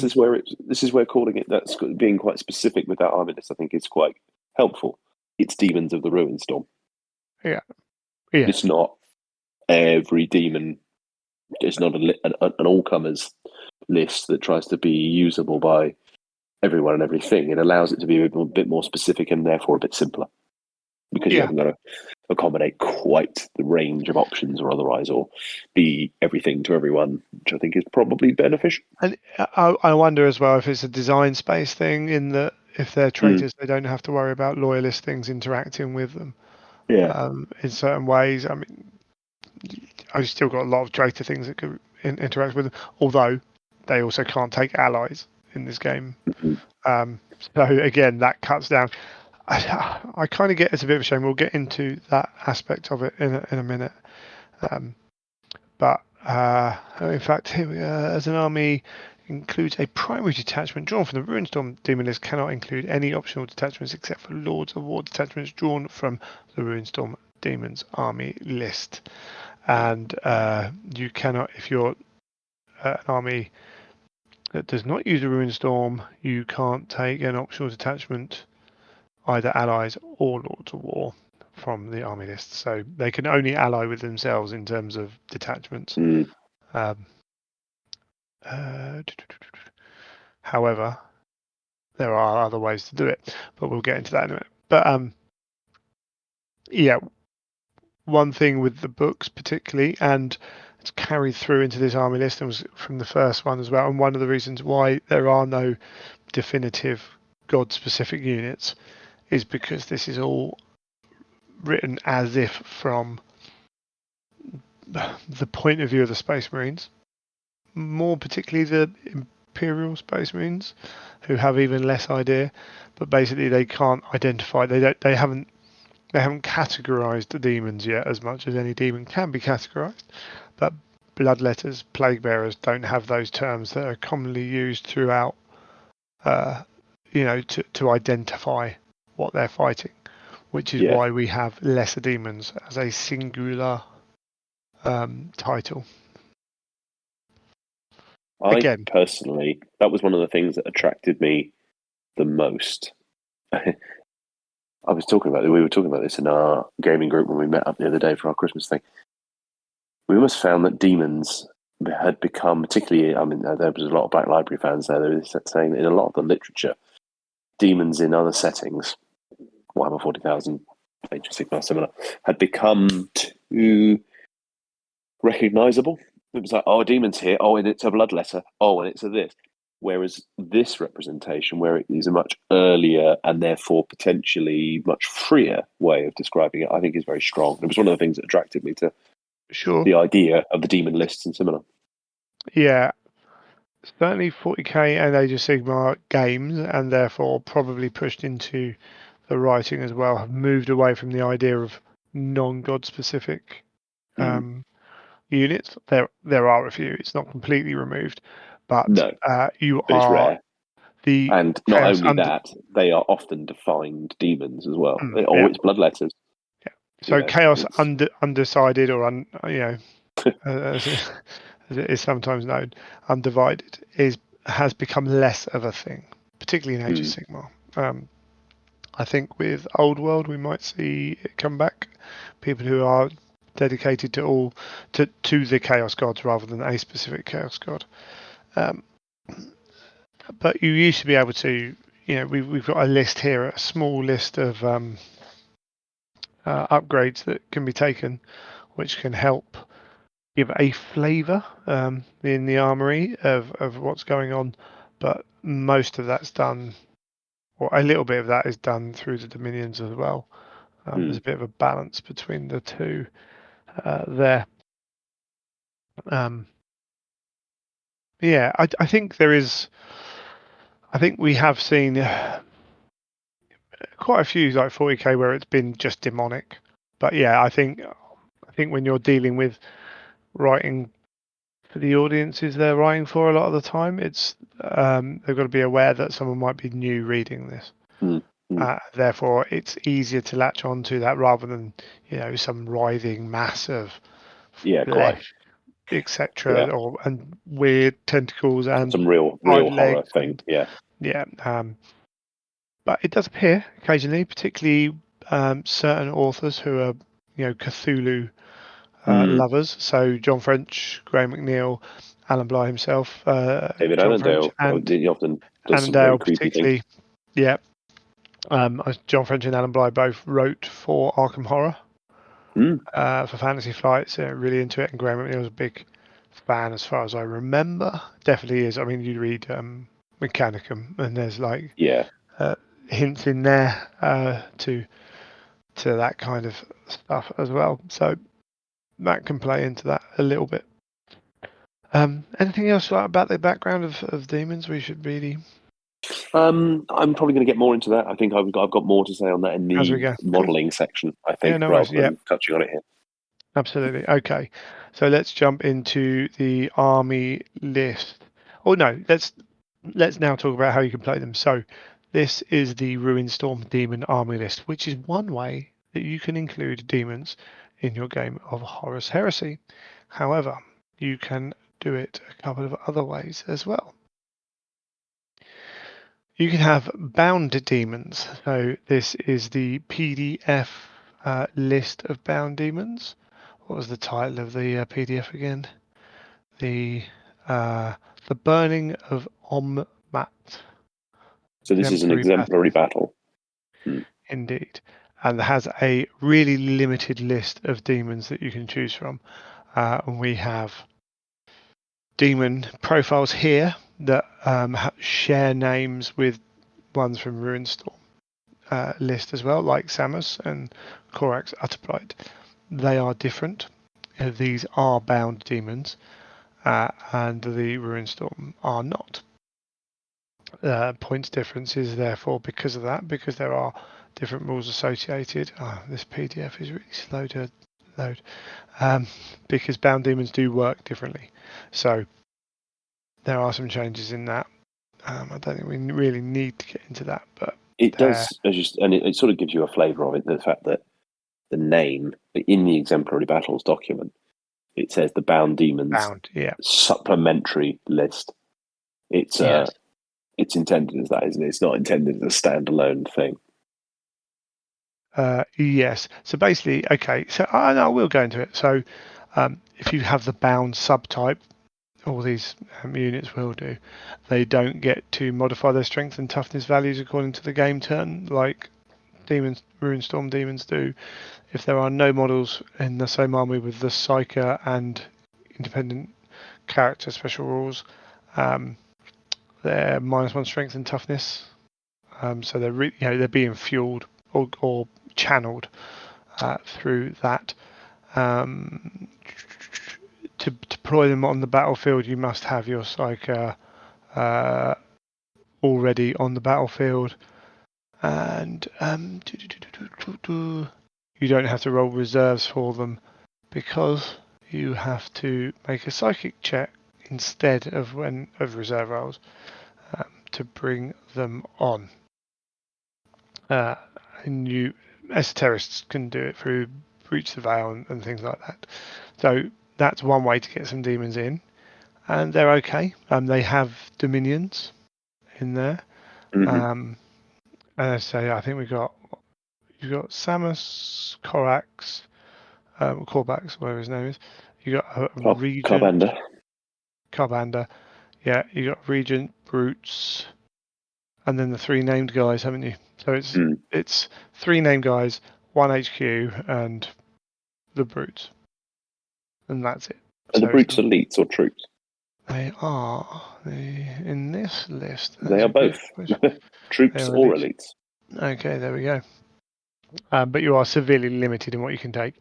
this is where calling it that's being quite specific with that army list, I think, is quite helpful. It's demons of the Ruinstorm. Yeah, yeah, It's not every demon. It's not an all comers list that tries to be usable by everyone and everything. It allows it to be a bit more specific and therefore a bit simpler because you yeah. haven't got to accommodate quite the range of options or otherwise, or be everything to everyone, which I think is probably beneficial. And I wonder as well if it's a design space thing in that if they're traitors, they don't have to worry about loyalist things interacting with them Yeah. in certain ways. I mean, I've still got a lot of traitor things that could interact with them, although they also can't take allies in this game. So again, that cuts down. I kind of get it's a bit of a shame. We'll get into that aspect of it in a minute. But in fact, here we are. As an army includes a primary detachment drawn from the Ruinstorm Daemon list, cannot include any optional detachments except for Lords of War detachments drawn from the Ruinstorm Daemon's army list. And you cannot, if you're an army that does not use a Ruinstorm, you can't take an optional detachment, either allies or Lords of War, from the army list. So they can only ally with themselves in terms of detachments. Um, however, there are other ways to do it, but we'll get into that in a minute. But yeah, one thing with the books particularly, and it's carried through into this army list and was from the first one as well, and one of the reasons why there are no definitive god-specific units is because this is all written as if from the point of view of the Space Marines, more particularly the Imperial Space Marines, who have even less idea. But basically, they can't identify. They haven't categorized the demons yet as much as any demon can be categorized. But bloodletters, plague bearers don't have those terms that are commonly used throughout. To identify what they're fighting, which is Yeah. why we have lesser demons as a singular title. I Again, personally, that was one of the things that attracted me the most. We were talking about this in our gaming group when we met up the other day for our Christmas thing. We almost found that demons had become, particularly, I mean, there was a lot of Black Library fans there. They were saying that in a lot of the literature, demons in other settings, Warhammer 40,000, Age of Sigmar, similar, had become too recognizable. It was like, oh, a demon's here. Oh, and it's a bloodletter. Oh, and it's a this. Whereas this representation, where it is a much earlier and therefore potentially much freer way of describing it, I think is very strong. It was one of the things that attracted me to sure. the idea of the demon lists and similar. Yeah, certainly 40k and Age of Sigmar games, and therefore probably pushed into the writing as well, have moved away from the idea of non-god specific units. There are a few. It's not completely removed, but No, you but it's are rare. the And not chaos only that, they are often defined demons as well. Or yeah. it's bloodletters. So chaos It's undecided or as it is sometimes known, undivided has become less of a thing, particularly in Age of Sigmar. I think with Old World we might see it come back. People who are dedicated to the Chaos Gods rather than a specific Chaos God. Um, but you used to be able to, we've got a list here, a small list of upgrades that can be taken, which can help give a flavour in the armory of what's going on. But most of that's done, or a little bit of that is done through the Dominions as well. There's a bit of a balance between the two there. Yeah, I think there is. I think we have seen quite a few like 40k where it's been just demonic. But yeah, I think when you're dealing with writing for the audiences they're writing for a lot of the time, it's they've got to be aware that someone might be new reading this. Therefore, it's easier to latch onto that rather than some writhing mass of quite. flesh, etc., Yeah, and weird tentacles and some real 5 legs horror thing. and Yeah. yeah. But it does appear occasionally, particularly certain authors who are Cthulhu lovers. So John French, Graham McNeil, Alan Bly himself, David John French, Annandale and he often does some very Annandale creepy things. particularly. Yeah, John French and Alan Bly both wrote for Arkham Horror for Fantasy Flights. Really into it, and Graham McNeil was a big fan as far as I remember. Definitely is. I mean, you read Mechanicum, and there's like Yeah. hints in there to that kind of stuff as well. So that can play into that a little bit. Anything else about the background of demons we should really I'm probably going to get more into that. I think I've got more to say on that in as we the go? Cool. modelling section. I Yeah, think no worries. rather Yeah, than touching on it here. absolutely. Okay, so let's jump into the army list. Oh no, let's now talk about how you can play them. So this is the Ruinstorm Demon army list, which is one way that you can include demons in your game of Horus Heresy. However, you can do it a couple of other ways as well. You can have bound demons. So this is the PDF list of bound demons. What was the title of the PDF again? The uh, the burning of Ommat. So this is an Exemplary exemplary battle, battle. indeed, and has a really limited list of demons that you can choose from. And we have demon profiles here that share names with ones from Ruinstorm list as well, like Samus and Korax Utterblight. They are different. These are bound demons, and the Ruinstorm are not. Points difference is therefore because of that, because there are different rules associated. Oh, this PDF is really slow to load. Because bound demons do work differently. So there are some changes in that. I don't think we really need to get into that, but It does, and it sort of gives you a flavour of it. The fact that the name in the exemplary battles document, it says the bound demons bound, yeah, supplementary list. It's yes. it's intended as that, isn't it? It's not intended as a standalone thing. Yes. So basically, okay. So I will go into it. So if you have the bound subtype, all these units will do. They don't get to modify their strength and toughness values according to the game turn, like demons, Ruinstorm demons do. If there are no models in the same army with the Psyker and independent character special rules, they're -1 strength and toughness. So they're being fueled or channeled through that to deploy them on the battlefield, you must have your Psyker already on the battlefield, and you don't have to roll reserves for them because you have to make a psychic check instead of reserve rolls to bring them on. And you esoterists can do it through Breach the Veil and things like that. So that's one way to get some demons in, and they're okay. They have dominions in there. And I say, I think you've got Samus, Korax, Corvax, whatever his name is. You got a Regent, Carbander. Yeah, you got Regent, Brutes, and then the 3 named guys, haven't you? So it's 3 named guys, 1 HQ, and the Brutes, and that's it. Are the Brutes elites or troops? They are in this list. They are both troops or elites. Okay, there we go. But you are severely limited in what you can take.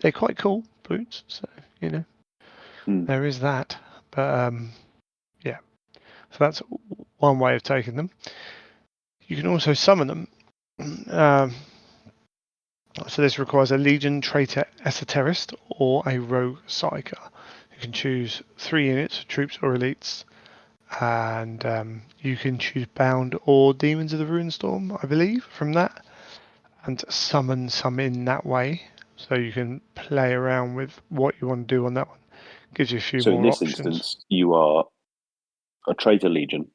They're quite cool Brutes, so there is that. But yeah, so that's one way of taking them. You can also summon them. So this requires a Legion Traitor Esoterist or a Rogue Psyker. You can choose 3 units, troops or elites, and you can choose Bound or Demons of the Ruinstorm, I believe, from that, and summon some in that way. So you can play around with what you want to do on that one. Gives you a few more options. So in this instance, you are a Traitor Legion.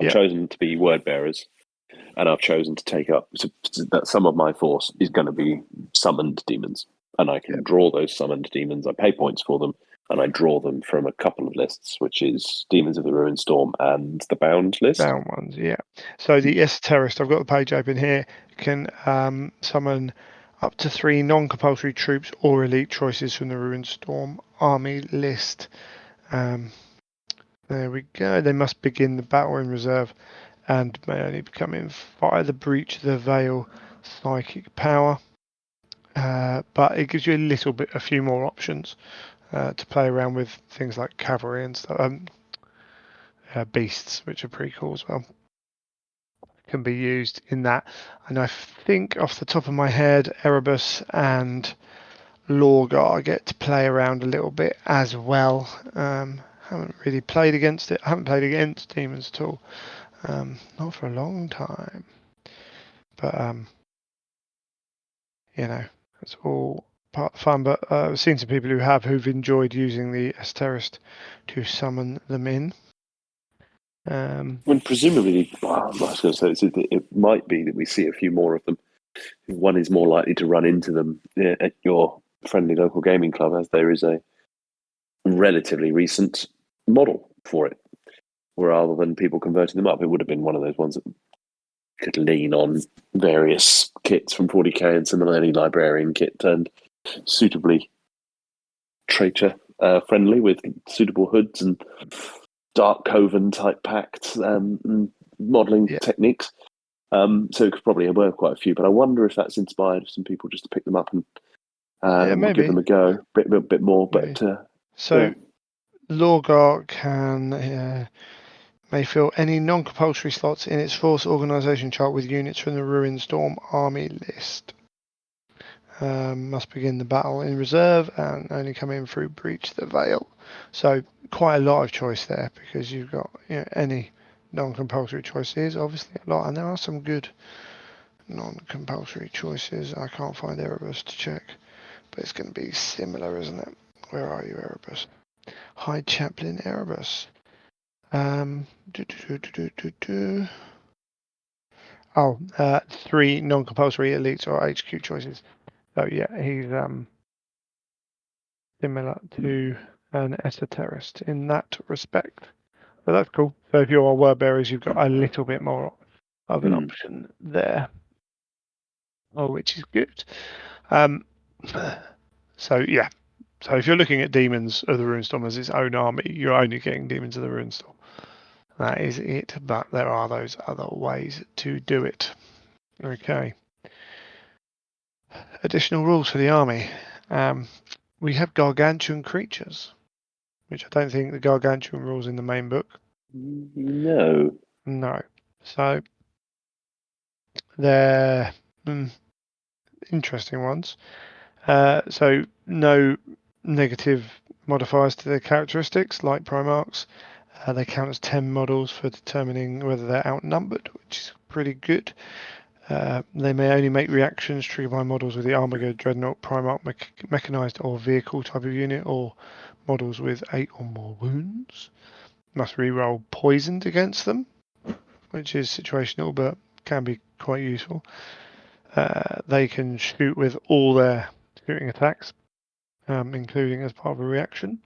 I've chosen to be Word Bearers, and I've chosen to take up that some of my force is going to be summoned demons, and I can draw those summoned demons. I pay points for them, and I draw them from a couple of lists, which is Demons of the Ruinstorm and the Bound list. Bound ones, yeah. So the Esoterist, I've got the page open here, can summon up to 3 non-compulsory troops or elite choices from the Ruinstorm army list. There we go. They must begin the battle in reserve and may only become in via the Breach the Veil psychic power. But it gives you a few more options to play around with things like cavalry and stuff. Beasts, which are pretty cool as well, can be used in that. And I think off the top of my head, Erebus and Lorgar get to play around a little bit as well. Haven't really played against it. I haven't played against demons at all. Not for a long time. But it's all part of the fun. But I've seen some people who've enjoyed using the Esoterist to summon them in. When presumably, I was going to say, it might be that we see a few more of them. One is more likely to run into them at your friendly local gaming club, as there is a relatively recent model for it, rather than people converting them up. It would have been one of those ones that could lean on various kits from 40k and some early librarian kit turned suitably traitor friendly with suitable hoods and dark coven type pacts and modelling techniques. So it could probably work quite a few, but I wonder if that's inspired some people just to pick them up and give them a go a bit more. Maybe. But Lorgar may fill any non-compulsory slots in its force organisation chart with units from the Ruinstorm army list. Must begin the battle in reserve and only come in through Breach the Veil. So quite a lot of choice there, because you've got any non-compulsory choices, obviously a lot, and there are some good non-compulsory choices. I can't find Erebus to check, but it's going to be similar, isn't it? Where are you, Erebus? High Chaplain Erebus. 3 non-compulsory elites or HQ choices. So yeah, he's similar to an esoterist in that respect. So that's cool. So if you're word bearers, you've got a little bit more of an option there, which is good. So yeah. So if you're looking at Demons of the Ruinstorm as its own army, you're only getting Demons of the Ruinstorm. That is it, but there are those other ways to do it. Okay. Additional rules for the army. We have gargantuan creatures. which I don't think the Gargantuan rules in the main book. No. No. So they're interesting ones. So no negative modifiers to their characteristics like Primarchs. They count as 10 models for determining whether they're outnumbered, which is pretty good. They may only make reactions triggered by models with the Armageddon, Dreadnought, Primarch, Mechanized or Vehicle type of unit, or models with 8 or more wounds. Must reroll poisoned against them, which is situational but can be quite useful. They can shoot with all their shooting attacks, including as part of a reaction.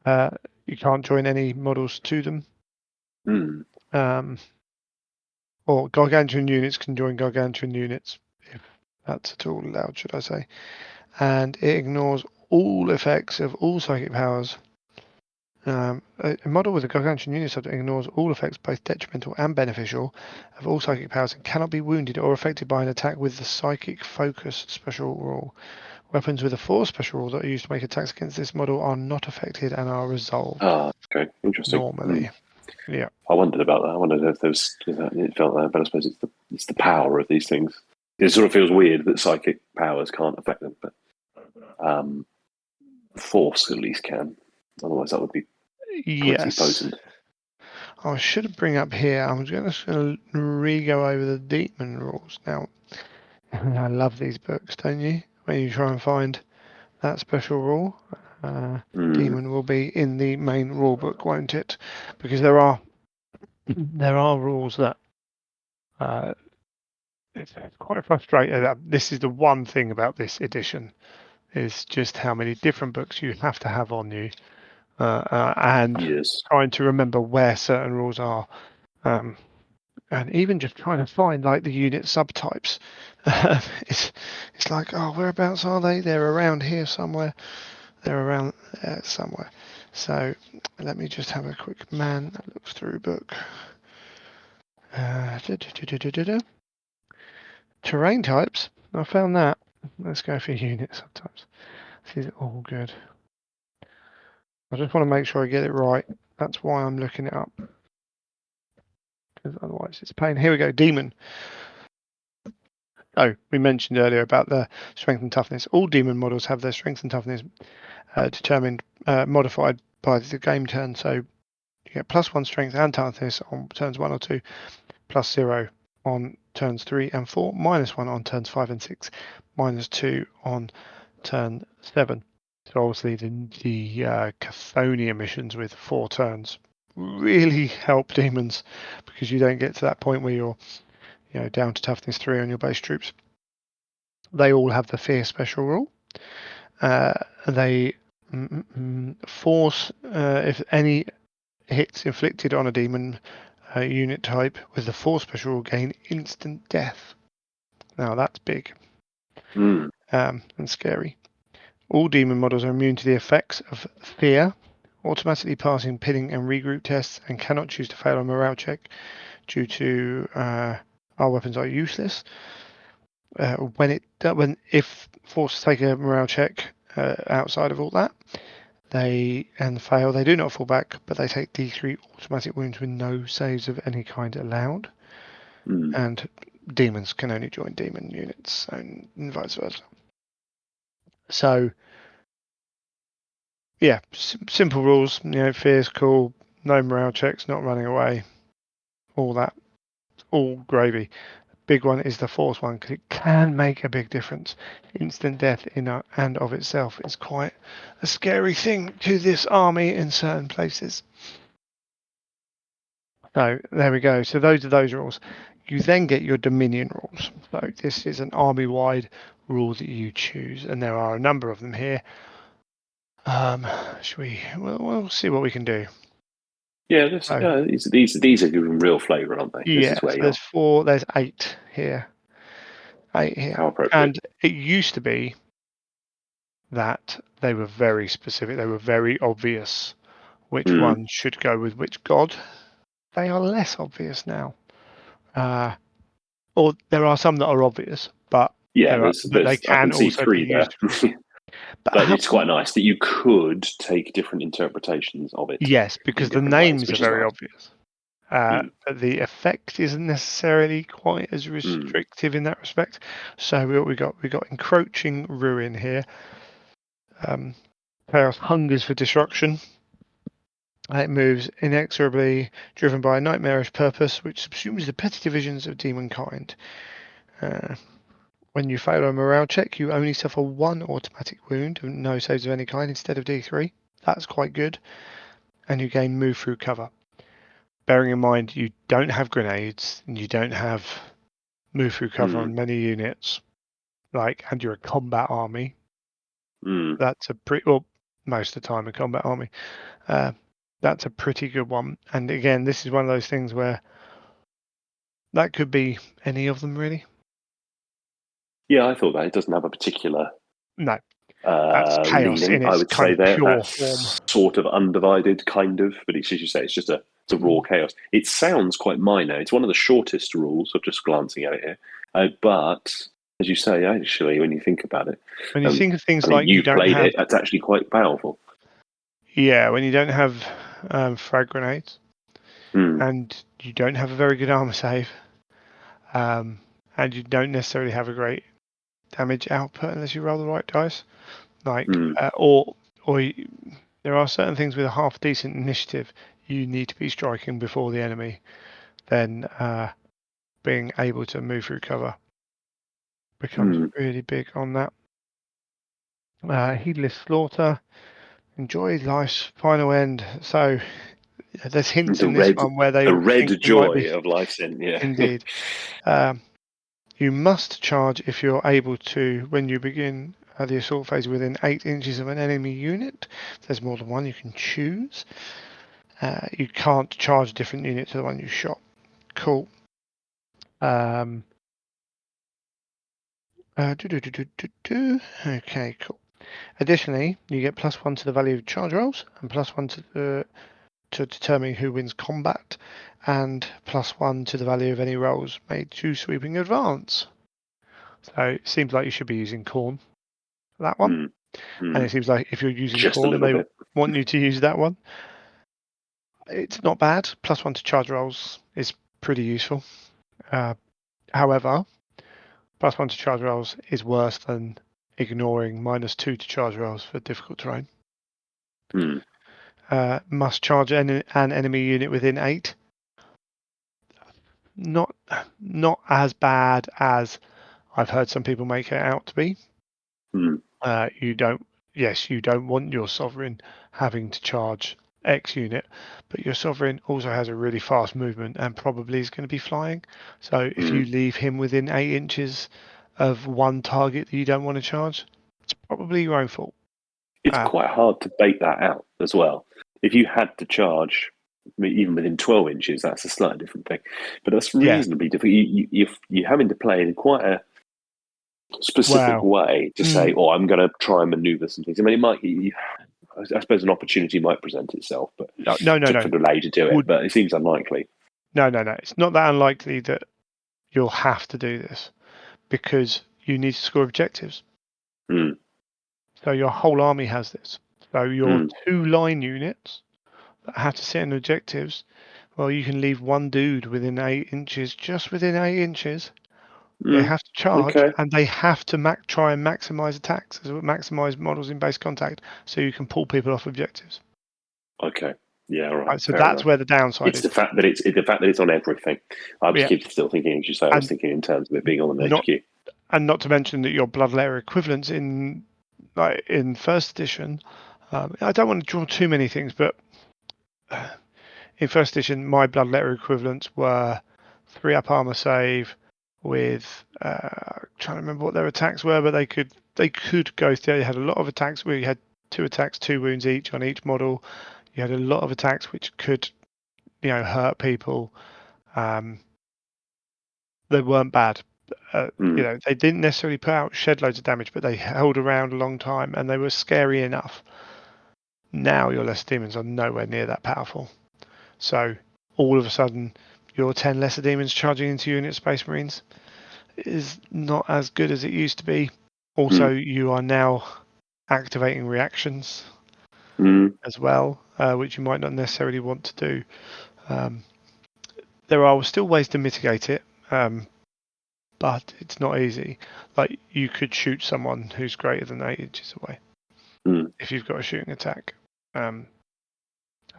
You can't join any models to them. Or Gargantuan units can join Gargantuan units, if that's at all allowed, should I say. And it ignores all effects of all psychic powers. A model with a Gargantuan unit subject ignores all effects, both detrimental and beneficial, of all psychic powers and cannot be wounded or affected by an attack with the Psychic Focus special rule. Weapons with a Force special rule that are used to make attacks against this model are not affected and are resolved. Okay, interesting. Normally. Yeah. I wondered about that. I wondered if there was, it felt that, but I suppose it's the power of these things. It sort of feels weird that psychic powers can't affect them, but force at least can. Otherwise, that would be pretty potent. I should bring up here. I'm just going to re-go over the Demon rules now. I love these books, don't you? When you try and find that special rule, Demon will be in the main rule book, won't it? Because there are rules that it's quite frustrating. This is the one thing about this edition is just how many different books you have to have on you, and trying to remember where certain rules are. And even just trying to find like the unit subtypes, it's like, oh, whereabouts are they? They're around here somewhere. They're around there somewhere. So let me just have a quick look through book. Terrain types. I found that. Let's go for unit subtypes. This is all good. I just want to make sure I get it right. That's why I'm looking it up. Because otherwise it's a pain. Here we go. Demon. Oh, we mentioned earlier about the strength and toughness. All demon models have their strength and toughness modified by the game turn. So you get +1 strength and toughness on turns 1 or 2, +0 on turns 3 and 4, -1 on turns 5 and 6, -2 on turn 7. So obviously the Cathonia missions with 4 turns really help demons, because you don't get to that point where you're down to toughness 3 on your base troops. They all have the fear special rule. They force, if any hits inflicted on a demon unit type with the force special rule, gain instant death. Now that's big and scary. All demon models are immune to the effects of fear, automatically passing pinning and regroup tests, and cannot choose to fail a morale check due to our weapons are useless. If forced to take a morale check outside of all that, they fail, they do not fall back, but they take D3 automatic wounds with no saves of any kind allowed. And demons can only join demon units, and vice versa. So, yeah, simple rules. Fear's cool, no morale checks, not running away, all that, all gravy. Big one is the force one, because it can make a big difference. Instant death in and of itself is quite a scary thing to this army in certain places. So there we go. So those are those rules. You then get your Dominion rules. So this is an army-wide rule that you choose, and there are a number of them here. Should we? We'll see what we can do. Yeah, these are giving real flavour, aren't they? Yeah, so there's 8 here. 8 here. How appropriate. And it used to be that they were very specific. They were very obvious which one should go with which god. They are less obvious now. Or there are some that are obvious, but yeah, they can also be used. But it's quite nice that you could take different interpretations of it. Yes, In because the different ways, names are which is very nice. obvious. But the effect isn't necessarily quite as restrictive in that respect. So we got encroaching ruin here. Chaos hungers for destruction. It moves inexorably, driven by a nightmarish purpose, which subsumes the petty divisions of demon kind. When you fail a morale check, you only suffer 1 automatic wound, no saves of any kind, instead of D3. That's quite good. And you gain move through cover. Bearing in mind you don't have grenades, and you don't have move through cover on many units, and you're a combat army. That's a pretty, well, most of the time a combat army. That's a pretty good one. And again, this is one of those things where that could be any of them, really. Yeah, I thought that. It doesn't have a particular No, that's chaos leaning. in I its would kind say of there pure form. that's sort of undivided, kind of. But it's, as you say, it's just a raw chaos. It sounds quite minor. It's one of the shortest rules. I'm just glancing at it here. But as you say, actually, when you think about it, When you think of things I mean, like you you've don't played have, it. That's actually quite powerful. yeah, when you don't have frag grenades, Mm, and you don't have a very good armor save, and you don't necessarily have a great damage output unless you roll the right dice. There are certain things with a half decent initiative you need to be striking before the enemy, then being able to move through cover becomes really big on that. Heedless slaughter, enjoy life's final end. So there's hints in this one where they the red think you might be joy of life's end. Yeah. indeed. You must charge if you're able to when you begin the assault phase within 8 inches of an enemy unit. If there's more than one, you can choose. You can't charge a different unit to the one you shot. Cool. Okay, cool. Additionally, you get +1 to the value of charge rolls and +1 to determine who wins combat, and +1 to the value of any rolls made to sweeping advance. So it seems like you should be using Khorne for that one. And it seems like if you're using Just a Khorne, little they bit. want you to use that one. It's not bad. +1 to charge rolls is pretty useful. However, +1 to charge rolls is worse than ignoring -2 to charge rolls for difficult terrain. Must charge an enemy unit within 8. Not as bad as I've heard some people make it out to be. You don't want your sovereign having to charge X unit, but your sovereign also has a really fast movement and probably is going to be flying. So if you leave him within 8 inches of one target that you don't want to charge, it's probably your own fault. It's quite hard to bait that out as well. If you had to charge even within 12 inches, that's a slightly different thing. But that's reasonably difficult. You're having to play in quite a specific way to say, "Oh, I'm going to try and maneuver some things." I mean, I suppose an opportunity might present itself, but no, for the lay to do it. But it seems unlikely. No. It's not that unlikely that you'll have to do this because you need to score objectives. So your whole army has this. So your 2 line units that have to sit in objectives, well, you can leave one dude within 8 inches, just within 8 inches. They have to charge, and they have to try and maximize attacks, maximize models in base contact, so you can pull people off objectives. Okay. Yeah. All right. So that's where the downside it's is. the fact that it's on everything. I was still thinking, as you say, I was thinking in terms of it being on an HQ. And not to mention that your bloodletter equivalents in first edition. I don't want to draw too many things, but in first edition, my bloodletter equivalents were 3 up armor save with trying to remember what their attacks were, but they could go through. They had a lot of attacks where you had 2 attacks, 2 wounds each on each model. You had a lot of attacks which could hurt people. They weren't bad. They didn't necessarily put out shed loads of damage, but they held around a long time and they were scary enough. Now your lesser demons are nowhere near that powerful. So all of a sudden, your 10 lesser demons charging into unit Space Marines is not as good as it used to be. Also, you are now activating reactions as well, which you might not necessarily want to do. There are still ways to mitigate it, but it's not easy. Like you could shoot someone who's greater than 8 inches away if you've got a shooting attack, and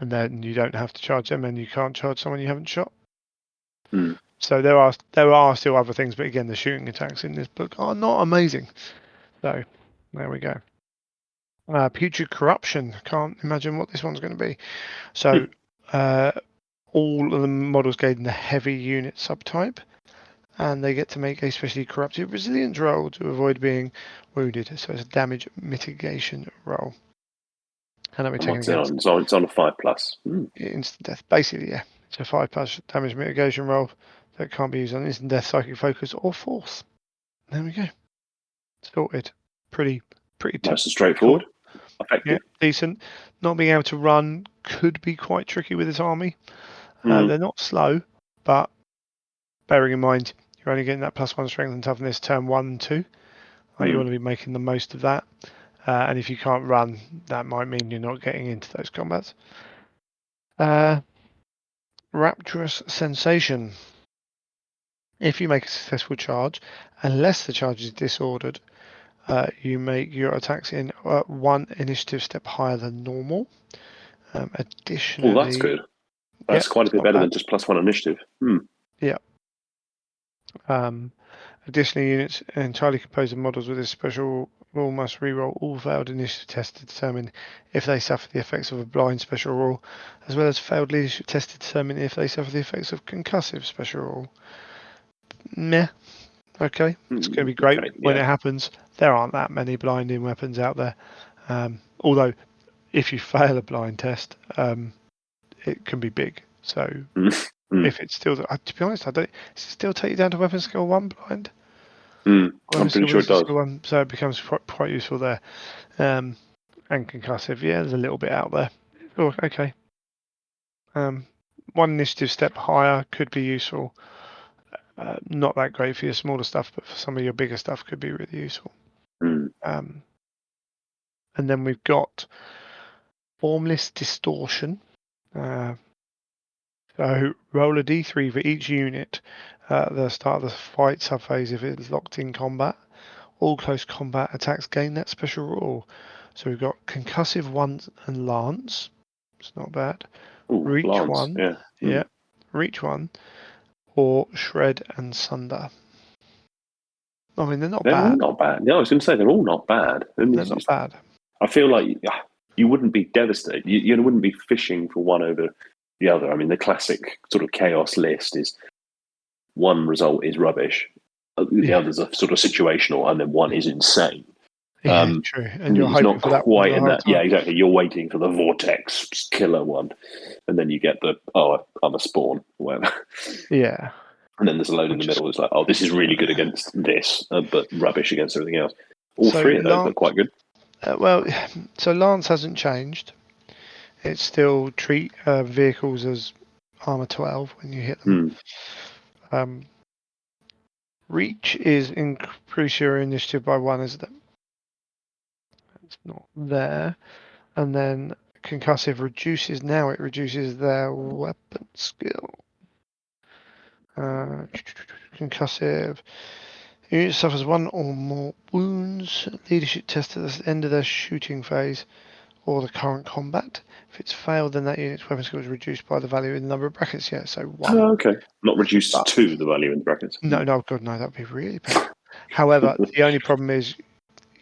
then you don't have to charge them, and you can't charge someone you haven't shot. So there are still other things, but again, the shooting attacks in this book are not amazing. So there we go. Putrid Corruption. Can't imagine what this one's going to be. So all of the models gain the heavy unit subtype, and they get to make a specially corrupted resilience roll to avoid being wounded. So it's a damage mitigation roll. And that we're taking against it's on a 5+. instant death. Basically, yeah. It's a 5+ damage mitigation roll that can't be used on instant death, psychic focus, or force. There we go. Sorted. Pretty Nice and straightforward. Yeah, decent. Not being able to run could be quite tricky with this army. They're not slow, but bearing in mind you're only getting that +1 strength and toughness turn 1 and 2. You want to be making the most of that. And if you can't run, that might mean you're not getting into those combats. Rapturous Sensation. If you make a successful charge, unless the charge is disordered, you make your attacks in 1 initiative step higher than normal. Additionally, that's good. That's quite a bit better than just +1 initiative. Yeah. Additionally, units entirely composed of models with this special rule must reroll all failed initiative tests to determine if they suffer the effects of a blind special rule, as well as failed leadership tests to determine if they suffer the effects of concussive special rule. Meh. Okay. It's going to be great when it happens. There aren't that many blinding weapons out there. Although, if you fail a blind test, it can be big. So, if it's still, to be honest, does it still take you down to weapon skill 1 blind? I'm pretty sure it does. So it becomes quite useful there. And concussive, yeah, there's a little bit out there. Oh, okay. 1 initiative step higher could be useful. Not that great for your smaller stuff, but for some of your bigger stuff could be really useful. And then we've got Formless Distortion. So roll a d3 for each unit at the start of the fight subphase if it's locked in combat. All close combat attacks gain that special rule. So we've got Concussive 1 and Lance. It's not bad. Reach Lance, 1. Yeah. Reach 1. Or Shred and Sunder. I mean, they're not bad. They're all not bad. Yeah, I was going to say they're all not bad. They're not bad. I feel like you wouldn't be devastated. You wouldn't be fishing for one over the other. I mean, the classic sort of chaos list is one result is rubbish, the others are sort of situational, and then one is insane. Yeah, true. And you're hoping for that quite in that. Yeah, exactly. You're waiting for the vortex killer one, and then you get the I'm a spawn, whatever. Yeah. And then there's a load in the middle. It's like, this is really good against this, but rubbish against everything else. All three of those look quite good. So Lance hasn't changed. It's still treat vehicles as armor 12 when you hit them. Reach is increase your initiative by 1, isn't it? It's not there. And then concussive reduces. Now it reduces their weapon skill. Concussive. Unit suffers 1 or more wounds. Leadership test at the end of their shooting phase or the current combat. If it's failed, then that unit's weapon skill is reduced by the value in the number of brackets. Yeah, so 1. Oh, okay. Not reduced to the value in the brackets. No, God, no, that would be really painful. However, the only problem is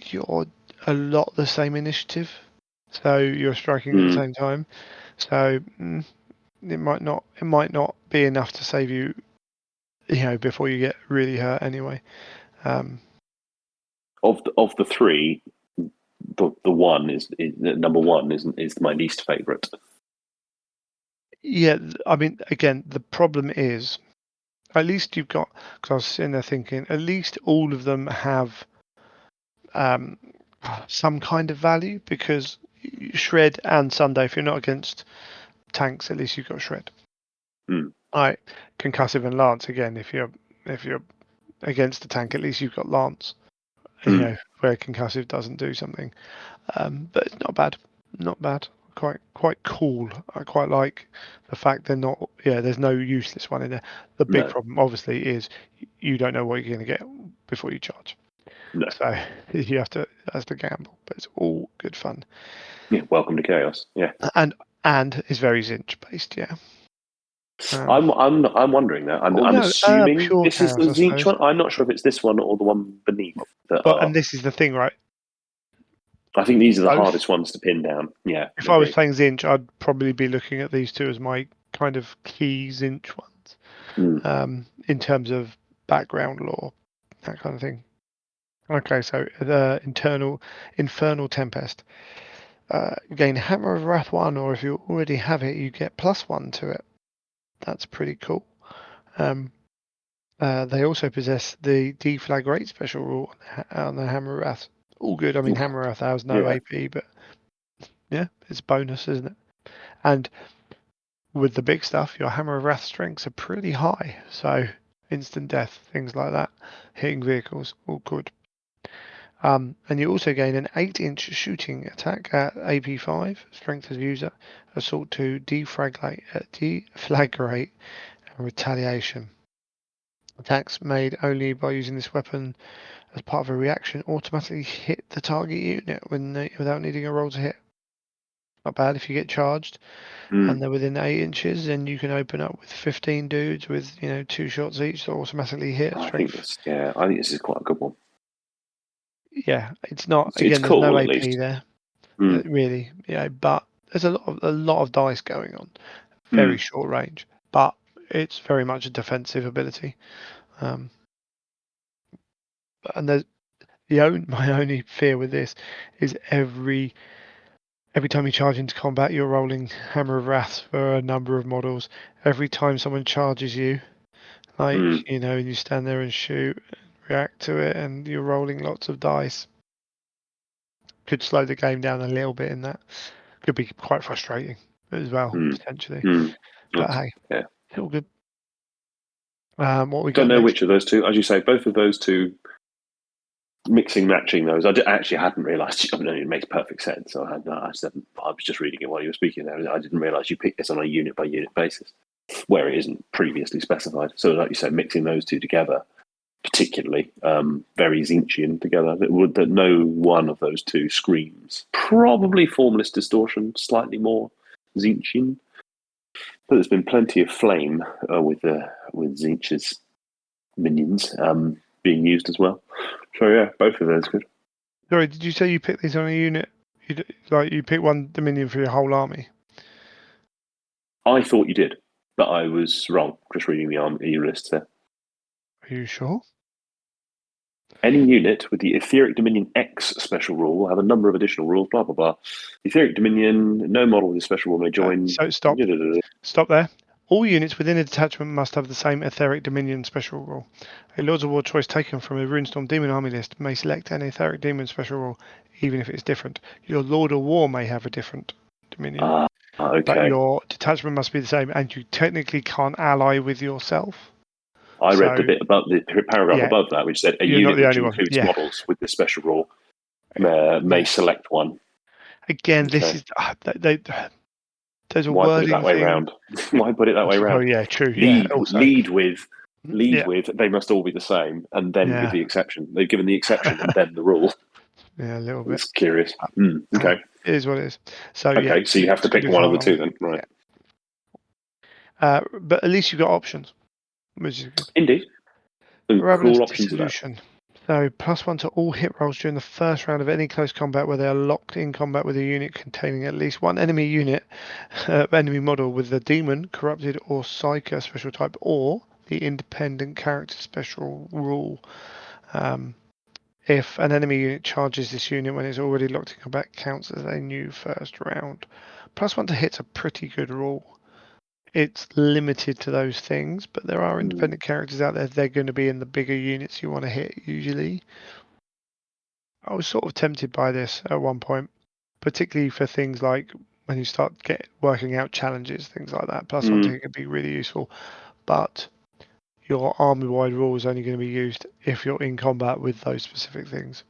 you're a lot the same initiative, so you're striking at the same time. So it might not be enough to save you, before you get really hurt anyway. Of the three, the one is number 1 is my least favourite. Yeah, I mean, again, the problem is, at least you've got, because I was sitting there thinking, at least all of them have some kind of value, because Shred and Sunday, if you're not against tanks, at least you've got Shred. Right, concussive and Lance again. If you're against the tank, at least you've got Lance. where concussive doesn't do something. But it's not bad. Quite cool. I quite like the fact they're not. Yeah, there's no useless one in there. The big No, problem, obviously, is you don't know what you're going to get before you charge. no. So you have to. That's the gamble. But it's all good fun. Yeah, welcome to chaos. Yeah. And it's very Zinch based. Yeah. Um, I'm wondering that. I'm oh I'm no, assuming pure this is the chaos, I Zinch suppose. one. I'm not sure if it's this one or the one beneath that But are. and this is the thing, right? I think these are the Both. hardest ones to pin down. Yeah, If I was agreed. playing Zinch, I'd probably be looking at these two as my kind of key Zinch ones. Mm. In terms of background lore, that kind of thing. Okay, so the Infernal Tempest. Gain Hammer of Wrath 1, or if you already have it, you get +1 to it. That's pretty cool. They also possess the Deflagrate special rule on the Hammer of Wrath. All good. I mean, Hammer of Wrath has no Yeah. AP, but yeah, it's bonus, isn't it? And with the big stuff, your Hammer of Wrath strengths are pretty high. So instant death, things like that, hitting vehicles, all good. And you also gain an 8-inch shooting attack at AP5, strength as user, assault 2, deflagrate, and retaliation. Attacks made only by using this weapon as part of a reaction automatically hit the target unit without needing a roll to hit. Not bad if you get charged and they're within 8 inches, then you can open up with 15 dudes with 2 shots each that automatically hit I think strength. this. Yeah, I think this is quite a good one. Yeah, it's not. It's Again, there's no cool at AP least. there. Mm. Really, but there's a lot of dice going on, very Mm. short range, but it's very much a defensive ability. Um, and my only fear with this is every time you charge into combat, you're rolling Hammer of Wrath for a number of models. Every time someone charges you, Mm. and you stand there and shoot, react to it, and you're rolling lots of dice, could slow the game down a little bit in that. Could be quite frustrating as well, Mm. potentially. Mm. But That's, hey, yeah. it's all good. What we Don't got know next? which of those two. As you say, both of those two, mixing, matching those. Actually hadn't realised. I mean, it makes perfect sense. I was just reading it while you were speaking there. I didn't realise you picked this on a unit by unit basis, where it isn't previously specified. So, like you said, mixing those two together, particularly very Zinchian together, that no one of those two screams. Probably Formless Distortion, slightly more Zinchian. But there's been plenty of flame with Zinch's minions being used as well. So yeah, both of those good. Sorry, did you say you picked these on a unit? You pick one Dominion for your whole army? I thought you did, but I was wrong. Just reading the army list there. Are you sure? Any unit with the Etheric Dominion X special rule will have a number of additional rules. Blah blah blah. Etheric Dominion, no model with this special rule may join. So stop there. All units within a detachment must have the same Etheric Dominion special rule. A Lords of War choice taken from a Ruinstorm Demon army list may select an Etheric Demon special rule, even if it's different. Your Lord of War may have a different Dominion, but Okay. your detachment must be the same, and you technically can't ally with yourself. I read the So bit above the paragraph yeah, above that, which said a you're not unit the which only one. includes Yeah, models with this special rule may yeah. select one. Again, this Okay. is there's a Why put it that wording way thing. round? Why put it that way Oh round? yeah, true. Yeah, Lead also. lead with lead Yeah, with they must all be the same, and then give yeah, the exception. They've given the exception and then the rule. yeah, a little bit. It's curious. Hey, Okay. it is what it is. So yeah, Okay. So you have to it's gonna pick be one of far the two longer. then, right? Yeah, but at least you've got options, which is good. Indeed. Some Ravenous cool options of that. Dissolution. So +1 to all hit rolls during the first round of any close combat where they are locked in combat with a unit containing at least one enemy unit, enemy model with the Demon, Corrupted, or Psyker special type, or the Independent Character special rule. If an enemy unit charges this unit when it's already locked in combat, counts as a new first round. +1 to hit's a pretty good rule. It's limited to those things, but there are independent characters out there. They're going to be in the bigger units you want to hit usually. I was sort of tempted by this at one point, particularly for things like when you start working out challenges, things like that. +1 to hit can be really useful, but your army-wide rule is only going to be used if you're in combat with those specific things.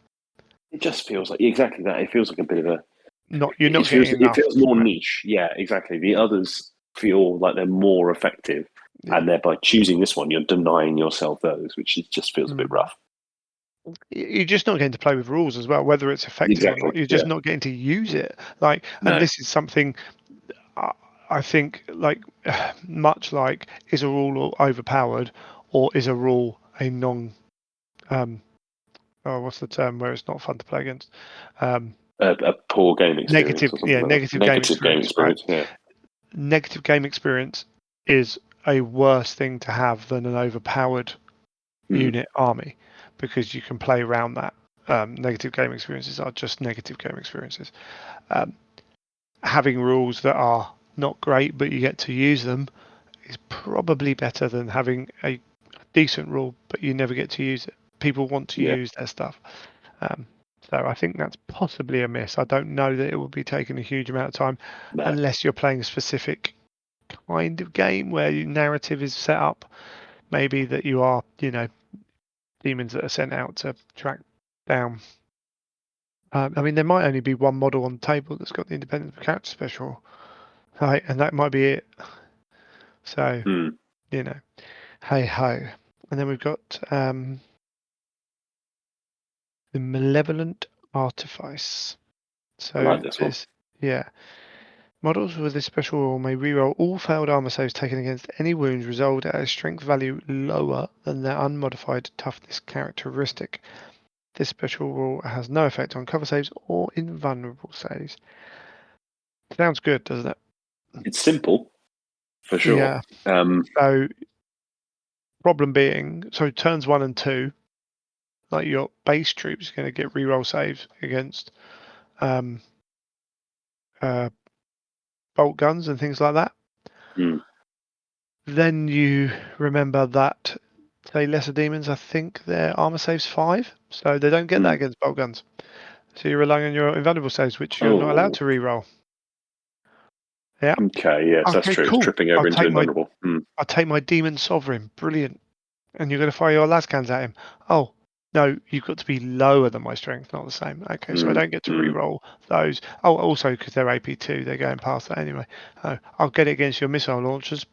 It just feels like exactly that. It feels like a bit of a. You're not getting It enough. feels more niche. Yeah, exactly. The others feel like they're more effective, Yeah. and thereby choosing this one, you're denying yourself those, which just feels a bit rough. You're just not getting to play with rules as well, whether it's effective or Exactly. not. You're just not getting to use it. Like, and No. this is something I think, like, much like, is a rule overpowered, or is a rule a non what's the term where it's not fun to play against? A poor game experience Negative, or something yeah, like that. negative game Negative game experience, right? experience. Yeah. Negative game experience is a worse thing to have than an overpowered unit army, because you can play around that. Negative game experiences are just negative game experiences. Having rules that are not great but you get to use them is probably better than having a decent rule but you never get to use it. People want to Yeah. use their stuff. Um, so I think that's possibly a miss. I don't know that it will be taking a huge amount of time No. unless you're playing a specific kind of game where your narrative is set up. Maybe that you are, demons that are sent out to track down. I mean, there might only be one model on the table that's got the independent character special, right? And that might be it. So, hey ho. And then we've got the Malevolent Artifice. I So like this one. this, yeah. Models with this special rule may reroll all failed armor saves taken against any wounds resolved at a strength value lower than their unmodified toughness characteristic. This special rule has no effect on cover saves or invulnerable saves. Sounds good, doesn't it? It's simple, for sure. Yeah. So problem being, so turns 1 and 2, like your base troops are going to get reroll saves against bolt guns and things like that. Then you remember that, say, lesser demons, I think their armor saves 5, so they don't get that against bolt guns. So you're relying on your invulnerable saves, which you're not allowed to reroll. Yeah. Okay, yes, that's Okay, true. It's cool. tripping over into invulnerable. I'll take my demon sovereign. Brilliant. And you're going to fire your lascans at him. Oh, no, you've got to be lower than my strength, not the same. Okay, so I don't get to re-roll those. Oh, also, because they're AP2, they're going past that anyway. Oh, I'll get it against your missile launchers.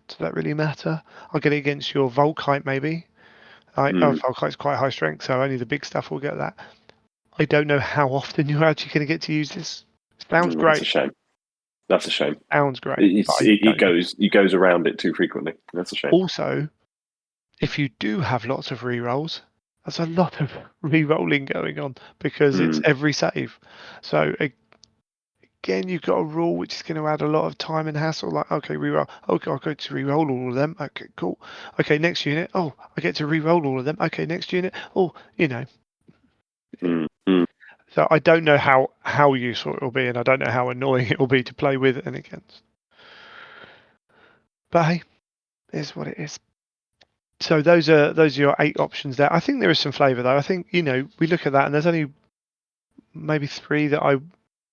Does that really matter? I'll get it against your Volkite, maybe. Volkite's quite high strength, so only the big stuff will get that. I don't know how often you're actually going to get to use this. Sounds great. That's a shame. That's a shame. Sounds great. It goes around it too frequently. That's a shame. Also, if you do have lots of re-rolls, there's a lot of re-rolling going on because it's every save. So again, you've got a rule which is going to add a lot of time and hassle. Like, okay, re-roll. Okay, I'll go to re-roll all of them. Okay, cool. Okay, next unit. Oh, I get to re-roll all of them. Okay, next unit. Oh, So I don't know how useful it will be, and I don't know how annoying it will be to play with and against. But hey, it is what it is. So those are your 8 options there. I think there is some flavour though. I think we look at that and there's only maybe 3 that I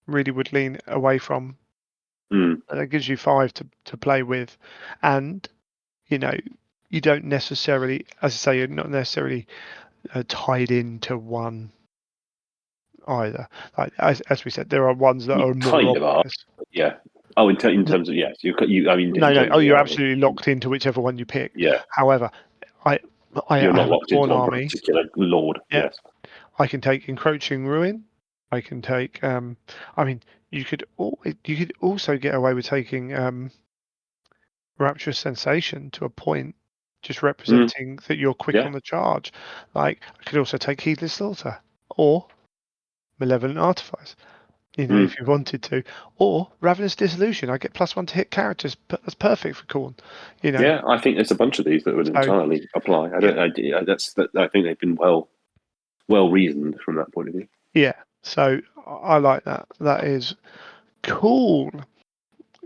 really would lean away from. And that gives you 5 to play with, and you don't necessarily, as I say, you're not necessarily tied into one either. Like as we said, there are ones that You are more kind of are, obvious. yeah. Oh, in terms of yes, you. I mean, in No. terms Oh, of the you're army, absolutely locked into whichever one you pick. yeah. However, I You're not have a locked into Khorne one army. particular lord. Yeah, Yes. I can take Encroaching Ruin. I can take. I mean, you could also get away with taking Rapturous Sensation to a point, just representing that you're quick Yeah. on the charge. Like I could also take Heedless Slaughter or Malevolent Artifice. If you wanted to, or Ravenous Dissolution. I get +1 to hit characters. That's perfect for Khorne. Yeah, I think there's a bunch of these that would So entirely apply. I yeah, don't. I think they've been well reasoned from that point of view. yeah. So I like that. That is cool.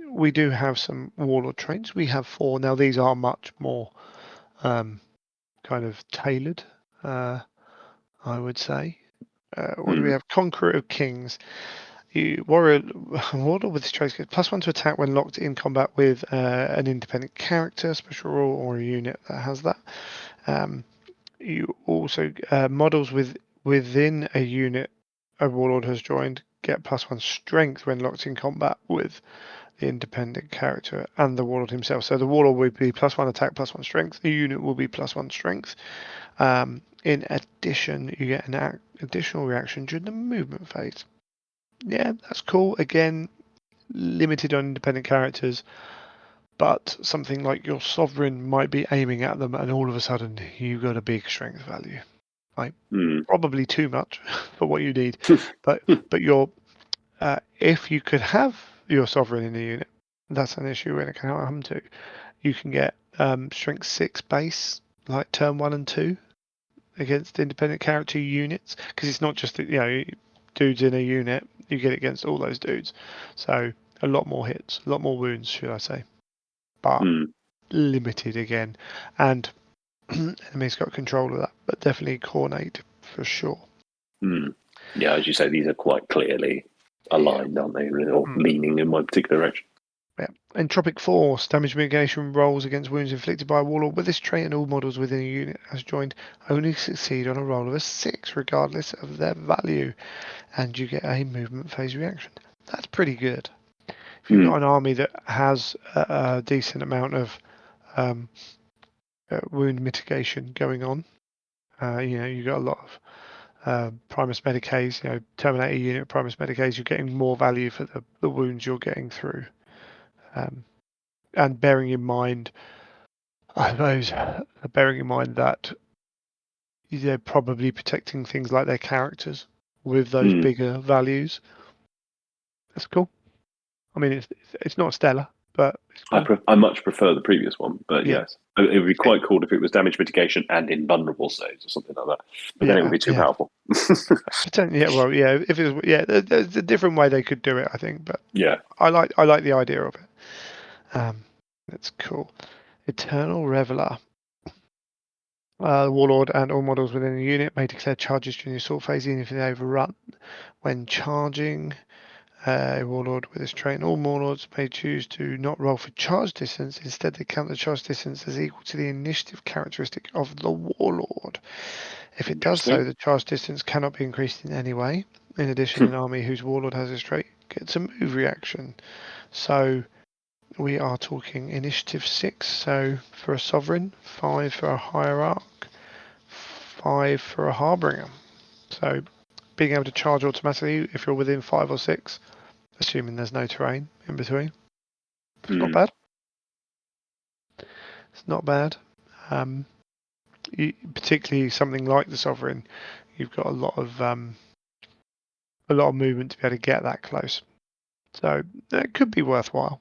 We do have some Warlord trains. We have 4 now. These are much more kind of tailored, I would say. What do we have? Conqueror of Kings. You warrior with this trait gets +1 to attack when locked in combat with an independent character, special rule, or a unit that has that. You also models with within a unit a warlord has joined get +1 strength when locked in combat with the independent character and the warlord himself. So the warlord will be +1 attack, +1 strength. The unit will be +1 strength. In addition, you get an additional reaction during the movement phase. Yeah, that's cool. Again, limited on independent characters, but something like your sovereign might be aiming at them, and all of a sudden you got a big strength value. Like probably too much for what you need, but your if you could have your sovereign in the unit, that's an issue when it can happen to. You can get strength 6 base, like turn 1 and 2, against independent character units, because it's not just dudes in a unit. You get it against all those dudes, so a lot more hits, a lot more wounds, should I say, but limited again, and enemy's got control of that, but definitely coordinate for sure. Yeah, as you say, these are quite clearly aligned, aren't they, or leaning in one particular direction. Yeah. Entropic Force, damage mitigation rolls against wounds inflicted by a warlord with this trait, and all models within a unit as joined only succeed on a roll of a 6 regardless of their value, and you get a movement phase reaction. That's pretty good. If you've got an army that has a decent amount of wound mitigation going on, you've got a lot of Primus Medicaes, Terminator unit, Primus Medicaes, you're getting more value for the wounds you're getting through. And bearing in mind, I suppose, that they're probably protecting things like their characters with those bigger values. That's cool. I mean, it's not stellar, but it's cool. I much prefer the previous one, but yes, it would be quite cool if it was damage mitigation and invulnerable saves or something like that. But then it would be too powerful. Potentially, if it was, there's a different way they could do it, I think. But yeah, I like the idea of it. That's cool. Eternal Reveler. The warlord and all models within the unit may declare charges during the assault phase, even if they overrun. When charging, a warlord with this trait, and all warlords may choose to not roll for charge distance. Instead, they count the charge distance as equal to the initiative characteristic of the warlord. If it does so, the charge distance cannot be increased in any way. In addition, an army whose warlord has this trait gets a move reaction. So we are talking initiative 6, so for a sovereign, 5 for a hierarch, 5 for a harbinger. So being able to charge automatically if you're within 5 or 6, assuming there's no terrain in between. It's not bad. It's not bad. Particularly something like the sovereign, you've got a lot of movement to be able to get that close. So it could be worthwhile.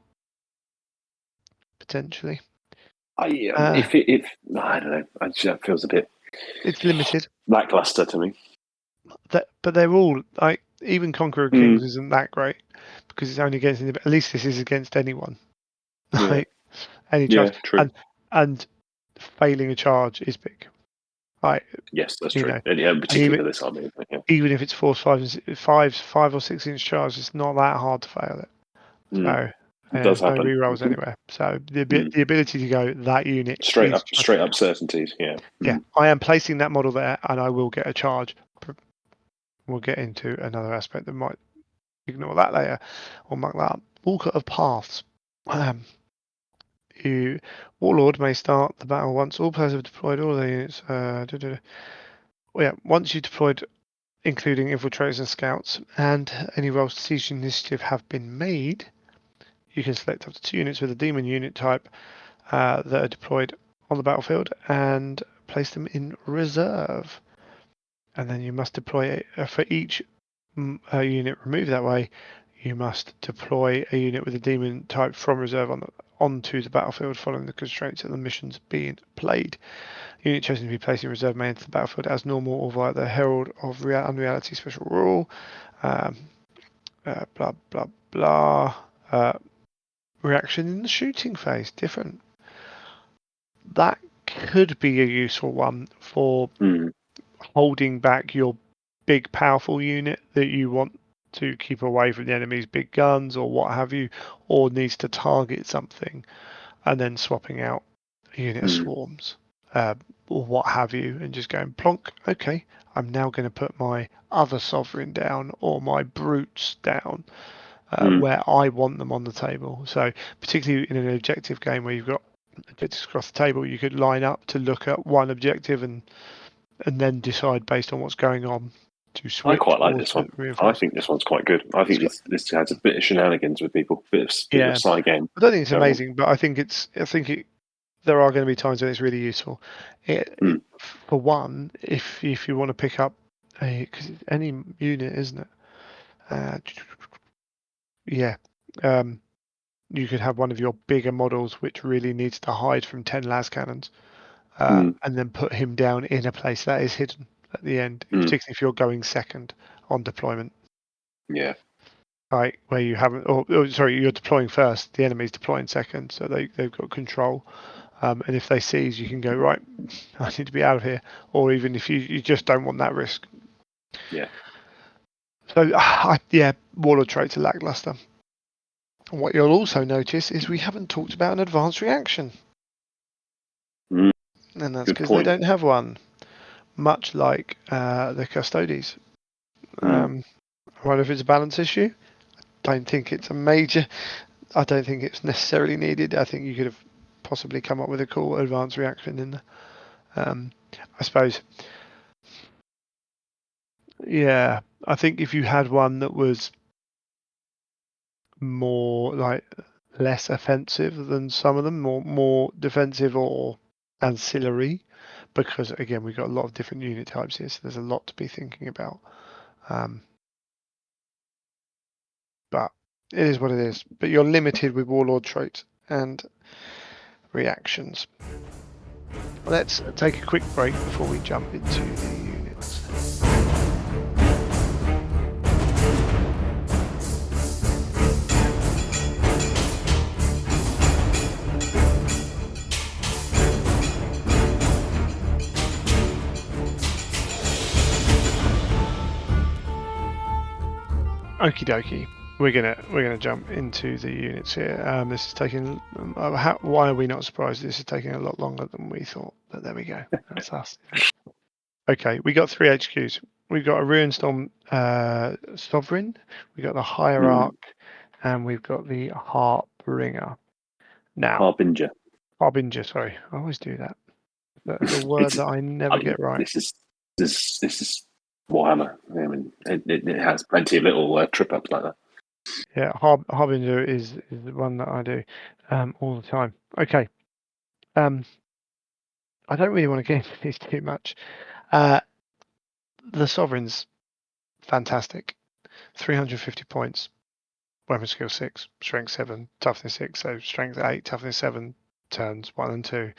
Potentially. If I don't know, it feels a bit. It's limited. Lackluster to me. But they're all like, even Conqueror Kings isn't that great because it's only against. At least this is against anyone. Like any charge. True. And failing a charge is big. Right. Yes, that's true. And particularly for this army. Even if it's 4, 5 or 6 inch charge, it's not that hard to fail it. So it does happen. No rerolls anywhere. So the ability to go that unit straight up certainties. Yeah. Yeah, I am placing that model there, and I will get a charge. We'll get into another aspect that might ignore that later or mark that up. Walker of Paths. Warlord may start the battle once all players have deployed all their units. Once you've deployed, including infiltrators and scouts, and any rolls to siege initiative have been made, you can select up to 2 units with a demon unit type that are deployed on the battlefield and place them in reserve. And then you must deploy for each unit removed that way. You must deploy a unit with a demon type from reserve onto the battlefield following the constraints of the missions being played. Unit chosen to be placed in reserve may enter the battlefield as normal or via the Herald of Unreality special rule. Blah blah blah. Reaction in the shooting phase, different. That could be a useful one for holding back your big powerful unit that you want to keep away from the enemy's big guns or what have you, or needs to target something, and then swapping out a unit of swarms. or what have you, and just going plonk. Okay, I'm now going to put my other sovereign down or my brutes down where I want them on the table. So particularly in an objective game where you've got objectives across the table, you could line up to look at one objective and then decide based on what's going on to switch I quite like or this to one. I reinforce. think this one's quite good. I think this has a bit of shenanigans with people, bit of Yeah, side game. I don't think it's going on. amazing, but I think there are going to be times when it's really useful. For one, if you want to pick up because it's any unit, isn't it? Yeah. You could have one of your bigger models which really needs to hide from 10 las cannons, and then put him down in a place that is hidden at the end, particularly if you're going second on deployment. Yeah. Right, where you haven't, or sorry, you're deploying first, the enemy's deploying second, so they've got control. And if they seize, you can go, right, I need to be out of here. Or even if you just don't want that risk. Yeah. So, yeah, Warlord traits are lackluster. And what you'll also notice is we haven't talked about an advanced reaction. And that's because they don't have one. Much like the Custodes. I wonder if it's a balance issue. Don't think it's a major. I don't think it's necessarily needed. I think you could have possibly come up with a cool advanced reaction in there. I suppose. Yeah, I think if you had one that was more like less offensive than some of them, more defensive or ancillary, because again we've got a lot of different unit types here, so there's a lot to be thinking about. But it is what it is. But you're limited with Warlord traits and reactions. Let's take a quick break before we jump into the units. Okie dokie. We're gonna jump into the units here. This is taking. Why are we not surprised? This is taking a lot longer than we thought. But there we go. That's us. Okay, we got 3 HQs. We've got a Ruinstorm Sovereign. We got the Hierarch, and we've got the Harbinger. Now, Harbinger. Sorry, I always do that. That's a word that I never get right. This is Warhammer. I mean, it has plenty of little trip ups like that. Yeah, Harbinger is the one that I do all the time. Okay. I don't really want to get into these too much. The Sovereign's fantastic. 350 points. Weapon skill 6, strength 7, toughness 6. So strength 8, toughness 7, turns 1 and 2.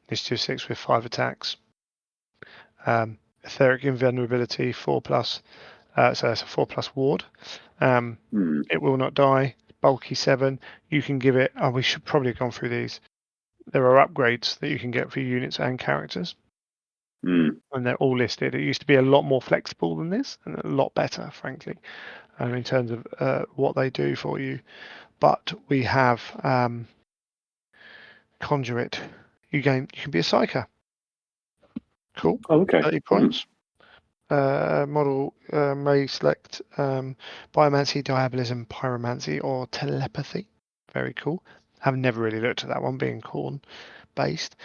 Initiative 6 with 5 attacks. Etheric invulnerability 4+. So that's a 4+ ward. It will not die. Bulky 7. You can give it. We should probably have gone through these. There are upgrades that you can get for units and characters. And they're all listed. It used to be a lot more flexible than this, and a lot better, frankly, in terms of what they do for you. But we have Conduit. You can be a psyker. Cool. Oh, okay. 30 points. Model may select Biomancy, Diabolism, Pyromancy, or Telepathy. Very cool. I've never really looked at that one, being corn based.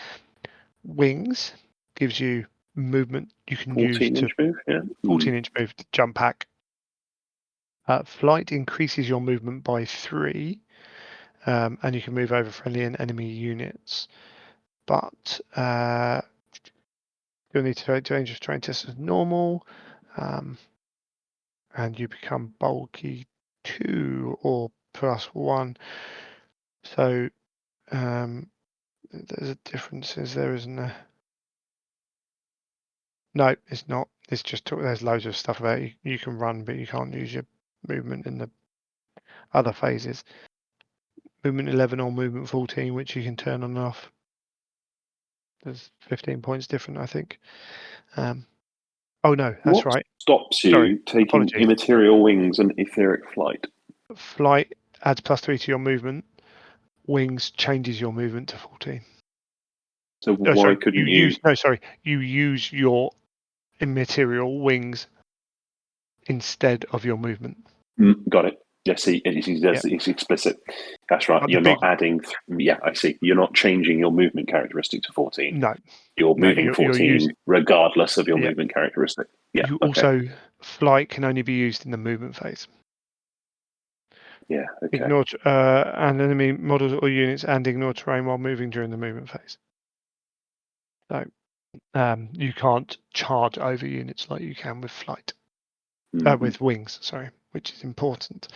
Wings gives you movement you can use to 14-inch move, yeah. 14-inch move to jump pack. Flight increases your movement by 3, and you can move over friendly and enemy units. But you'll need to dangerous terrain test as normal, and you become bulky 2 or +1. So there's a difference, is there, isn't there? No, it's not. It's just there's loads of stuff about you can run, but you can't use your movement in the other phases. Movement 11 or movement 14, which you can turn on and off. There's 15 points different, I think. Oh no, that's what right. Stops you Sorry, taking apologies. immaterial wings and etheric flight? Flight adds +3 to your movement. Wings changes your movement to 14. So why couldn't you? You use your immaterial wings instead of your movement. Got it. Yeah, see, it's explicit. That's right. But You're not adding. Yeah, I see. You're not changing your movement characteristic to 14. No. You're moving 14 regardless of your movement characteristic. Yeah. You okay. also, flight can only be used in the movement phase. Yeah. Okay. Ignore and enemy models or units and ignore terrain while moving during the movement phase. So you can't charge over units like you can with flight. With wings, sorry, which is important.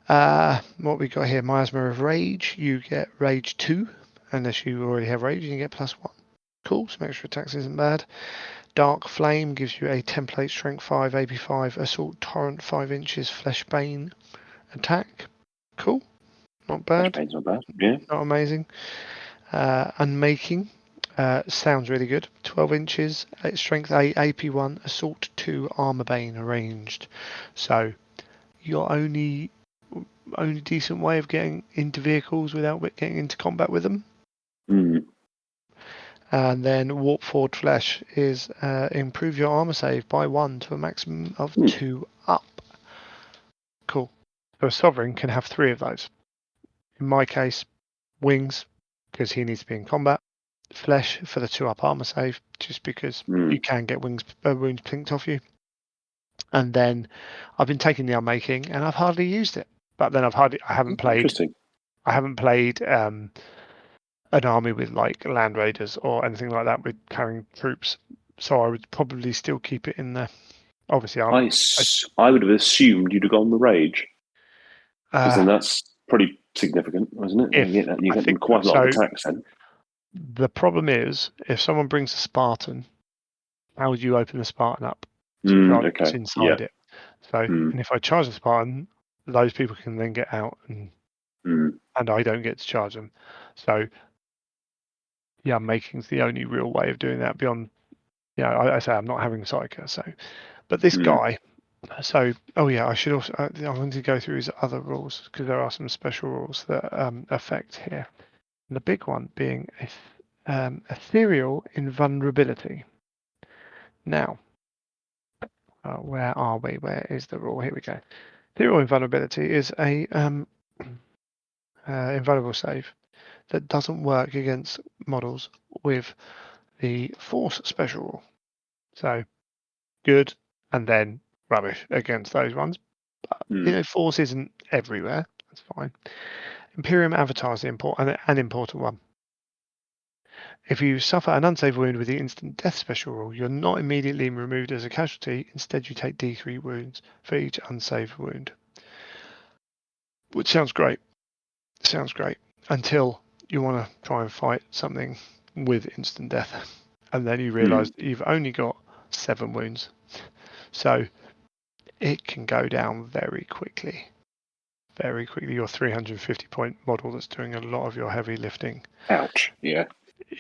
What we got here, Miasma of Rage. You get Rage 2. Unless you already have Rage, you can get +1. Cool, some extra attacks isn't bad. Dark Flame gives you a template Strength 5, AP 5, Assault Torrent 5 inches, Fleshbane attack. Cool, not bad. Fleshbane's not bad, yeah. Not amazing. Unmaking. Sounds really good. 12 inches, Strength 8, AP 1, Assault 2, Armor Bane arranged. So your only decent way of getting into vehicles without getting into combat with them. And then Warp Forward Flesh is improve your armor save by 1 to a maximum of 2 up. Cool. So a Sovereign can have 3 of those. In my case, Wings, because he needs to be in combat. Flesh for the 2 up armor save, just because you can get wounds plinked off you. And then I've been taking the Unmaking, and I've hardly used it. But then I haven't played an army with like Land Raiders or anything like that with carrying troops. So I would probably still keep it in there. Obviously, I would have assumed you'd have gone the Rage, because then that's pretty significant, isn't it? You get quite a lot of attacks then. The problem is, if someone brings a Spartan, how would you open the Spartan up to charge what's inside it? So, and if I charge the Spartan, those people can then get out, and I don't get to charge them. So, yeah, making's the only real way of doing that. Beyond, I say I'm not having Psyker. So, but this guy. So, I should also. I wanted to go through his other rules because there are some special rules that affect here. And the big one being ethereal invulnerability. Now, where are we? Where is the rule? Here we go. Ethereal invulnerability is a invulnerable save that doesn't work against models with the Force special rule. So, good and then rubbish against those ones. But, Force isn't everywhere. That's fine. Imperium Avatar is an important one. If you suffer an unsaved wound with the instant death special rule, you're not immediately removed as a casualty. Instead, you take D3 wounds for each unsaved wound. Which sounds great. Sounds great. Until you want to try and fight something with instant death. And then you realise that you've only got 7 wounds. So it can go down very quickly. Very quickly. Your 350 point model that's doing a lot of your heavy lifting. Ouch. Yeah.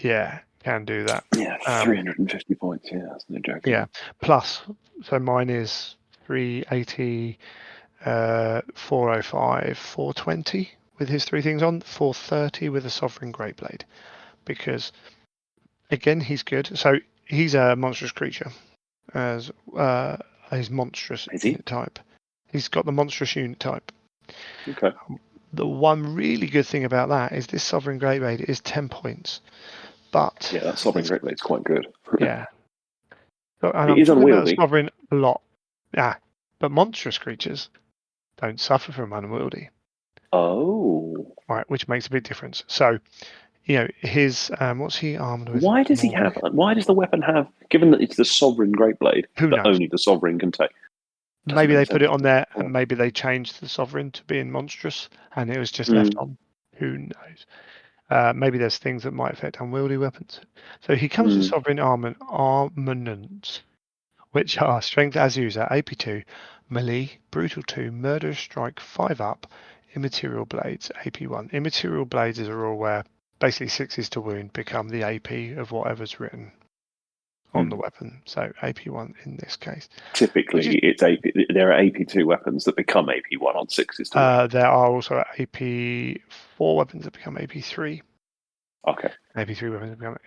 Yeah, can do that. Yeah, 350 points. Yeah, that's no joke. Yeah. Plus, so mine is 380, 405, 420 with his 3 things on, 430 with a Sovereign Greatblade. Because, again, he's good. So he's a monstrous creature. As he's monstrous unit type. He's got the monstrous unit type. Okay. The one really good thing about that is this Sovereign Greatblade is 10 points. But yeah, that Sovereign Greatblade's quite good. Yeah. So, and it is unwieldy. About Sovereign a lot. Yeah. But monstrous creatures don't suffer from unwieldy. Oh. Right, which makes a big difference. So, his what's he armed with? Why does he have? Why does the weapon have? Given that it's the Sovereign Greatblade that only the Sovereign can take. Maybe they put it on there, and maybe they changed the Sovereign to being monstrous, and it was just left on. Who knows? Maybe there's things that might affect unwieldy weapons. So he comes with Sovereign armaments, which are Strength as User, AP2, Melee, Brutal 2, Murderous Strike 5 up, Immaterial Blades, AP1. Immaterial Blades is a rule where basically 6s to wound become the AP of whatever's written on the weapon. So AP1 in this case. Typically, it's AP. There are AP2 weapons that become AP1 on 6s to wound. There are also AP4 weapons that become AP3. Okay. AP3 weapons that become,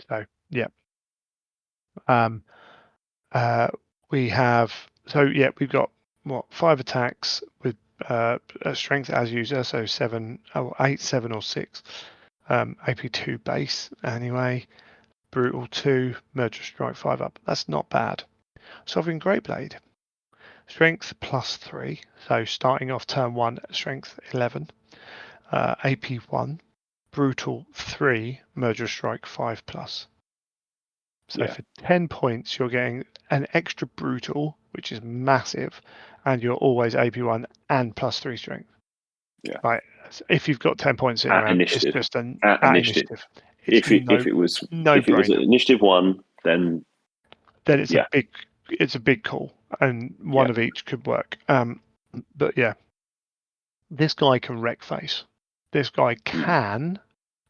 So yeah. We have we've got 5 attacks with strength as user, so 8, 7 or 6. AP2 base anyway. Brutal 2, Murder Strike 5 up. That's not bad. Sovereign Greatblade. Strength +3, so starting off turn 1, strength 11. AP 1, Brutal 3, Murder Strike 5+. So for 10 points, you're getting an extra brutal, which is massive, and you're always AP1 and +3 strength. Yeah. Right. If you've got 10 points in At around, initiative. it's just At initiative. It's If it was no-brainer. initiative 1, then It's a big call, and one of each could work. But yeah, this guy can wreck face. This guy can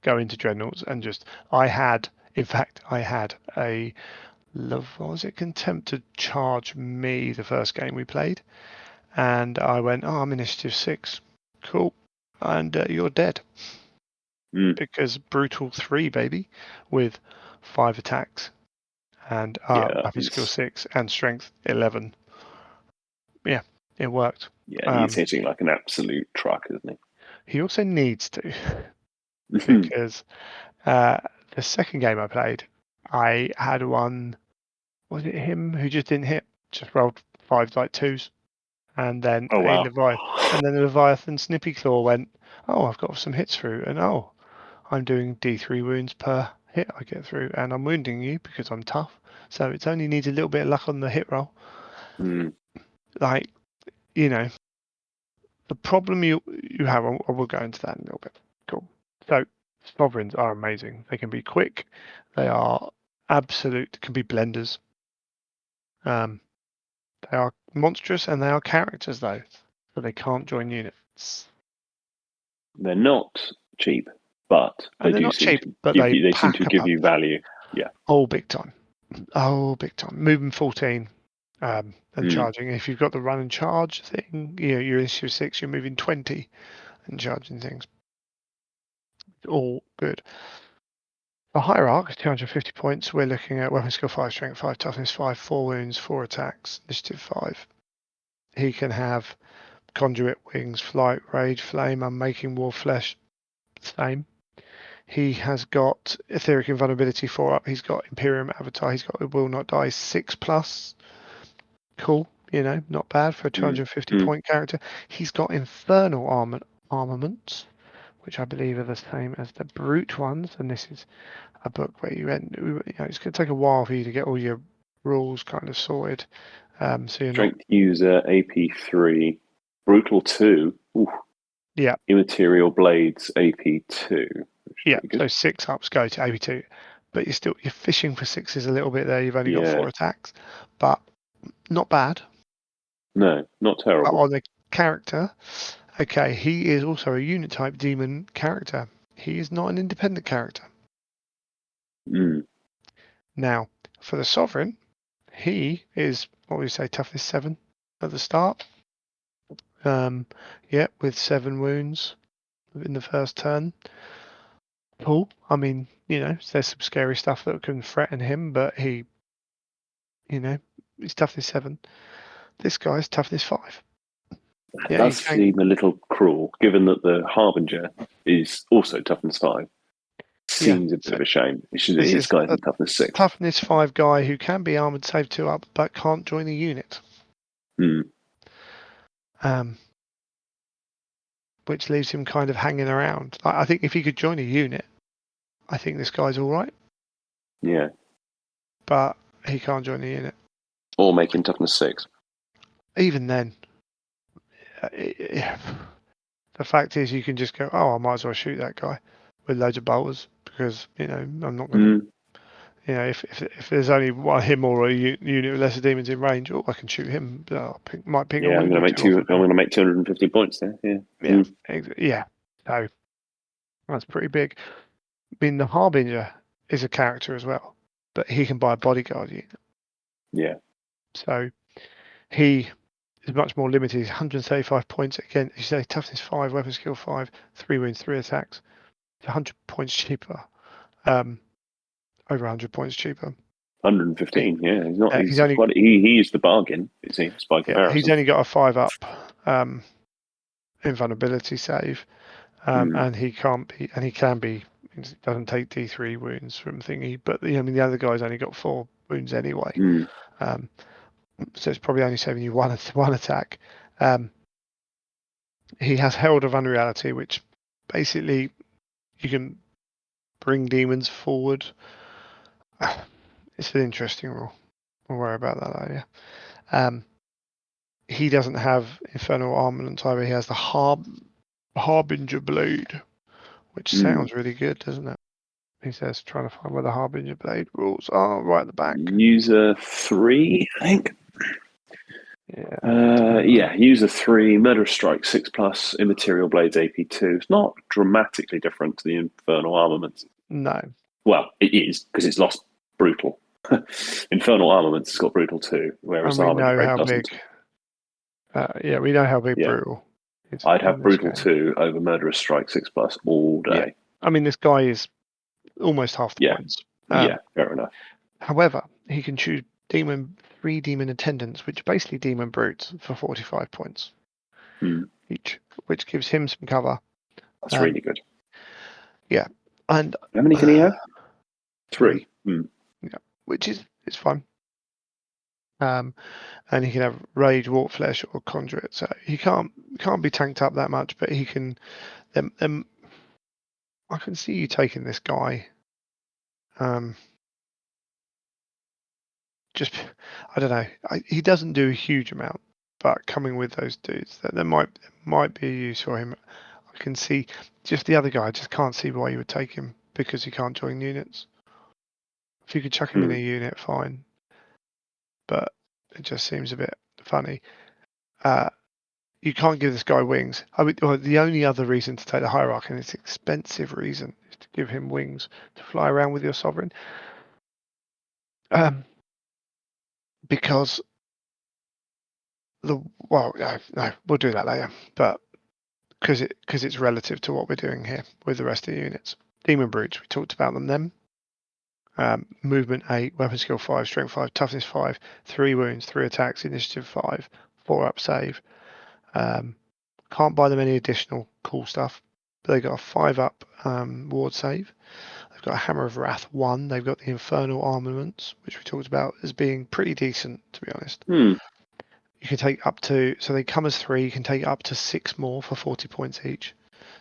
go into dreadnoughts and just. I had a was it contempt to charge me the first game we played, and I went, I'm initiative 6, cool, and you're dead because brutal 3 baby with 5 attacks and weapon skill 6 and strength 11. Yeah, it worked. Yeah, he's hitting like an absolute truck, isn't he? He also needs to because the second game I played, I had one. Was it him who just didn't hit? Just rolled 5 like 2s, and then Oh wow! the Leviathan Snippy Claw went. Oh, I've got some hits through, and I'm doing D3 wounds per hit I get through, and I'm wounding you because I'm tough. So it only needs a little bit of luck on the hit roll. Like, the problem you have. I will go into that in a little bit. Cool. So sovereigns are amazing. They can be quick. They are absolute. Can be blenders. They are monstrous and they are characters though, so they can't join units. They're not cheap, but And they're not cheap, but they seem to pack a give you punch. value. Yeah. Oh, big time. Oh, big time. Moving 14 and charging. If you've got the run and charge thing, you're issue 6, you're moving 20 and charging things. All good. The Hierarch, 250 points. We're looking at weapon skill 5, strength 5, toughness 5, 4 wounds, 4 attacks, initiative 5. He can have conduit wings, flight, rage, flame, unmaking war flesh. Same. He has got etheric invulnerability 4 up. He's got Imperium Avatar. He's got Will Not Die 6+. Cool. Not bad for a 250 point character. He's got Infernal armaments, which I believe are the same as the brute ones. And this is a book where it's going to take a while for you to get all your rules kind of sorted. So you're Strength user AP3, brutal 2. Ooh. Yeah. Immaterial blades AP2. Yeah. So 6 ups go to AP2, but you're fishing for 6s a little bit there. You've only got 4 attacks, but not bad. No, not terrible. But on the character, okay, he is also a unit type demon character. He is not an independent character. Now, for the sovereign, he is what we say toughness 7 at the start. With 7 wounds in the first turn. Cool. I mean, there's some scary stuff that can threaten him, but he's toughness 7. This guy's toughness 5. That does seem a little cruel, given that the Harbinger is also toughness 5. Seems a bit of a shame. This guy's in toughness 6. Toughness 5 guy who can be armored save 2 up, but can't join the unit. Which leaves him kind of hanging around. I think if he could join a unit, I think this guy's all right. Yeah. But he can't join the unit. Or make him toughness 6. Even then, the fact is you can just go, I might as well shoot that guy with loads of bolters because, I'm not going to, if there's only him or a unit with lesser demons in range, I can shoot him. Might ping I'm going to make 250 points there. Yeah. Yeah. So that's pretty big. I mean, the Harbinger is a character as well, but he can buy a bodyguard unit. Yeah. So he is much more limited. He's 135 points. Again, you say toughness 5, weapon skill 5, 3 wounds, 3 attacks. 100 points cheaper. over 100 points cheaper. 115. Yeah, he's not. He's He's only quite. He is the bargain. It seems by he's comparison. only got a 5-up invulnerability save, and he can't be, and he can be. He doesn't take D3 wounds from thingy, but I mean the other guy's only got 4 wounds anyway, so it's probably only saving you one attack. He has Herald of Unreality, which basically you can bring demons forward. It's an interesting rule. We'll worry about that later. He doesn't have Infernal Armament either. He has the Harbinger Blade, which sounds really good, doesn't it? He says, trying to find where the Harbinger Blade rules are, right at the back. User 3, I think. Yeah. User 3, Murderous Strike 6+, Immaterial Blades AP2. It's not dramatically different to the Infernal Armaments. No. Well, it is, because it's lost Brutal. Infernal Armaments has got Brutal too, whereas And we Harbinger know Blade how doesn't. big. We know how big Brutal is. I'd have Brutal game. 2 over Murderous Strike 6+ all day. Yeah. I mean, this guy is almost half the points. Fair enough. However, he can choose 3 demon attendants, which are basically demon brutes, for 45 points each, which gives him some cover. That's really good. Yeah. And how many can he have? 3. Yeah, which is fun. And he can have Rage, Warp Flesh, or Conduit. So he can't be tanked up that much, but he can. I can see you taking this guy. Just, I don't know. He doesn't do a huge amount, but coming with those dudes, there might be a use for him. I can see just the other guy. I just can't see why you would take him because he can't join units. If you could chuck him in a unit, fine. But it just seems a bit funny. You can't give this guy wings. The only other reason to take the Hierarch, and it's an expensive reason, is to give him wings to fly around with your Sovereign. Because no, we'll do that later. But because it's relative to what we're doing here with the rest of the units. Demon Brutes, we talked about them then. Movement 8, Weapon Skill 5, Strength 5, Toughness 5, 3 wounds, 3 attacks, Initiative 5, 4-up save. Can't buy them any additional cool stuff. But they've got a 5-up ward save. They've got a Hammer of Wrath 1. They've got the Infernal Armaments, which we talked about as being pretty decent, to be honest. You can take up to, so they come as 3, you can take up to 6 more for 40 points each.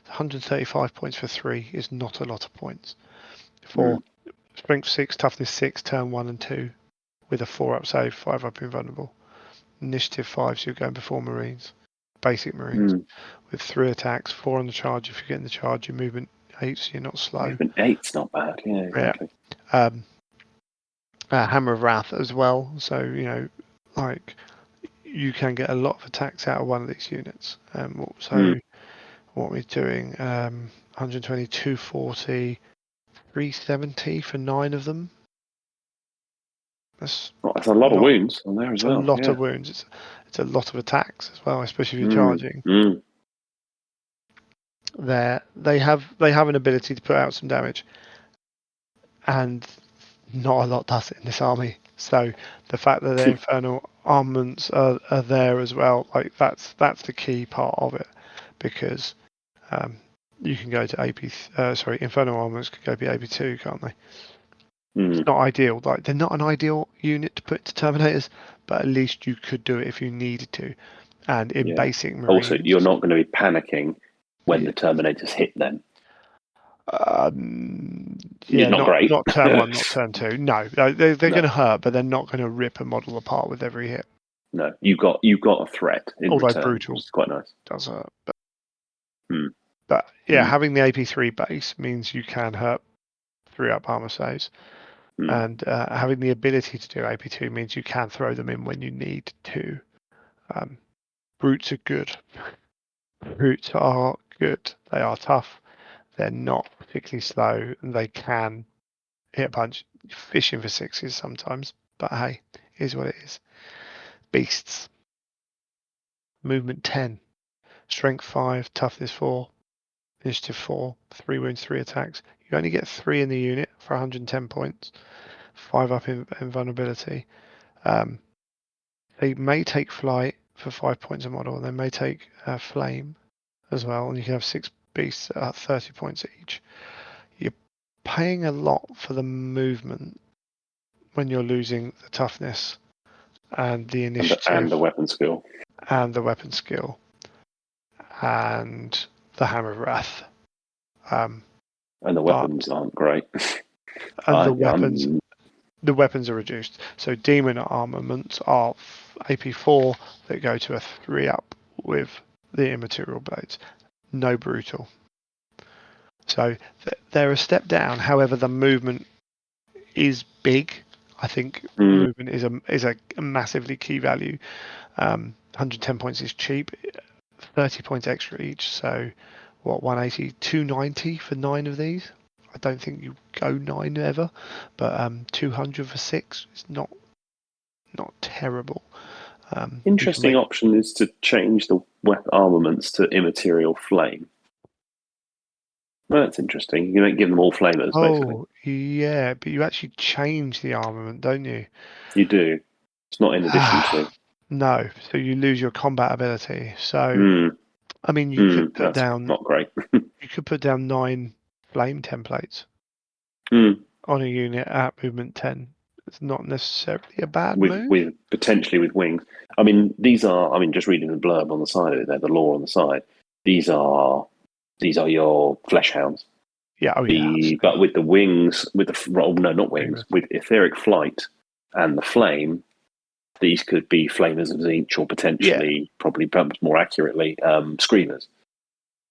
135 points for 3 is not a lot of points. For Strength 6, Toughness 6, turn 1 and 2, with a 4-up save, 5-up invulnerable. Initiative 5, so you're going before Marines, basic Marines, with 3 attacks, 4 on the charge if you're getting the charge, your movement 8, so you're not slow. Movement 8's not bad, yeah, exactly. Hammer of Wrath as well, so, you can get a lot of attacks out of one of these units. What we're doing, 120, 240, 370 for 9 of them. That's a lot of wounds on there as well. It's a lot of wounds. It's a lot of attacks as well, especially if you're charging. They have an ability to put out some damage, and not a lot does it in this army. So the fact that the Infernal Armaments are there as well, like that's the key part of it, because you can go to AP. Infernal Armaments could go to AP2, can't they? It's not ideal. Like they're not an ideal unit to put to Terminators, but at least you could do it if you needed to. And in basic Marines, also you're not going to be panicking when the Terminators hit them. Not great. Not turn 1, not turn 2. No, they're going to hurt, but they're not going to rip a model apart with every hit. No, you got a threat in Although return, Brutal, which is quite nice. Does hurt. But having the AP3 base means you can hurt 3-up armor saves. And having the ability to do AP2 means you can throw them in when you need to. Brutes are good. Brutes are good. They are tough. They're not particularly slow, and they can hit a punch. Fishing for 6s sometimes, but hey, here's what it is. Beasts. Movement 10. Strength 5, Toughness 4, Initiative 4, 3 wounds, 3 attacks. You only get 3 in the unit, for 110 points, 5 up in vulnerability. They may take flight for 5 points a model, and they may take flame as well, and you can have 6 beasts at 30 points each. You're paying a lot for the movement when you're losing the toughness and the initiative and the weapon skill and the weapon skill and the Hammer of Wrath. and the weapons aren't great. And the weapons are reduced. So demon armaments are AP4 that go to a 3 up with the immaterial blades. No brutal. So they're a step down. However, the movement is big. I think movement is a massively key value. 110 points is cheap. 30 points extra each. So what, 180, 290 for 9 of these? I don't think you go 9 ever, but 200 for 6 is not terrible. Interesting option is to change the armaments to immaterial flame. Well, that's interesting. You don't give them all flamers, basically. Oh, yeah, but you actually change the armament, don't you? You do. It's not in addition to. No, so you lose your combat ability. So, I mean, you could put down. Not great. You could put down 9 flame templates on a unit at movement 10. It's not necessarily a bad move. With potentially with wings. I mean, these are. I mean, just reading the blurb on the side of it, there, the lore on the side. These are your flesh hounds. Yeah. Oh, yeah. But with the wings, with the not wings, with etheric flight and the flame, these could be flamers of each, or potentially, probably perhaps more accurately, screamers,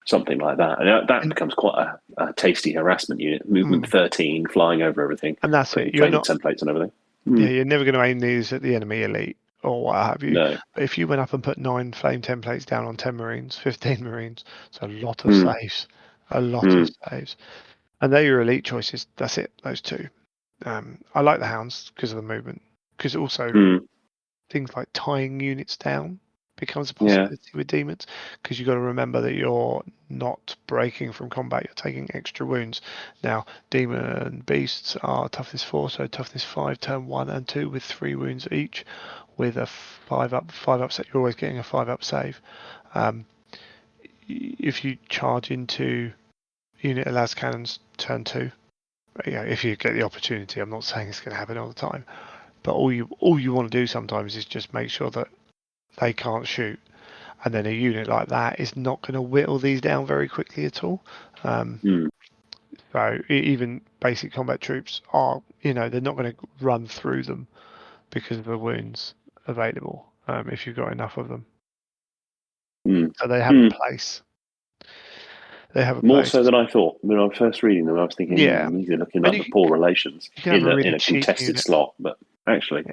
something like that. And that becomes quite a tasty harassment unit. Movement 13, flying over everything, and that's it. You're not templates and everything. Yeah, you're never going to aim these at the enemy elite or what have you. No. But if you went up and put 9 flame templates down on 10 Marines, 15 Marines, it's a lot of saves. A lot of saves. And they're your elite choices. That's it, those 2. I like the hounds because of the movement. Because also things like tying units down becomes a possibility with demons. Because you've got to remember that you're not breaking from combat, you're taking extra wounds. Now, demon beasts are toughness 4, so toughness 5, turn 1 and 2 with 3 wounds each, with a 5 up set. You're always getting a 5 up save. If you charge into unit of las cannons, turn 2. If you get the opportunity, I'm not saying it's going to happen all the time, but all you want to do sometimes is just make sure that they can't shoot, and then a unit like that is not going to whittle these down very quickly at all. So even basic combat troops are, they're not going to run through them because of the wounds available if you've got enough of them. So they have a place. They have a more place. so than I thought. When I was first reading them, I was thinking, these are looking like the poor relations in a contested slot. But actually,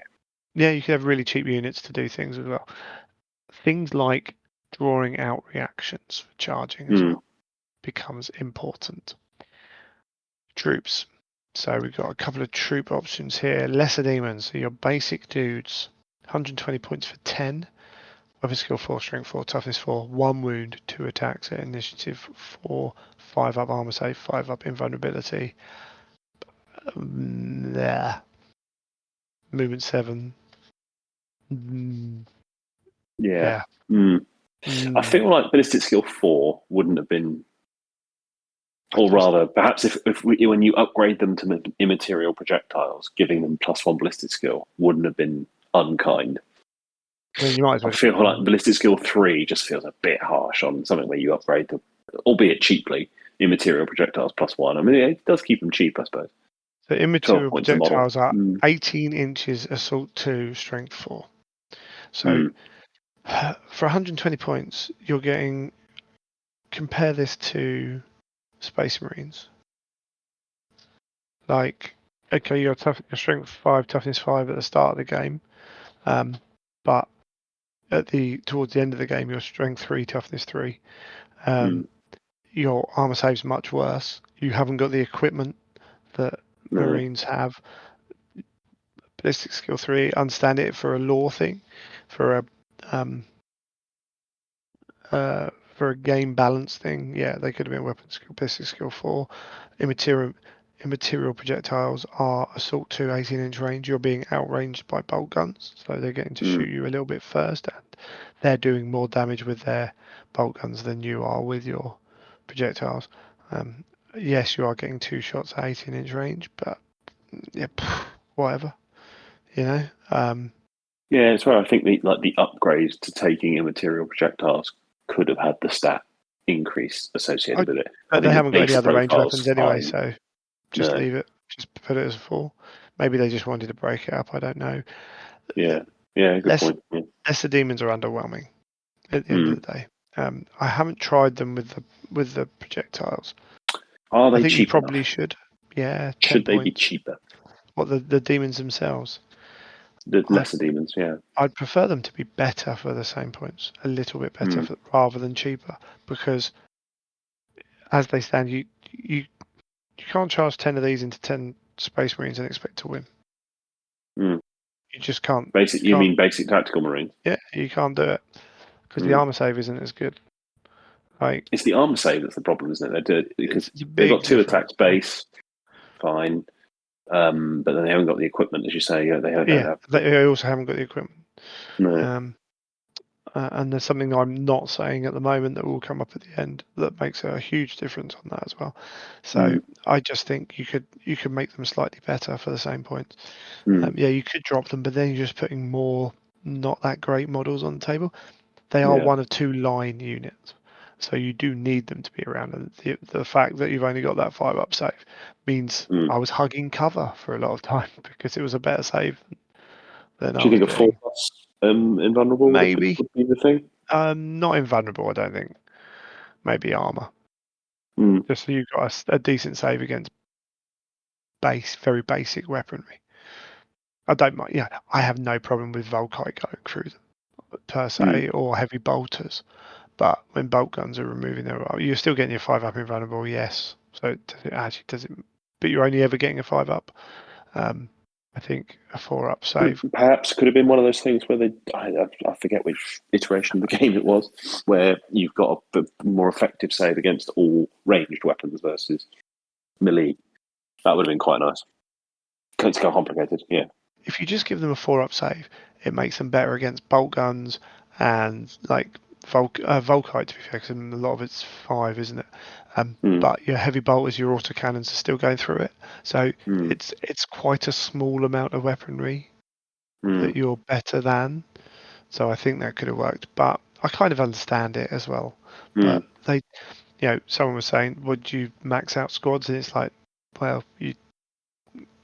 you could have really cheap units to do things as well. Things like drawing out reactions for charging as well becomes important. Troops. So we've got a couple of troop options here. Lesser demons, so your basic dudes. 120 points for 10. Weapon skill 4, strength 4, toughness 4, 1 wound, 2 attacks at initiative 4, 5 up armor save, 5 up invulnerability. Movement 7. I feel like ballistic skill 4 wouldn't have been, or rather, perhaps when you upgrade them to immaterial projectiles, giving them +1 ballistic skill wouldn't have been unkind. I mean, you might as well. I feel like ballistic skill 3 just feels a bit harsh on something where you upgrade them, albeit cheaply, immaterial projectiles +1. I mean, it does keep them cheap, I suppose. The immaterial projectiles are 18 inches, assault 2, strength 4. So for 120 points, you're getting. Compare this to Space Marines. Like, okay, you're strength 5, toughness 5 at the start of the game, but towards the end of the game, you're strength 3, toughness 3. Your armor save's much worse. You haven't got the equipment that Marines have. Ballistic skill 3, understand it for a lore thing, for a game balance thing. Yeah, they could have been weapon skill, ballistic skill 4, immaterial immaterial projectiles are assault 2 18-inch range. You're being outranged by bolt guns, so they're getting to shoot you a little bit first, and they're doing more damage with their bolt guns than you are with your projectiles. Yes, you are getting 2 shots at 18-inch range, but yeah, whatever, you know. Yeah, it's where I think the upgrades to taking immaterial projectiles could have had the stat increase associated with it. I But they think the haven't got any base other range profile's weapons anyway, fine. so just No, leave it. Just put it as a 4. Maybe they just wanted to break it up. I don't know. yeah, good Less, point. Yeah. Lesser demons are underwhelming at the end Mm. of the day. I haven't tried them with the projectiles. Are I they think you cheap probably enough? should. Yeah, 10 Should they be points. cheaper? What, the demons themselves? The I lesser demons, yeah. I'd prefer them to be better for the same points, a little bit better Mm. rather than cheaper, because as they stand, you can't charge 10 of these into 10 Space Marines and expect to win. Mm. You just can't. Basic? You mean basic tactical marines? Yeah, you can't do it because the Mm. armor save isn't as good. Like, It's the armor save that's the problem, isn't it? Because it's a they've big got 2 difference. attacks base, fine, but then they haven't got the equipment, as you say. Yeah, they don't Yeah, have. they also haven't got the equipment. No. And there's something I'm not saying at the moment that will come up at the end that makes a huge difference on that as well. So Mm. I just think you could make them slightly better for the same points. Mm. Yeah, you could drop them, but then you're just putting more not that great models on the table. They are Yeah. one of 2 line units, so you do need them to be around. And the fact that you've only got that 5-up save means Mm. I was hugging cover for a lot of time because it was a better save than I Do you was think a 4+ doing. invulnerable Maybe would be the thing? not invulnerable, I don't think. Maybe armor, Mm. just so you've got a decent save against very basic weaponry. I don't mind. Yeah, I have no problem with Volkite going through them per Mm. se, or heavy bolters. But when bolt guns are removing their, you're still getting your 5-up invulnerable, yes. So does it? But you're only ever getting a 5-up. I think a 4-up save. Perhaps could have been one of those things where I forget which iteration of the game it was, where you've got a more effective save against all ranged weapons versus melee. That would have been quite nice. It's kind of complicated, yeah. If you just give them a 4-up save, it makes them better against bolt guns and like Volkite, to be fair, because a lot of it's 5, isn't it? Mm. But your heavy bolters, your autocannons are still going through it. So Mm. it's quite a small amount of weaponry Mm. that you're better than. So I think that could have worked. But I kind of understand it as well. Mm. But someone was saying, would you max out squads? And it's like, well,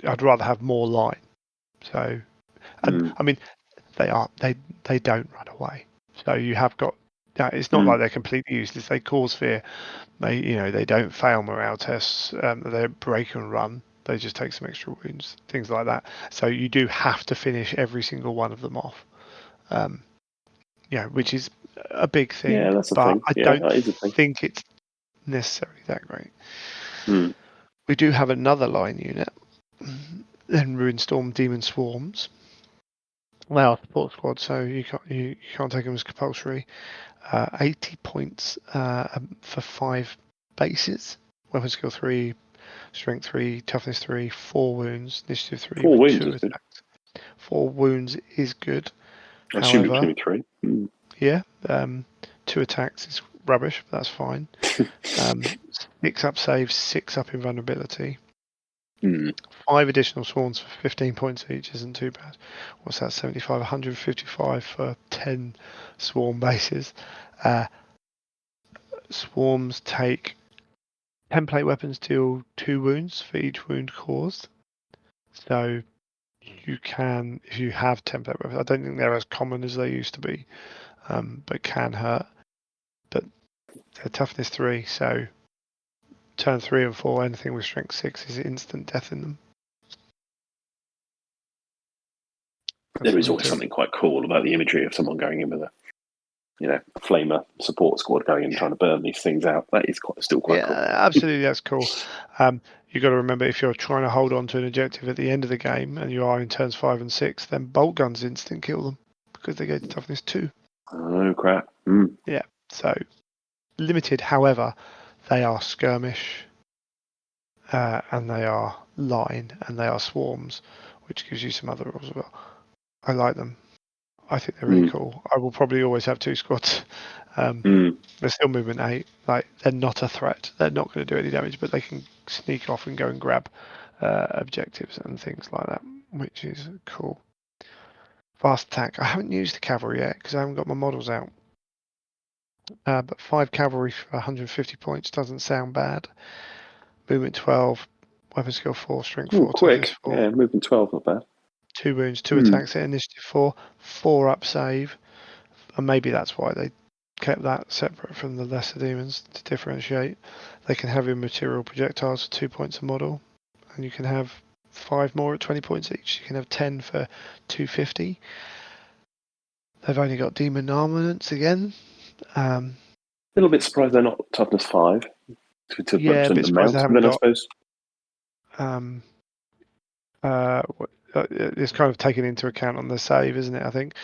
I'd rather have more line. So, and Mm. I mean, they don't run away. So you have got. It's not Mm. like they're completely useless. They cause fear. They don't fail morale tests. They break and run. They just take some extra wounds, things like that. So you do have to finish every single one of them off. Um, which is a big Yeah, thing, that's a but thing. I Yeah, don't that is a thing. think it's necessarily that great. Mm. We do have another line unit, then Ruinstorm Demon Swarms. They are support squad, so you can't take them as compulsory. 80 points for 5 bases. Weapon skill 3, strength 3, toughness 3, 4 wounds, initiative 3 4 with wounds 2 is good. attacks. 4 wounds is good. I assumed it was However, going to be 3. Mm. yeah, 2 attacks is rubbish, but that's fine. 6-up saves, 6-up invulnerability. Mm. 5 additional swarms for 15 points each isn't too bad. What's that? 75, 155 for 10 swarm bases. Swarms take template weapons deal 2 wounds for each wound caused. So you can, if you have template weapons, I don't think they're as common as they used to be, but can hurt. But they're toughness 3, so turn 3 and 4, anything with strength 6 is instant death in them. That's There is something always something quite cool about the imagery of someone going in with a flamer support squad going in and trying to burn these things out. That is still quite Yeah, cool. absolutely, that's cool. You've got to remember if you're trying to hold on to an objective at the end of the game and you are in turns 5 and 6, then bolt guns instant kill them because they go to toughness 2. Oh, crap. Mm. Yeah, so limited. However, they are skirmish and they are line, and they are swarms, which gives you some other rules as well. I like them. I think they're really cool. I will probably always have 2 squads. They're still movement 8. Like, they're not a threat. They're not going to do any damage, but they can sneak off and go and grab objectives and things like that, which is cool. Fast attack. I haven't used the cavalry yet because I haven't got my models out. But 5 cavalry for 150 points doesn't sound bad. Movement 12, weapon skill 4, strength 4, toughness Quick. 4. Yeah, movement 12, not bad. 2 wounds, 2 attacks at initiative 4, 4 up save. And maybe that's why they kept that separate from the lesser demons to differentiate. They can have immaterial projectiles for 2 points a model, and you can have 5 more at 20 points each. You can have 10 for 250. They've only got demon armaments again. A little bit surprised they're not toughness 5 to Yeah, a represent bit the surprised mount, they haven't then I got. suppose. It's kind of taken into account on the save, isn't it? I think.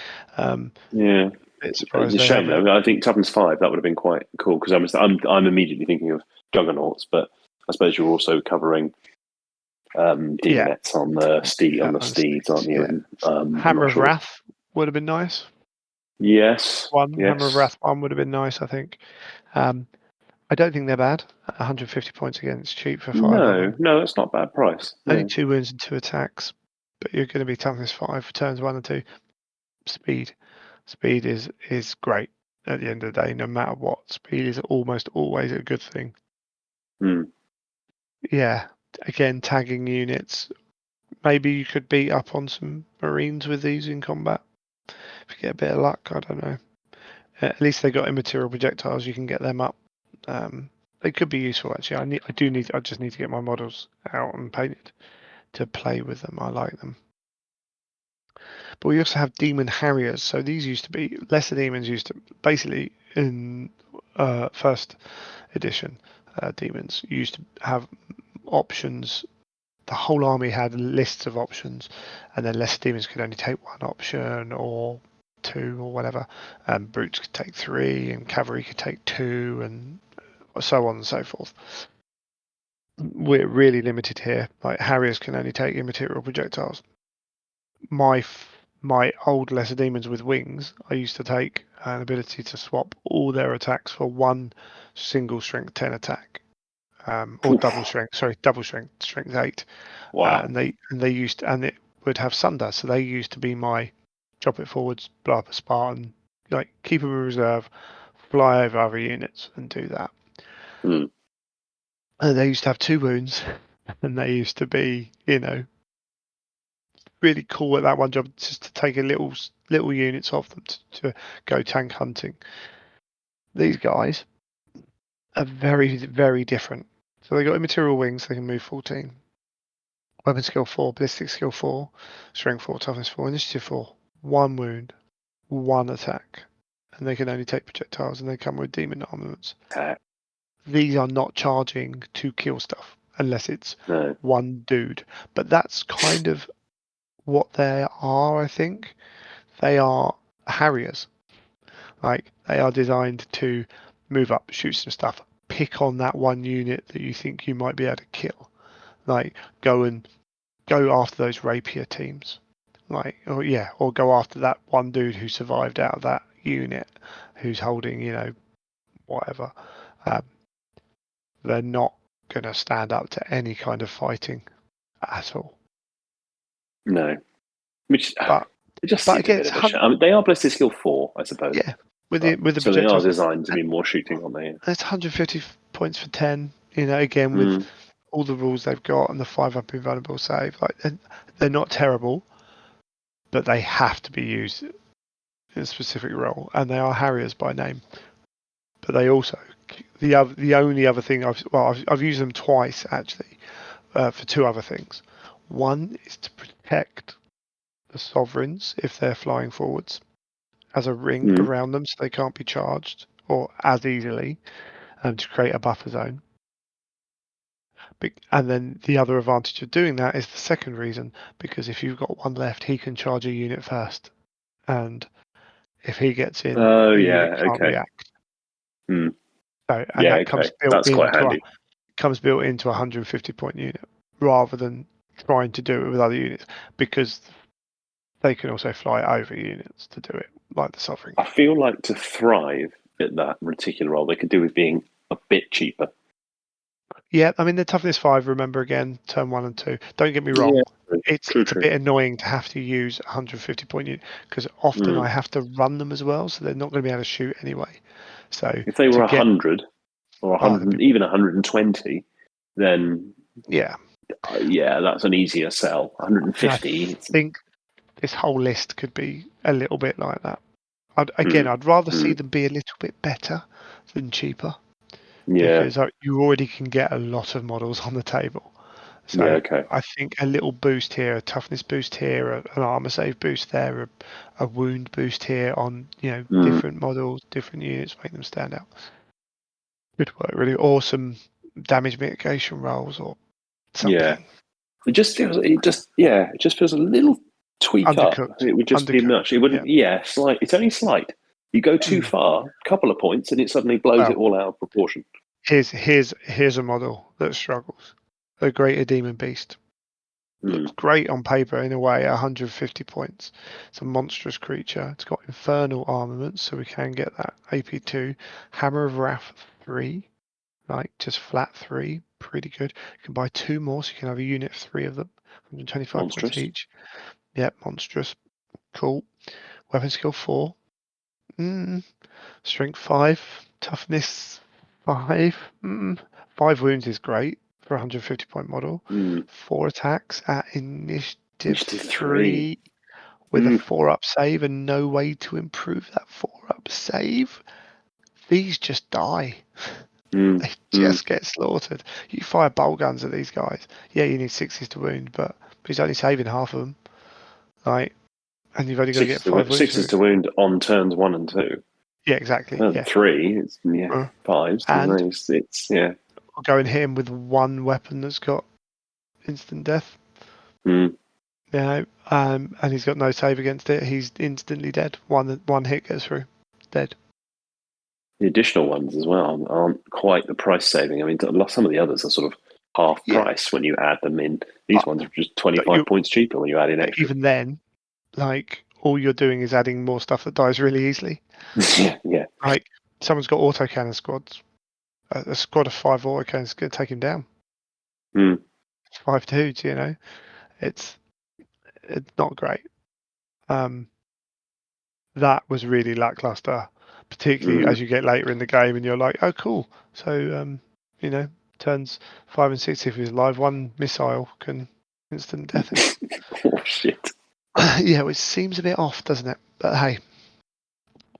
Yeah. Bit It's surprised a they shame haven't. though. I think toughness 5, that would have been quite cool because I'm immediately thinking of juggernauts, but I suppose you're also covering demonettes on the steeds, aren't you? Yeah. And, I'm Hammer not of sure. Wrath would have been nice. Yes. Hammer of Wrath 1 would have been nice, I think. I don't think they're bad. 150 points again. It's cheap for 5 of them. No, that's not a bad price. Only No. 2 wounds and 2 attacks, but you're going to be toughness 5 for turns 1 and 2. Speed. Speed is great at the end of the day, no matter what. Speed is almost always a good thing. Yeah. Again, tagging units. Maybe you could beat up on some Marines with these in combat. If you get a bit of luck, I don't know. At least they got immaterial projectiles. You can get them up. They could be useful actually. I just need to get my models out and painted to play with them. I like them. But we also have demon harriers. So these used to be lesser demons. Used to basically in first edition, demons used to have options. The whole army had lists of options, and then lesser demons could only take 1 option or 2 or whatever. Brutes could take 3, and cavalry could take 2, and so on and so forth. We're really limited here. Like Harriers can only take immaterial projectiles. My old lesser demons with wings, I used to take an ability to swap all their attacks for 1 single strength 10 attack, or double strength. Sorry, double strength 8. Wow. And it would have sunder, so they used to be my drop it forwards, blow up a Spartan, like keep them in reserve, fly over other units and do that. And they used to have 2 wounds, and they used to be, really cool at that one job, just to take a little units off them to go tank hunting. These guys are very, very different. So they got immaterial wings, they can move 14. Weapon skill 4, ballistic skill 4, strength 4, toughness 4, initiative 4. 1 wound, 1 attack. And they can only take projectiles, and they come with demon armaments. These are not charging to kill stuff unless it's 1 dude. But that's kind of what they are, I think. They are harriers. Like, they are designed to move up, shoot some stuff, pick on that 1 unit that you think you might be able to kill. Like, go after those rapier teams. Or go after that 1 dude who survived out of that unit, who's holding, whatever. They're not going to stand up to any kind of fighting at all. No. Which But it just but seems a again, bit of a shame. I mean, they are ballistic skill 4, I suppose. yeah, with the so they are projectiles. designed to be more shooting, aren't they? It's 150 points for 10. Again with all the rules they've got and the 5 up invulnerable save. Like they're not terrible, but they have to be used in a specific role, and they are harriers by name. But they also the only other thing I've used them twice actually, for 2 other things. One is to protect the sovereigns if they're flying forwards, as a ring around them so they can't be charged or as easily, to create a buffer zone. And then the other advantage of doing that is the second reason, because if you've got 1 left, he can charge a unit first, and if he gets in, the unit can't react. So, and that comes built That's quite into handy. comes built into a 150 point unit rather than trying to do it with other units, because they can also fly over units to do it, like the Sovereign. I feel like to thrive at that particular role, they could do with being a bit cheaper. Yeah, I mean, the toughness 5, remember again, turn 1 and 2. Don't get me Yeah, wrong. It's true, a true. bit annoying to have to use 150 point unit, because often I have to run them as well, so they're not going to be able to shoot anyway. So If they were to get 100 or oh, that'd 100, be, even 120, then yeah. yeah, that's an easier sell. And I 150. think this whole list could be a little bit like that. Mm, I'd rather see mm, them be a little bit better than cheaper, yeah, because you already can get a lot of models on the table. yeah, So okay. I think a little boost here, a toughness boost here, an armor save boost there, a wound boost here on Mm, different models, different units, make them stand out. Good work, really awesome damage mitigation rolls or yeah. something. It just feels a little tweak up. Undercooked, It would just be undercooked. much. It Yeah. wouldn't, yeah, slight. It's only slight. You go too Mm. far, a couple of points, and it suddenly blows it Well, all out of proportion. here's a model that struggles. The Greater Demon Beast. Looks Mm, great on paper in a way, 150 points. It's a monstrous creature. It's got infernal armaments, so we can get that. AP2, Hammer of Wrath 3, like just flat 3, pretty good. You can buy 2 more, so you can have a unit of 3 of them, 125 points monstrous. each. Yep, monstrous. Cool. Weapon skill 4. Mm. Strength 5, toughness 5. 5 wounds is great for a 150 point model. Mm, 4 attacks at initiative initiative 3. 3 with a Mm, 4-up save and no way to improve that 4-up save. These just die. mm, They mm. just get slaughtered. You fire bolt guns at these guys. Yeah, you need 60s to wound, but he's only saving half of them. Right? And you've only got to get 5 wounds Sixes through. to wound on turns 1 and 2. Yeah, exactly. Turn Yeah. 3, it's Uh, fives. and It's yeah. I'll go in him with one weapon that's got instant death. Mm. And he's got no save against it. He's instantly dead. One hit goes through, dead. The additional ones as well aren't quite the price saving. I mean, some of the others are sort of half Yeah, price when you add them in. but, These ones are just but 25 you points cheaper when you add in but extras. even then, like all you're doing is adding more stuff that dies really easily. Yeah, yeah. Like someone's got autocannon squads. A squad of 5 autocannons is going to take him down. Mm. 5 dudes, it's not great. Um, that was really lackluster, particularly Mm. as you get later in the game and you're like, oh, cool. So, turns 5 and 6, if he's alive, one missile can instant death him. Oh shit! Yeah, which seems a bit off, doesn't it? But hey,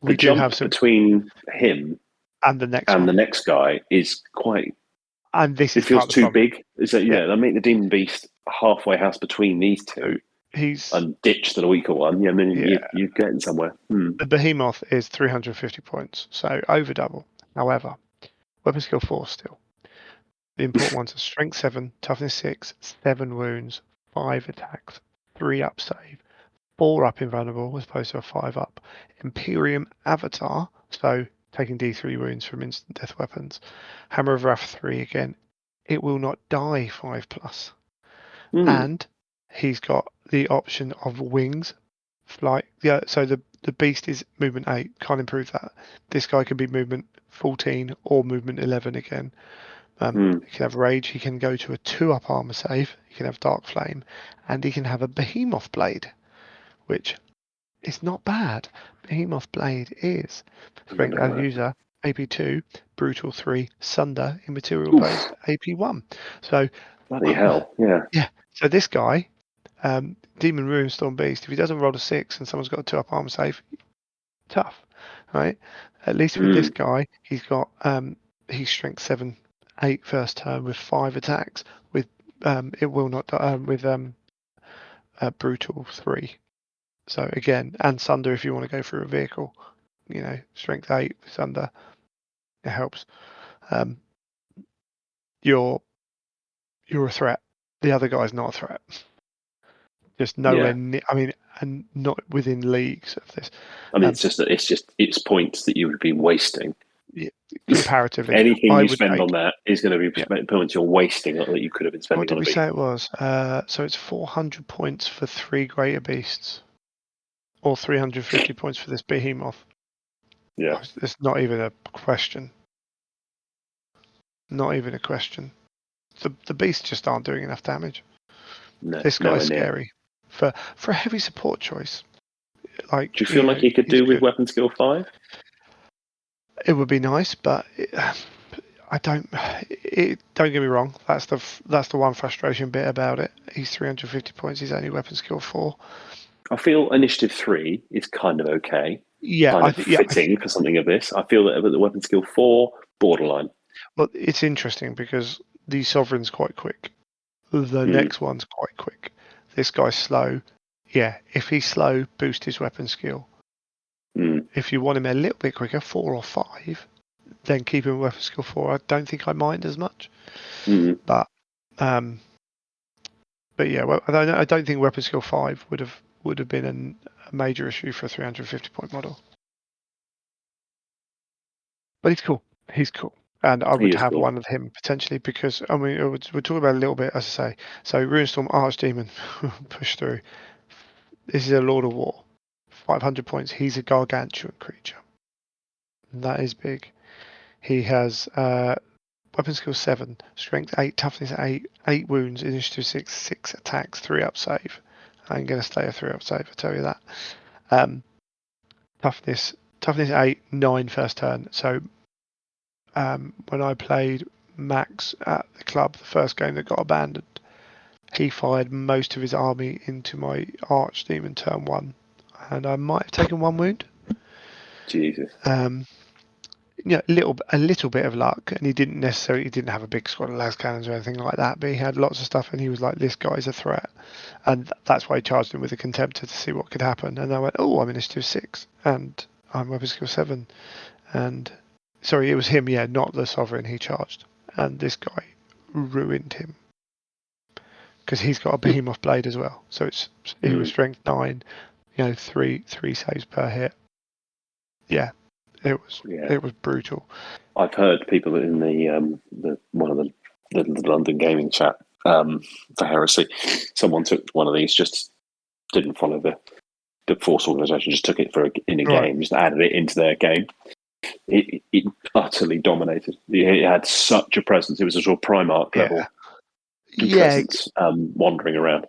The we do have jump some, between him and the next and the one. next guy is quite. And this It is feels part of the too fun. big. Is that Yeah. yeah? They make the demon beast halfway house between these So two he's, and ditch the weaker one. Yeah, I mean yeah, you're getting somewhere. Mm. the behemoth is 350 points, so over double. However, weapon skill 4 still. The important ones are strength 7, toughness 6, 7 wounds, 5 attacks, 3 up save, 4 up invulnerable as opposed to a 5 up. Imperium Avatar, so taking D3 wounds from instant death weapons. Hammer of Wrath 3 again. It will not die 5 plus. Mm. And he's got the option of wings, flight. Yeah, so the beast is movement 8, can't improve that. This guy can be movement 14 or movement 11 again. Mm. He can have rage. He can go to a 2-up armor save. He can have dark flame, and he can have a behemoth blade, which is not bad. Behemoth blade is I don't strength know as that. user AP2, brutal 3, sunder, immaterial Oof! boast AP1. So Bloody hell! Yeah. yeah. So this guy, Demon Ruinstorm Beast, if he doesn't roll a 6 and someone's got a 2-up armor save, tough, right? At least with this Mm. guy, he's strength 7, 8 first turn with 5 attacks. With it will not die, with brutal 3. So again, and Sunder if you want to go through a vehicle, strength 8 with Sunder, it helps. Um, you're you're a threat. The other guy's not a threat. Just nowhere Yeah. near. I mean, and not within leagues of this. I mean, Um, it's points that you would be wasting. yeah, comparatively. Anything I you would spend take. on that is going to be points you're wasting that you could have been What spending did on a we beast. say it was? So it's 400 points for 3 greater beasts, or 350 points for this behemoth. Yeah. It's not even a question. Not even a question. The beasts just aren't doing enough damage. No, This nowhere guy's near. scary for a heavy support choice. Like, Do you feel like he could he's do with good. weapon skill 5? It would be nice, but I don't. Don't get me wrong. That's the one frustration bit about it. He's 350 points. He's only weapon skill 4. I feel initiative 3 is kind of okay, Yeah, kind of fitting for something of this. I feel that the weapon skill 4, borderline. Well, it's interesting because the sovereign's quite quick. The Mm, next one's quite quick. This guy's slow. Yeah, if he's slow, boost his weapon skill. mm, If you want him a little bit quicker, 4 or 5, then keep him weapon skill 4. I don't think I mind as much. mm. But um, yeah, well, I don't think weapon skill 5 would have been a major issue for a 350 point model. But he's cool. He's cool. And I He would is have cool. one of him potentially because, I mean, we're talking about a little bit, as I say. So, Ruinstorm Archdemon, push through. This is a Lord of War. 500 points. He's a gargantuan creature. That is big. He has weapon skill 7, strength 8, toughness 8, 8 wounds, initiative 6, 6 attacks, 3 up save. I'm going to stay a 3 up save, I tell you that. Toughness 8, 9 first turn. So when I played Max at the club, the first game that got abandoned, he fired most of his army into my Archdemon turn 1, and I might have taken 1 wound. Jesus. Yeah, a little bit of luck, and he didn't have a big squad of las cannons or anything like that, but he had lots of stuff, and he was like, this guy's a threat, and that's why I charged him with a contemptor to see what could happen. And I went, oh, I'm initiative 6, and I'm weapon skill 7, and sorry, it was him, yeah, not the sovereign. He charged, and this guy ruined him because he's got a behemoth blade as well. So he was strength 9, three saves per hit. Yeah, Yeah. it was brutal. I've heard people in the one of the London gaming chat for Heresy. Someone took one of these, just didn't follow the Force organization, just took it in a Right. game, just added it into their game. It utterly dominated. It had such a presence. It was a sort of Primarch level Yeah, presence wandering around.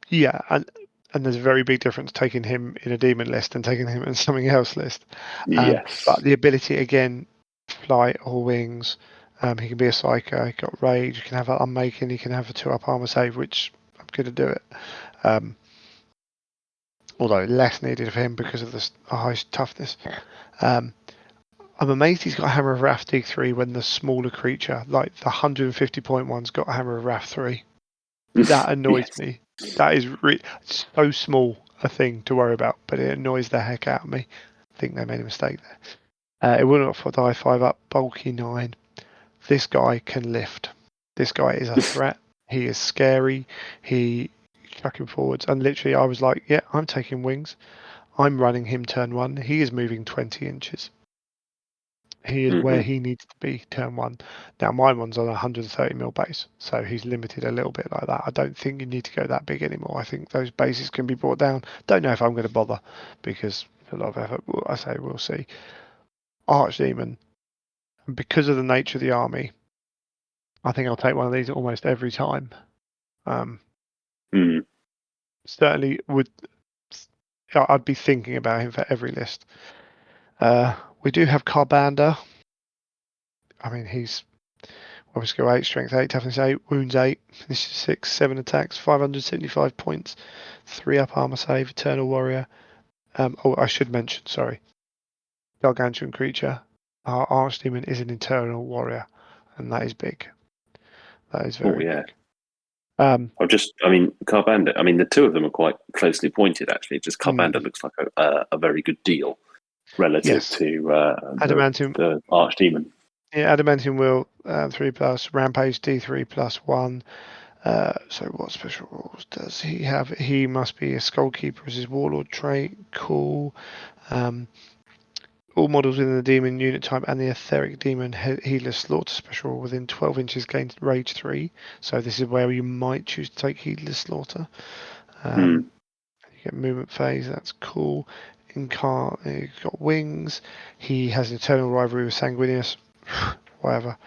yeah, and there's a very big difference taking him in a demon list and taking him in something else list. But Yes. the ability again, flight or wings. He can be a psycho. He got rage. He can have an unmaking. He can have a 2-up armor save, which I'm going to do it. Although less needed of him because of the high toughness. Um, I'm amazed he's got a Hammer of Wrath D3 when the smaller creature, like the 150 point one's got a Hammer of Wrath 3. That annoys Yes. me. That is so small a thing to worry about, but it annoys the heck out of me. I think they made a mistake there. It will not die 5 up, bulky 9. This guy can lift. This guy is a threat. He is scary. He chucking forwards, and literally I was like, yeah, I'm taking wings. I'm running him turn 1. He is moving 20 inches. He is where he needs to be turn 1. Now my one's on a 130 mil base, so he's limited a little bit like that. I don't think you need to go that big anymore. I think those bases can be brought down. Don't know if I'm going to bother because a lot of effort. I say we'll see. Archdemon, and because of the nature of the army, I think I'll take one of these almost every time. Certainly would. I'd be thinking about him for every list. We do have Carbander. I mean, he's weapon skill 8, strength 8, toughness 8, wounds 8, this is 6, 7 attacks, 575 points, 3 up armor save, eternal warrior. I should mention, sorry, gargantuan creature. Our archdemon is an eternal warrior, and that is big. That is very big. Carbander. I mean, the two of them are quite closely pointed. Actually, just Carbander looks like a very good deal relative Yes. to Adamantium. the Archdemon. Yeah, Adamantium will 3 plus, Rampage D3 plus 1. So what special rules does he have? He must be a Skullkeeper as his Warlord trait. Cool. All models within the demon unit type and the etheric demon healer slaughter special within 12 inches gain rage 3. So this is where you might choose to take healer slaughter. You get movement phase, that's cool. He's got wings. He has eternal rivalry with Sanguinius. Whatever.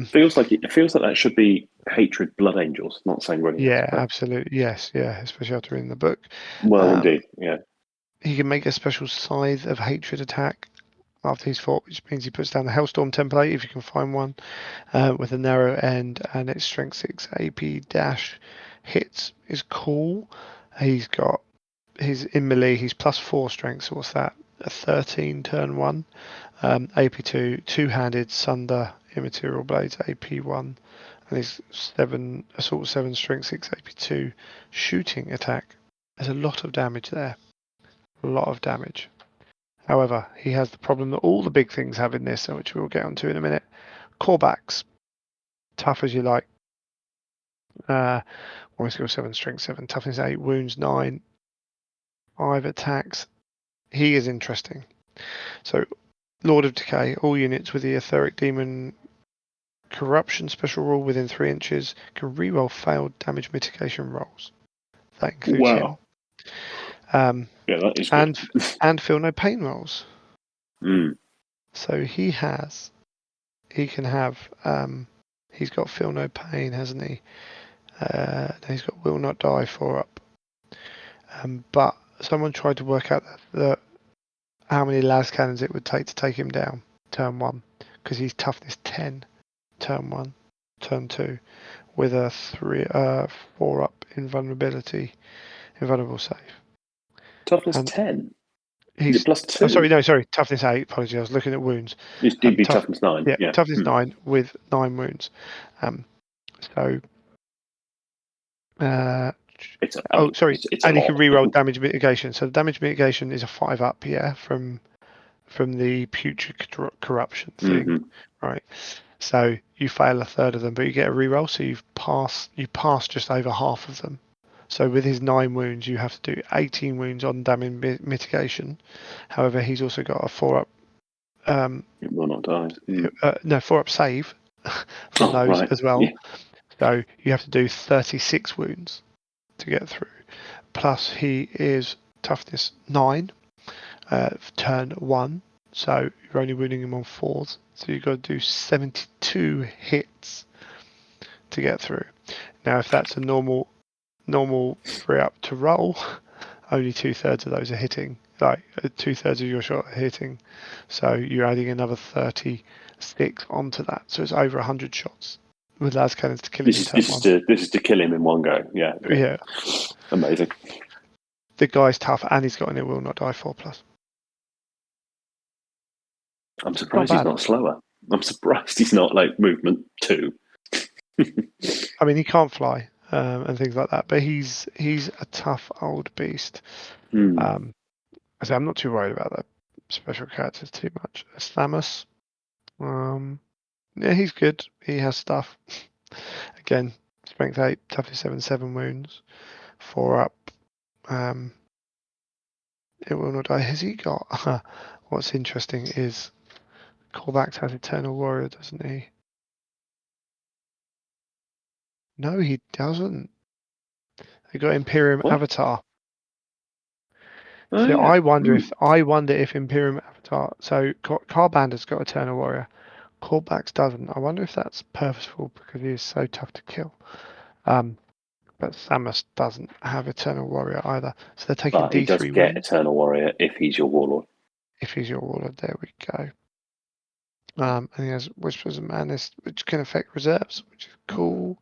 Feels like that should be hatred blood angels, not sanguinius. Yeah, absolutely. Yes, yeah, especially after reading the book. Well, indeed, yeah. He can make a special scythe of hatred attack after he's fought, which means he puts down the Hellstorm template if you can find one, with a narrow end, and its strength 6 AP dash hits is cool. He's got in melee, he's +4 strength, so what's that? A 13 turn 1. AP2, two-handed Sunder immaterial blades, AP1, and his 7 assault 7 strength 6 AP2 shooting attack. There's a lot of damage there. A lot of damage. However, he has the problem that all the big things have in this, which we'll get onto in a minute. Callbacks, tough as you like. One skill 7, strength 7, toughness 8, wounds 9, 5 attacks. He is interesting. So, Lord of Decay, all units with the Etheric Demon Corruption special rule within 3 inches can reroll failed damage mitigation rolls. That includes him. Yeah, that is good. And feel no pain rolls. Mm. So he can have, he's got feel no pain, hasn't he? He's got will not die 4 up. But someone tried to work out how many las cannons it would take to take him down turn 1, because he's toughness 10 turn 1, turn 2, with a 4 up invulnerable save. Toughness 10. He's +2. Sorry, toughness 8. Apologies, I was looking at wounds. It'd be toughness 9. Yeah, toughness 9 with 9 wounds. So. It's and he can reroll lot. damage mitigation. So the damage mitigation is a 5 up, from the putrid corruption thing, right? So you fail a third of them, but you get a reroll, so you pass just over half of them. So with his 9 wounds, you have to do 18 wounds on damage mitigation. However, he's also got a 4 up. It will not die. 4 up save from those as well. Yeah. So you have to do 36 wounds to get through. Plus he is toughness 9, turn 1. So you're only wounding him on 4s. So you've got to do 72 hits to get through. Now, if that's a normal 3 up to roll, only 2/3 of those are hitting. Like 2/3 of your shot are hitting. So you're adding another 36 onto that. So it's over 100 shots with las cannons to kill him in turn 1. This is to kill him in one go. Yeah. Amazing. The guy's tough, and he's got an it will not die 4+. I'm surprised he's not slower. I'm surprised he's not like movement 2. I mean, he can't fly and things like that, but he's a tough old beast. I'm not too worried about the special characters too much. Samus, yeah, he's good. He has stuff. Again, strength 8, toughness 7, 7 wounds, 4 up. It will not die. Has he got? What's interesting is Corvax has Eternal Warrior, doesn't he? No, he doesn't. They got Imperium Avatar. So I wonder if Imperium Avatar. So Carbander's got Eternal Warrior. Corvax doesn't. I wonder if that's purposeful because he is so tough to kill. But Samus doesn't have Eternal Warrior either. So they're taking D3 he does wounds. get Eternal Warrior if he's your warlord. If he's your warlord, there we go. And he has Whispers of Madness, which can affect reserves, which is cool.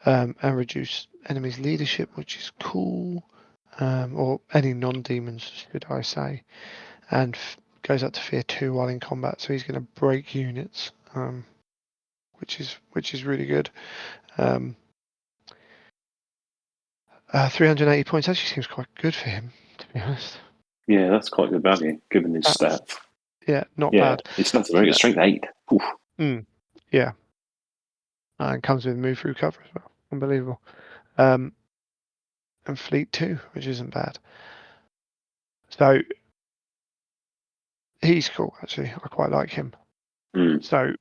And reduce enemies' leadership, which is cool. Or any non-demons, should I say. And goes up to fear 2 while in combat, so he's going to break units, which is really good. 380 points actually seems quite good for him, to be honest. Yeah, that's quite good value given his stats. Yeah, not bad. His stats are very good. Strength 8. Yeah. And comes with move through cover as well. Unbelievable. And fleet 2, which isn't bad. So He's cool, actually. I quite like him. Mm. So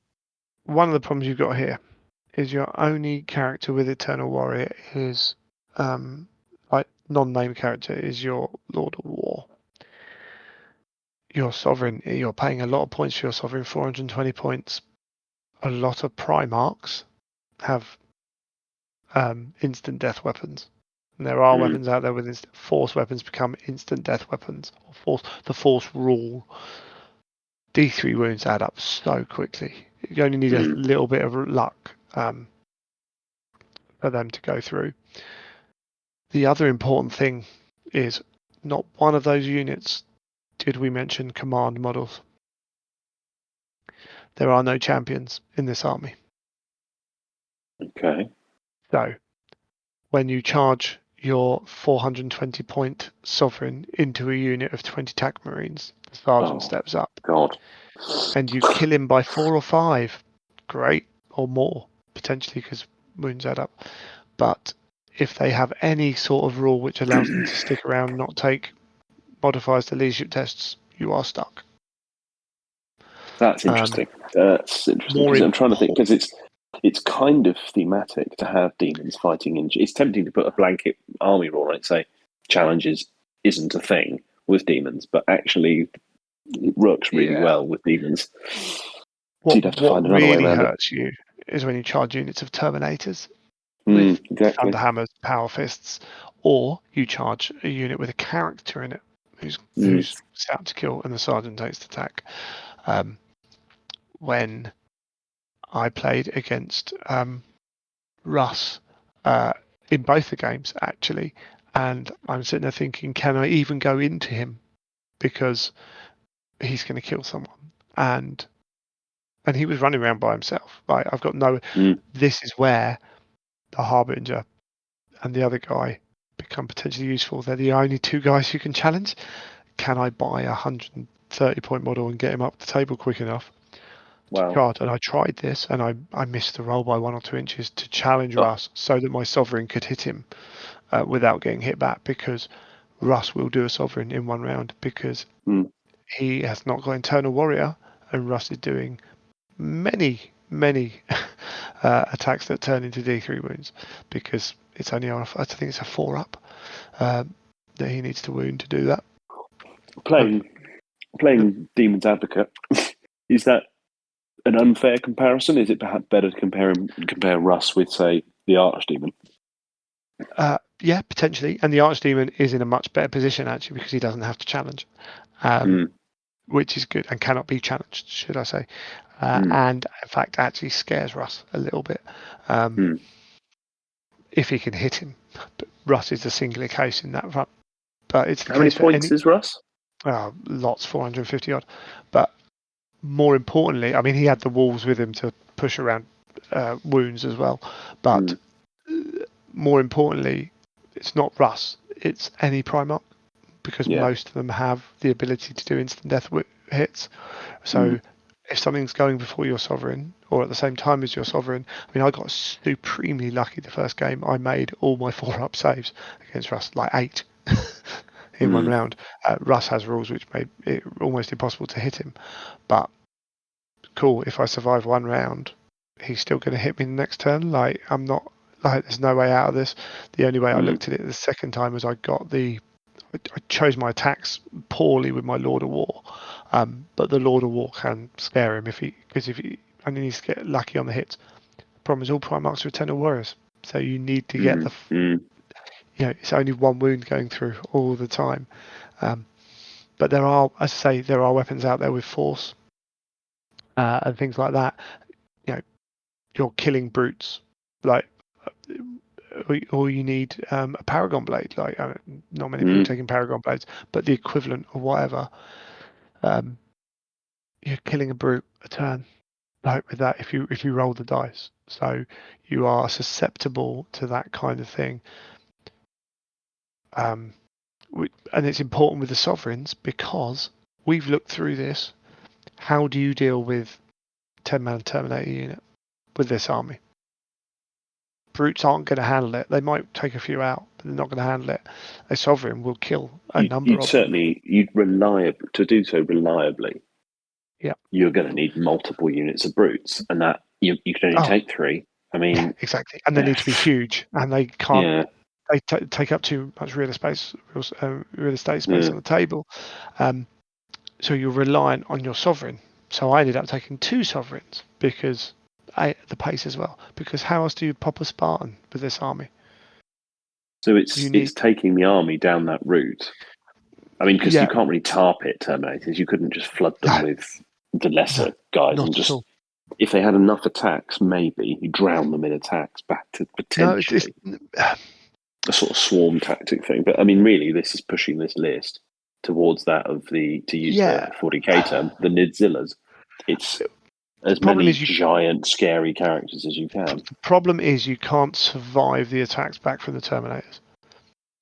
one of the problems you've got here is your only character with Eternal Warrior is like non-name character is your Lord of War. Your Sovereign, you're paying a lot of points for your Sovereign, 420 points. A lot of Primarchs have instant death weapons. And there are weapons out there with force weapons become instant death weapons. Or the force rule. D3 wounds add up so quickly. You only need a little bit of luck for them to go through. The other important thing is not one of those units did we mention command models. There are no champions in this army. Okay. So when you charge your 420 point sovereign into a unit of 20 tac marines, the sergeant steps up. God. And you kill him by 4 or 5. Great. Or more, potentially, because wounds add up. But if they have any sort of rule which allows them to stick around, not take modifiers to leadership tests, you are stuck. That's interesting. That's interesting because I'm trying to think because it's kind of thematic to have demons fighting in. It's tempting to put a blanket army rule on it, say challenges isn't a thing with demons, but actually it works really well with demons. So you'd have to find another way really around hurts you is when you charge units of Terminators it. with Exactly. Thunderhammers, Power Fists, or you charge a unit with a character in it who's set to kill, and the sergeant takes the attack. When I played against Russ in both the games, actually, and I'm sitting there thinking, can I even go into him because he's going to kill someone? And he was running around by himself. Like, I've got no. This is where the Harbinger and the other guy become potentially useful. They're the only two guys you can challenge. Can I buy a 130 point model and get him up the table quick enough to charge? And I tried this, and I missed the roll by 1 or 2 inches to challenge Russ so that my sovereign could hit him without getting hit back, because Russ will do a sovereign in 1 round because he has not got Eternal Warrior, and Russ is doing many attacks that turn into D3 wounds because it's only on, I think it's a 4 up that he needs to wound to do that. Playing Demon's Advocate, is that an unfair comparison? Is it perhaps better to compare Russ with, say, the Archdemon? Yeah, potentially. And the Archdemon is in a much better position, actually, because he doesn't have to challenge, which is good, and cannot be challenged, should I say. And, in fact, actually scares Russ a little bit if he can hit him. But Russ is a singular case in that front. But it's the How many case for points is Russ? Lots, 450 odd. But more importantly, I mean, he had the walls with him to push around wounds as well. But more importantly, it's not Russ, it's any Primarch, because most of them have the ability to do instant death hits. So if something's going before your sovereign or at the same time as your sovereign, I mean, I got supremely lucky the first game. I made all my 4-up saves against Russ, like 8 in 1 round. Russ has rules which made it almost impossible to hit him. But cool, if I survive 1 round, he's still going to hit me the next turn. Like, I'm not, like, there's no way out of this. The only way I looked at it the second time was I chose my attacks poorly with my Lord of War. But the Lord of War can scare him if he only needs to get lucky on the hits. The problem is all Primarchs are Eternal Warriors. So you need to get it's only 1 wound going through all the time. But there are, as I say, there are weapons out there with force and things like that. You're killing brutes, like, or you need a Paragon Blade. Like, not many people are taking Paragon Blades, but the equivalent or whatever. You're killing a brute a turn, like with that, if you roll the dice. So you are susceptible to that kind of thing. And it's important with the sovereigns because we've looked through this. How do you deal with 10-man Terminator unit with this army? Brutes aren't going to handle it. They might take a few out, but they're not going to handle it. A sovereign will kill a number of them. You'd reliably, to do so reliably, you're going to need multiple units of brutes, and that you can only take 3. I mean, exactly, and they need to be huge, and they can't. Yeah, They take up too much real estate space on the table. So you're reliant on your sovereign. So I ended up taking 2 sovereigns because the pace as well. Because how else do you pop a Spartan with this army? so You need, it's taking the army down that route. I mean, because you yeah, can't really tarp it Terminators. You couldn't just flood them no, with the no, lesser guys not and at just, all. if they had enough attacks, maybe you drown them in attacks back to No, it's potentially a sort of swarm tactic thing. But I mean, really, this is pushing this list towards that of to use the yeah. 40k term, the Nidzillas. It's The as problem many is giant, scary characters as you can. the problem is you can't survive the attacks back from the Terminators,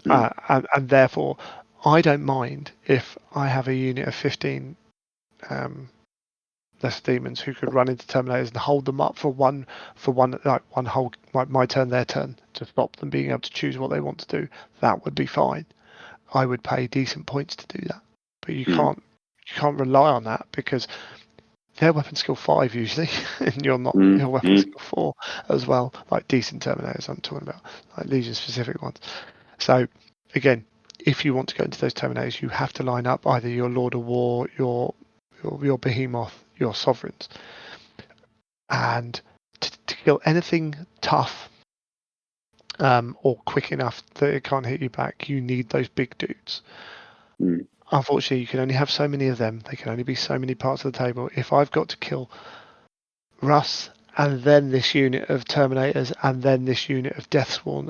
Mm. and therefore I don't mind if I have a unit of 15 less demons who could run into Terminators and hold them up for one like one whole, like my turn, their turn, to stop them being able to choose what they want to do. That would be fine. I would pay decent points to do that, but you Mm. can't rely on that because they're weapon skill 5 usually, and you're not. Mm. You're weapon Mm. skill 4 as well. Like decent Terminators, I'm talking about, like Legion specific ones. So again, if you want to go into those Terminators, you have to line up either your Lord of War, your Behemoth, your Sovereigns, and to kill anything tough or quick enough that it can't hit you back, you need those big dudes. Mm. Unfortunately, you can only have so many of them. They can only be so many parts of the table. If I've got to kill Russ and then this unit of Terminators and then this unit of Deathsworn,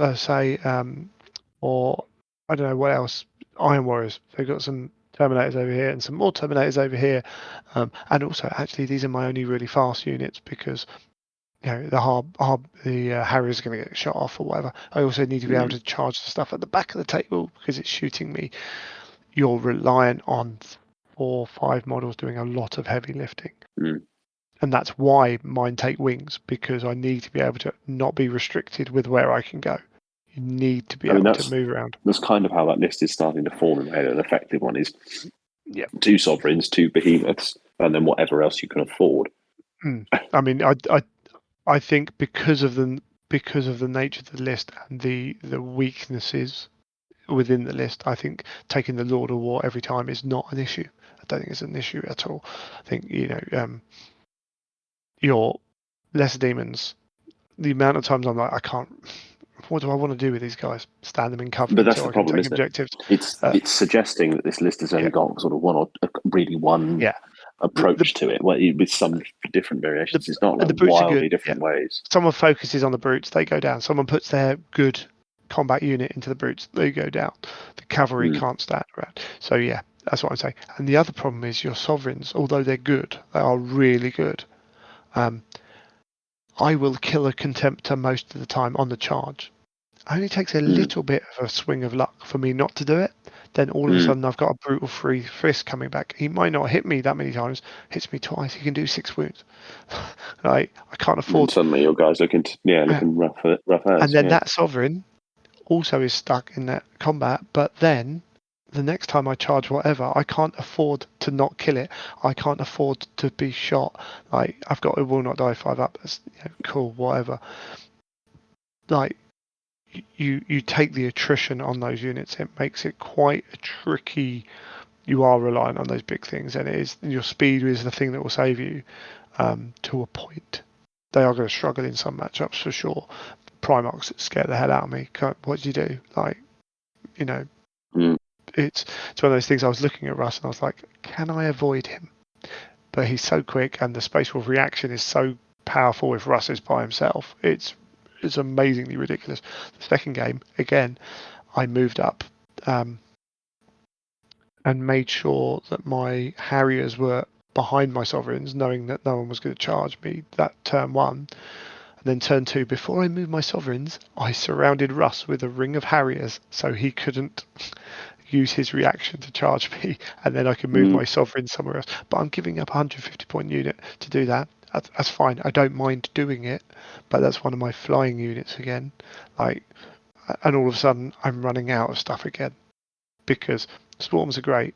or I don't know what else, Iron Warriors. They've got some Terminators over here and some more Terminators over here, and also actually these are my only really fast units because the Harrier is going to get shot off or whatever. I also need to be able Mm. to charge the stuff at the back of the table because it's shooting me. You're reliant on 4 or 5 models doing a lot of heavy lifting. Mm. And that's why mine take wings, because I need to be able to not be restricted with where I can go. You need to be I mean, able to move around. that's kind of how that list is starting to form in my head. An effective one is Yeah. 2 sovereigns, 2 behemoths, and then whatever else you can afford. I mean, I think because of the nature of the list and the weaknesses within the list, I think taking the Lord of War every time is not an issue. I don't think it's an issue at all. I think your lesser demons. The amount of times I'm like, I can't. What do I want to do with these guys? Stand them in cover But that's until the I can problem, take isn't it? objectives. Uh, It's suggesting that this list has yeah, only got sort of one yeah. The approach to it, with some different the variations. It's not like the brutes are good. wildly Yeah. different ways. Someone focuses on the brutes, they go down. Someone puts their good combat unit into the brutes, they go down. The cavalry Mm. can't stand around. So yeah, that's what I'm saying. And the other problem is your sovereigns, although they're good, they are really good. I will kill a contemptor most of the time on the charge. It only takes a Mm. little bit of a swing of luck for me not to do it. Then all of a Mm. sudden I've got a brutal free frisk coming back. He might not hit me that many times, hits me twice. He can do 6 wounds. I can't And afford. suddenly your guy's looking rough And as then that sovereign also is stuck in that combat. But then the next time I charge whatever, I can't afford to not kill it. I can't afford to be shot. Like I've got a will not die 5 up. That's cool, whatever. Like you take the attrition on those units. It makes it quite a tricky. You are reliant on those big things, and it is your speed is the thing that will save you to a point. They are going to struggle in some matchups for sure. Primarchs scare the hell out of me. What do you do? Like, you know, Mm. it's one of those things. I was looking at Russ and I was like, can I avoid him? But he's so quick, and the spatial reaction is so powerful if Russ is by himself. It's amazingly ridiculous. The second game, again, I moved up and made sure that my Harriers were behind my Sovereigns, knowing that no one was going to charge me that turn 1. And then turn 2, before I moved my Sovereigns, I surrounded Russ with a ring of Harriers so he couldn't use his reaction to charge me, and then I can move Mm. my Sovereign somewhere else. But I'm giving up a 150 point unit to do that. That's fine. I don't mind doing it, but that's one of my flying units again. Like, and all of a sudden I'm running out of stuff again because swarms are great,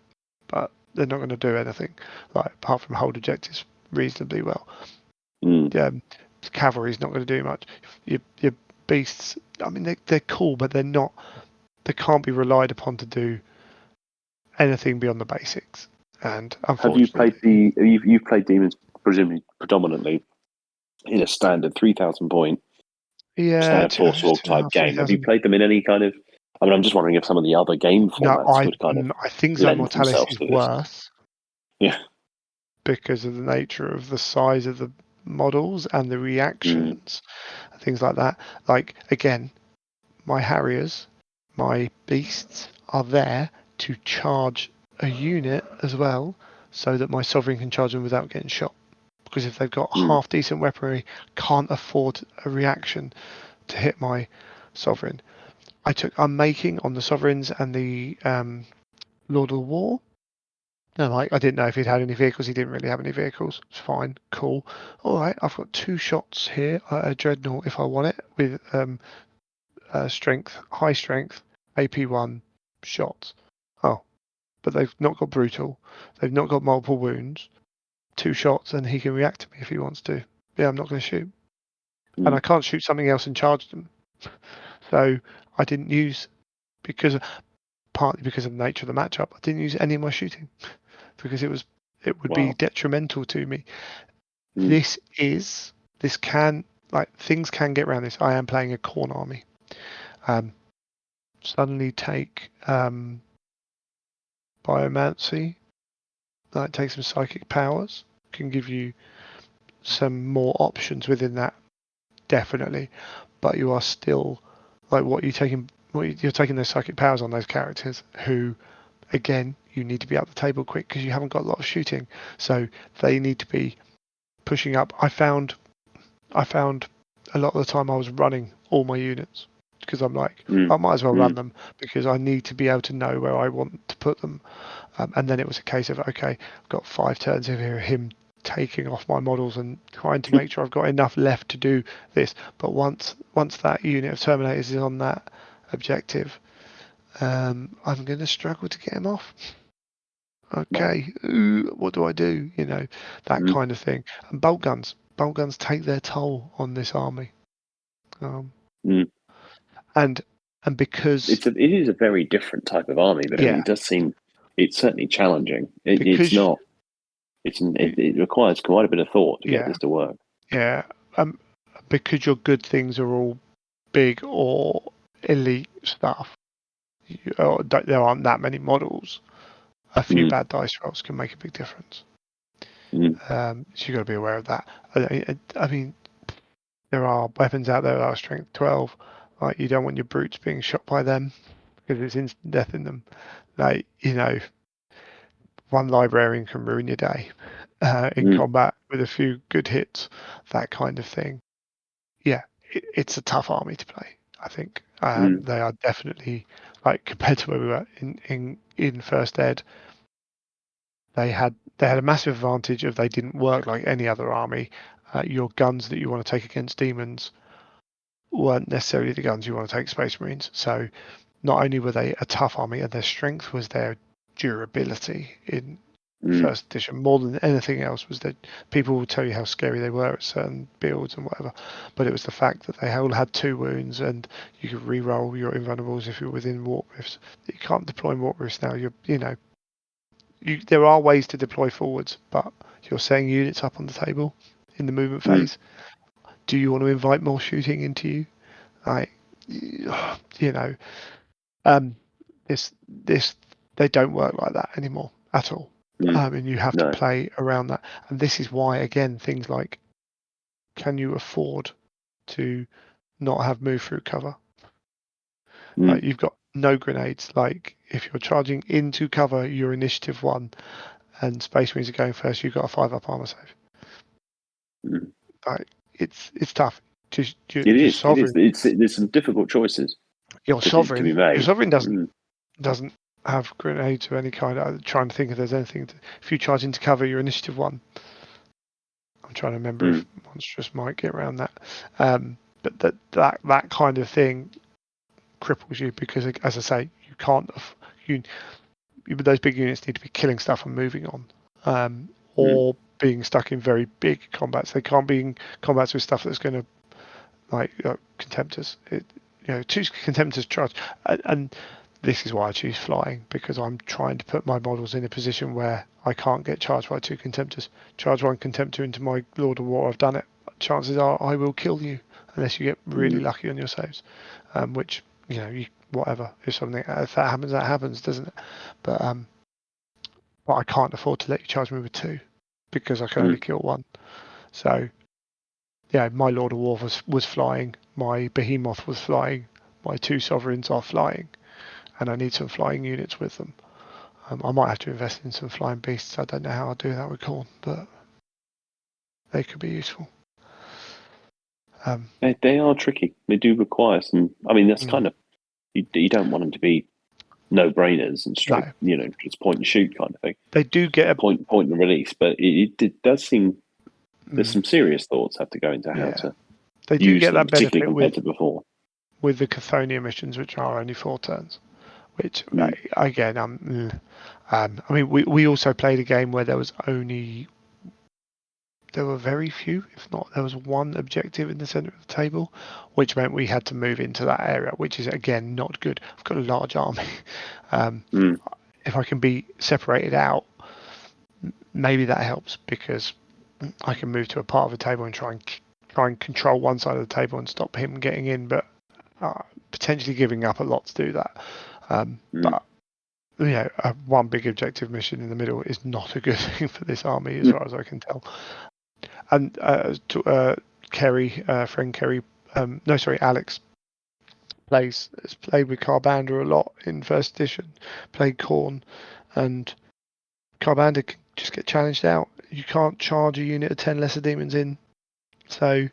but they're not going to do anything, like apart from hold objectives reasonably well. Cavalry's not going to do much. Your beasts, I mean, they're cool, but they're not. They can't be relied upon to do anything beyond the basics. And Have you played unfortunately, you've played Demons presumably predominantly in a standard 3,000 point yeah, standard Force Org type game? Have you 3,000. played them in any kind of? I mean, I'm just wondering if some of the other game No, formats would kind of I think Zone lend Mortalis themselves is to this. worse Yeah. because of the nature of the size of the models and the reactions, things like that. Like again, my Harriers, my beasts are there to charge a unit as well, so that my Sovereign can charge them without getting shot. Because if they've got half decent weaponry, can't afford a reaction to hit my Sovereign. I'm making on the Sovereigns and the Lord of War. No, like I didn't know if he'd had any vehicles. He didn't really have any vehicles. It's fine, cool. All right, I've got 2 shots here. A Dreadnought if I want it with strength, high strength, AP1 shots. Oh, but they've not got brutal. They've not got multiple wounds. 2 shots, and he can react to me if he wants to. Yeah, I'm not going to shoot, and I can't shoot something else and charge them. So I didn't use partly because of the nature of the matchup. I didn't use any of my shooting because it would be detrimental to me. This can things can get around this. I am playing a Khorne army. Suddenly take Biomancy, like take some psychic powers, can give you some more options within that, definitely. But you are still like you're taking those psychic powers on those characters who, again, you need to be up the table quick because you haven't got a lot of shooting, so they need to be pushing up. I found a lot of the time I was running all my units because I'm like, I might as well run them because I need to be able to know where I want to put them. And then it was a case of, okay, I've got 5 turns of him taking off my models and trying to make sure I've got enough left to do this. But once that unit of Terminators is on that objective, I'm going to struggle to get him off. Okay, what do I do? That kind of thing. And bolt guns take their toll on this army. And because it is a very different type of army, but yeah, it does seem it's certainly challenging. It's because not. It requires quite a bit of thought to get yeah, this to work. yeah, because your good things are all big or elite stuff. There aren't that many models. A few bad dice rolls can make a big difference. So you got to be aware of that. I mean, there are weapons out there that are strength 12. Like you don't want your brutes being shot by them because it's instant death in them. Like one librarian can ruin your day in combat with a few good hits, that kind of thing. Yeah, it's a tough army to play. I think they are definitely compared to where we were in first ed. They had a massive advantage of they didn't work like any other army. Your guns that you want to take against demons weren't necessarily the guns you want to take Space Marines. So not only were they a tough army, and their strength was their durability in first edition more than anything else. Was that people will tell you how scary they were at certain builds and whatever, but it was the fact that they all had 2 wounds and you could re-roll your invulnerables if you're within warp rifts. You can't deploy warp rifts now. There are ways to deploy forwards, but you're setting units up on the table in the movement phase. Do you want to invite more shooting into you? This they don't work like that anymore at all. And you have to play around that. And this is why, again, things like, can you afford to not have move through cover? Like you've got no grenades. Like if you're charging into cover, you're initiative 1, and Space Marines are going first. You've got a 5-up armor save. Like it's tough. Just It your is. It is. sovereign. There's some difficult choices Your to be made. Your sovereign doesn't have grenades of any kind. I'm trying to think if there's anything. If you charge into cover, you're initiative 1. I'm trying to remember if monstrous might get around that. But that kind of thing cripples you because, as I say, you can't. those big units need to be killing stuff and moving on, or being stuck in very big combats. They can't be in combats with stuff that's going to like contemptors. Two contemptors charge, and this is why I choose flying, because I'm trying to put my models in a position where I can't get charged by two contemptors. Charge one contemptor into my Lord of War, I've done it. Chances are I will kill you unless you get really lucky on your saves, which whatever, if that happens, doesn't it? But I can't afford to let you charge me with two because I can only kill one. So yeah, my Lord of War was flying, my Behemoth was flying, my two Sovereigns are flying, and I need some flying units with them. I might have to invest in some flying beasts. I don't know how I'll do that with Khorne, but they could be useful. They are tricky. They do require some. I mean, that's kind of you don't want them to be no-brainers and straight, just point and shoot kind of thing. They do get a point and release, but it does seem there's some serious thoughts have to go into how to they do use get them, that particularly benefit compared to before. with the Chthonian missions, which are only 4 turns. Which again, I mean, we also played a game where there were very few, if not, there was one objective in the center of the table, which meant we had to move into that area, which is again not good. I've got a large army. If I can be separated out, maybe that helps, because I can move to a part of the table and try and control one side of the table and stop him getting in, but potentially giving up a lot to do that. But one big objective mission in the middle is not a good thing for this army, as far as I can tell. And Kerry, friend Kerry, Alex has played with Carbander a lot in first edition, played Khorne, and Carbander can just get challenged out. You can't charge a unit of 10 lesser demons in, so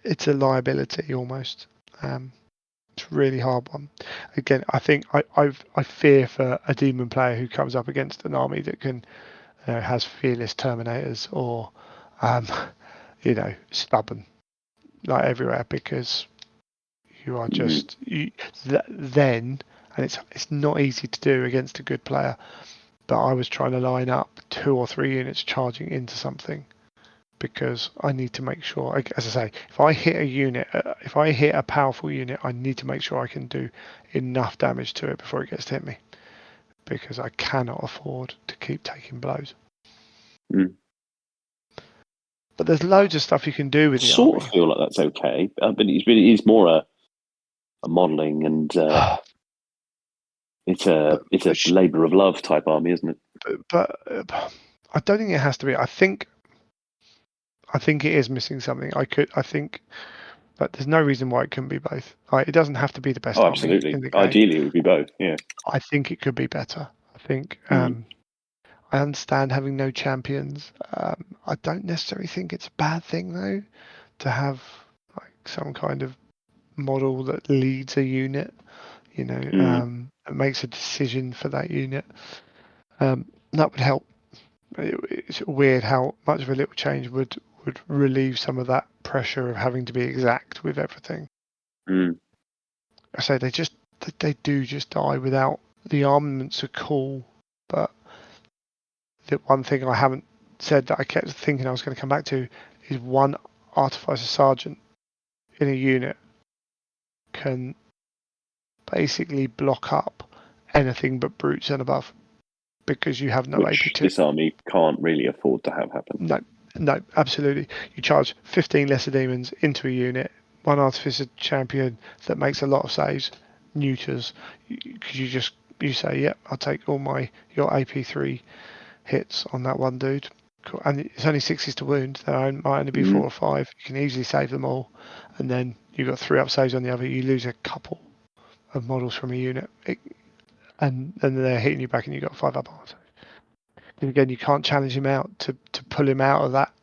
it's a liability almost. It's a really hard one. Again, I think I fear for a demon player who comes up against an army that has fearless terminators or stubborn like everywhere, because you are just then, and it's not easy to do against a good player. But I was trying to line up 2 or 3 units charging into something, because I need to make sure, as I say, if I hit a unit, if I hit a powerful unit, I need to make sure I can do enough damage to it before it gets to hit me, because I cannot afford to keep taking blows. But there's loads of stuff you can do with the sort army. of feel like that's okay, but it really is more a modelling, and it's a labour of love type army, isn't it? But I don't think it has to be. I think it is missing something. I think, but there's no reason why it couldn't be both. It doesn't have to be the best army Absolutely. in the game. Ideally, it would be both. Yeah. I think it could be better. I think I understand having no champions. I don't necessarily think it's a bad thing though to have like some kind of model that leads a unit. That makes a decision for that unit. That would help. It's weird how much of a little change would relieve some of that pressure of having to be exact with everything. I say they do just die without the armaments are cool, but the one thing I haven't said that I kept thinking I was going to come back to is one artificer sergeant in a unit can basically block up anything but brutes and above, because you have no Which AP2. this army can't really afford to have happen. No, absolutely. You charge 15 lesser demons into a unit, one artificer champion that makes a lot of saves, neuters, because you say, yep, I'll take all your AP3 hits on that one dude. Cool. And it's only 6s to wound. There might only be 4 or 5. You can easily save them all. And then you've got 3 up saves on the other. You lose a couple of models from a unit. And then they're hitting you back and you've got 5 up on. And again, you can't challenge him out to pull him out of that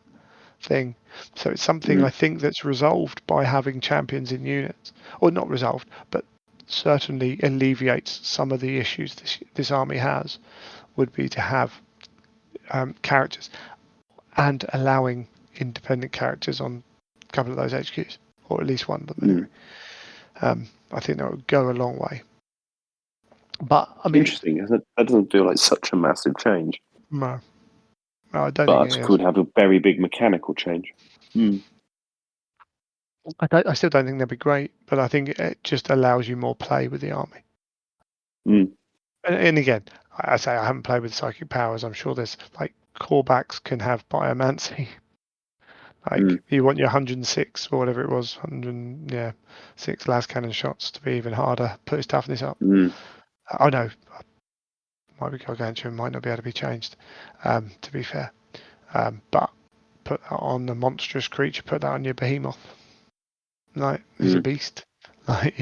thing. So it's something I think that's resolved by having champions in units. Or not resolved, but certainly alleviates some of the issues this army has, would be to have characters, and allowing independent characters on a couple of those HQs, or at least one of them anyway. I think that would go a long way. But I mean, Interesting. That doesn't feel like such a massive change, no, I don't think but it is. could have a very big mechanical change. I still don't think they'd be great, but I think it just allows you more play with the army. Mm. And again, I say I haven't played with psychic powers. I'm sure there's like callbacks can have biomancy. Like you want your 106 or whatever it was, 106 las cannon shots to be even harder. Put his toughness up. Mm. I know, might be gargantuan, might not be able to be changed. To be fair, but put that on the monstrous creature. Put that on your behemoth. Like he's a beast. Like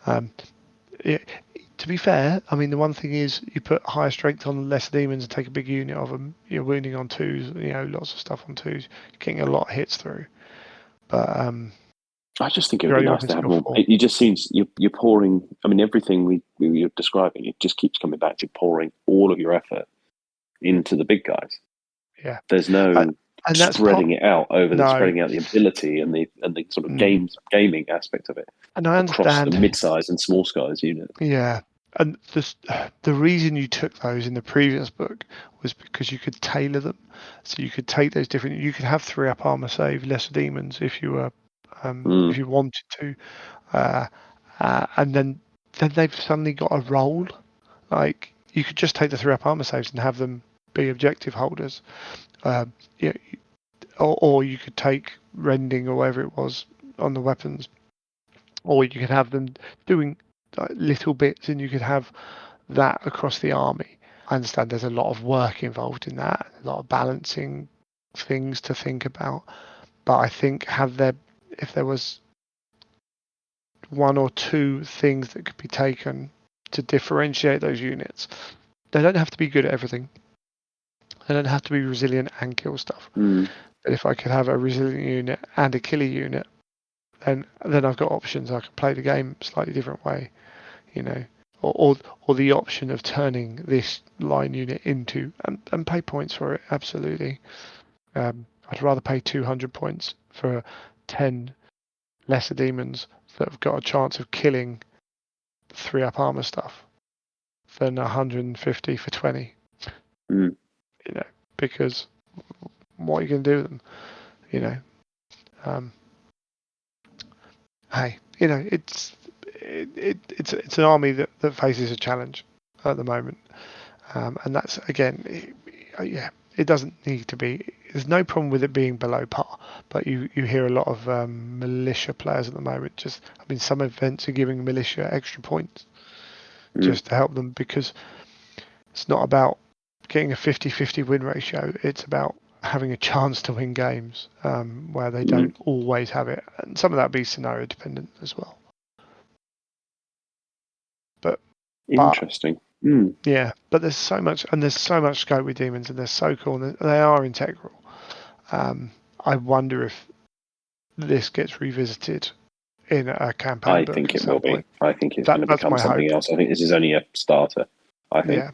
um, it, to be fair, I mean the one thing is you put higher strength on lesser demons and take a big unit of them. You're wounding on twos. Lots of stuff on twos. You're getting a lot of hits through. But I just think it would you're be only nice weapon to have skill more. 4. It just seems you're pouring. I mean, everything we're describing, it just keeps coming back to pouring all of your effort into the big guys. Yeah, There's no and that's spreading it out no, spreading out the ability and the sort of gaming aspect of it and I across the understand. mid-size and small size unit. Yeah, and the reason you took those in the previous book was because you could tailor them, so you could take those different. You could have 3-up armor save lesser demons if you were, if you wanted to, uh, and then they've suddenly got a role. Like you could just take the 3-up armor saves and have them be objective holders. Yeah, or you could take rending or whatever it was on the weapons, or you could have them doing like, little bits, and you could have that across the army. I understand there's a lot of work involved in that, a lot of balancing things to think about. But I think if there was one or two things that could be taken to differentiate those units, they don't have to be good at everything. They don't have to be resilient and kill stuff. But if I could have a resilient unit and a killer unit, then I've got options. I can play the game a slightly different way, you know, or the option of turning this line unit into and pay points for it. Absolutely. I'd rather pay 200 points for 10 lesser demons that have got a chance of killing 3-up armor stuff than 150 for 20. Because what are you going to do with them? You know, hey, it's an army that faces a challenge at the moment, and that's again, it doesn't need to be. There's no problem with it being below par, but you hear a lot of militia players at the moment. Some events are giving militia extra points just to help them because it's not about getting a 50-50 win ratio. It's about having a chance to win games where they don't always have it, and some of that be scenario dependent as well. But Interesting. Yeah, but there's so much scope with demons, and they're so cool, and they are integral. I wonder if this gets revisited in a campaign I book think at it will some be. point. I think it's going to That's become my something hope. else. I think this is only a starter. I think. Yeah,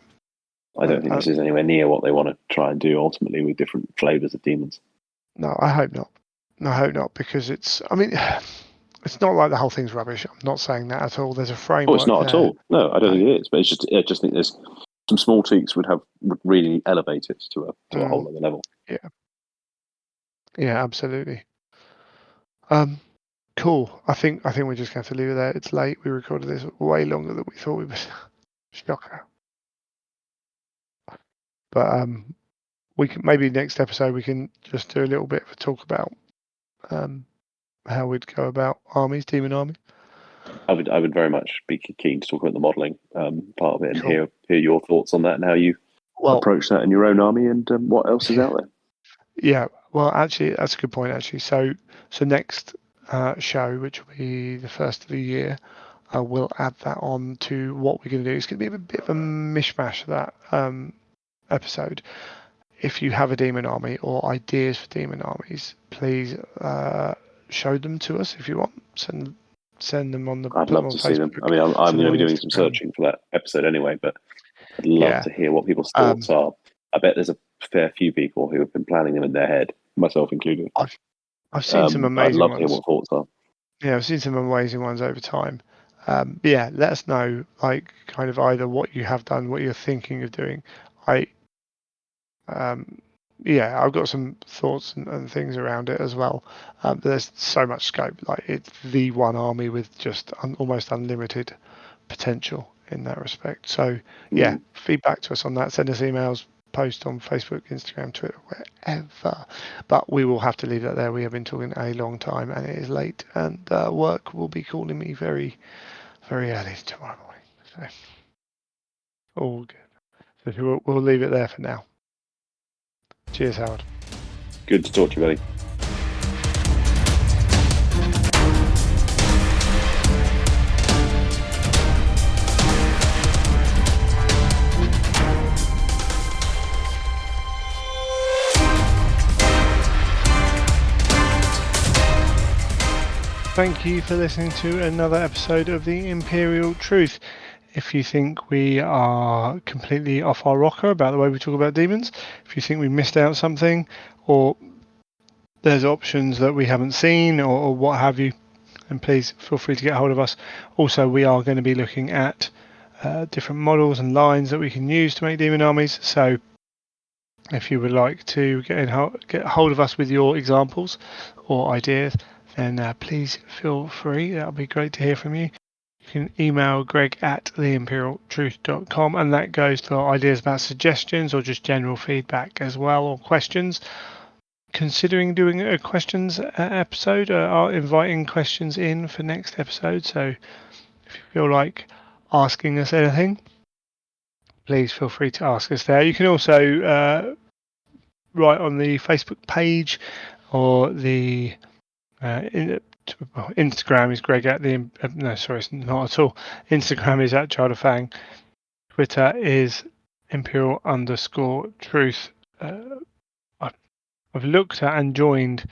I don't think this is anywhere near what they want to try and do ultimately with different flavors of demons. no, I hope not. No, I hope not because it's. I mean, it's not like the whole thing's rubbish. I'm not saying that at all. There's a Oh, it's framework not at there. all. No, I don't think it is. But it's just, I just think there's some small tweaks would really elevate it to a whole other level. Yeah, yeah, absolutely. Cool. I think we're just going to have to leave it there. It's late. We recorded this way longer than we thought we would. Shocker. But we can maybe next episode we can just do a little bit of a talk about how we'd go about armies, demon army. I would very much be keen to talk about the modelling part of it and Cool. hear your thoughts on that and how you approach that in your own army and what else is out there. Yeah. Well, actually, that's a good point. Actually, so next show, which will be the first of the year, we'll add that on to what we're going to do. It's going to be a bit of a mishmash of that episode. If you have a demon army or ideas for demon armies, please show them to us if you want. Send them on the. I'd Put them love on to see them. Facebook. I mean, I'm Send going them to on be doing some Instagram. searching for that episode anyway, but I'd love Yeah. to hear what people's thoughts are. I bet there's a fair few people who have been planning them in their head, myself included. I've seen some But I'd amazing love to hear ones. what thoughts are. Yeah, I've seen some amazing ones over time. Yeah, let us know, like, kind of either what you have done, what you're thinking of doing. Yeah, I've got some thoughts and things around it as well. There's so much scope. Like, it's the one army with just almost unlimited potential in that respect. So yeah, feedback to us on that. Send us emails, post on Facebook, Instagram, Twitter, wherever. But we will have to leave that there. We have been talking a long time, and it is late, and work will be calling me very, very early tomorrow morning. So all good. So we'll leave it there for now. Cheers, Howard. Good to talk to you, buddy. Thank you for listening to another episode of the Imperial Truth. If you think we are completely off our rocker about the way we talk about demons, if you think we missed out something, or there's options that we haven't seen, or what have you, then please feel free to get hold of us. Also, we are going to be looking at different models and lines that we can use to make demon armies. So if you would like to get hold of us with your examples or ideas, then please feel free. That'll be great to hear from you. You can email greg@theimperialtruth.com, and that goes for ideas about suggestions or just general feedback as well, or questions. Considering doing a questions episode, are inviting questions in for next episode. So if you feel like asking us anything, please feel free to ask us there. You can also write on the Facebook page, or the Instagram is Greg at the no, sorry, it's not at all. Instagram is at Child of Fang. Twitter is Imperial_Truth. I've looked at and joined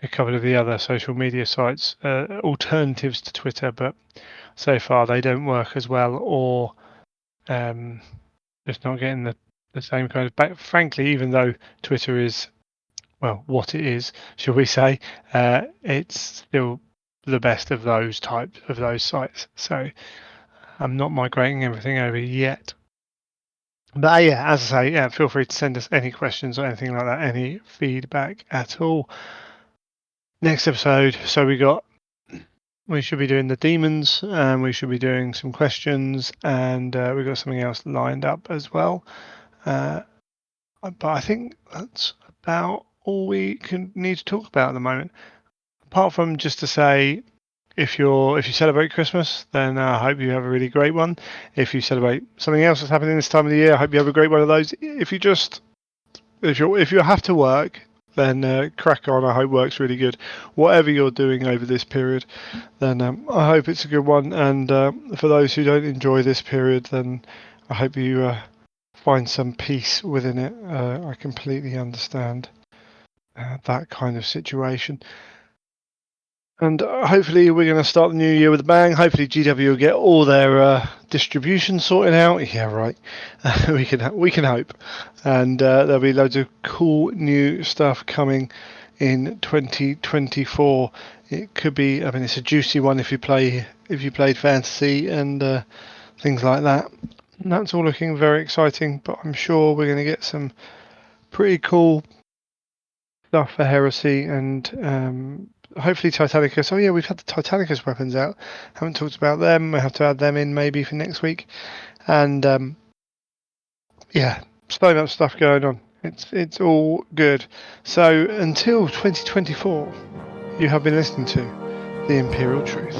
a couple of the other social media sites, alternatives to Twitter, but so far they don't work as well, or just not getting the same kind of back. Frankly, even though Twitter is, well, what it is, shall we say, it's still the best of those types of those sites. So I'm not migrating everything over yet. But yeah, as I say, yeah, feel free to send us any questions or anything like that, any feedback at all. Next episode, so we should be doing the demons, and we should be doing some questions, and we've got something else lined up as well. But I think that's about all we need to talk about at the moment. Apart from just to say, if you celebrate Christmas, then I hope you have a really great one. If you celebrate something else that's happening this time of the year, I hope you have a great one of those. If you have to work, then crack on. I hope work's really good. Whatever you're doing over this period, then I hope it's a good one. And for those who don't enjoy this period, then I hope you find some peace within it. I completely understand that kind of situation. And hopefully we're going to start the new year with a bang. Hopefully GW will get all their distribution sorted out. Yeah, right. We can hope. And there'll be loads of cool new stuff coming in 2024. It could be, I mean, it's a juicy one if you played fantasy and things like that. And that's all looking very exciting, but I'm sure we're going to get some pretty cool stuff for Heresy, and hopefully Titanicus. Oh yeah, we've had the Titanicus weapons out. Haven't talked about them. We have to add them in maybe for next week. And yeah, so much stuff going on. It's all good. So until 2024, you have been listening to The Imperial Truth.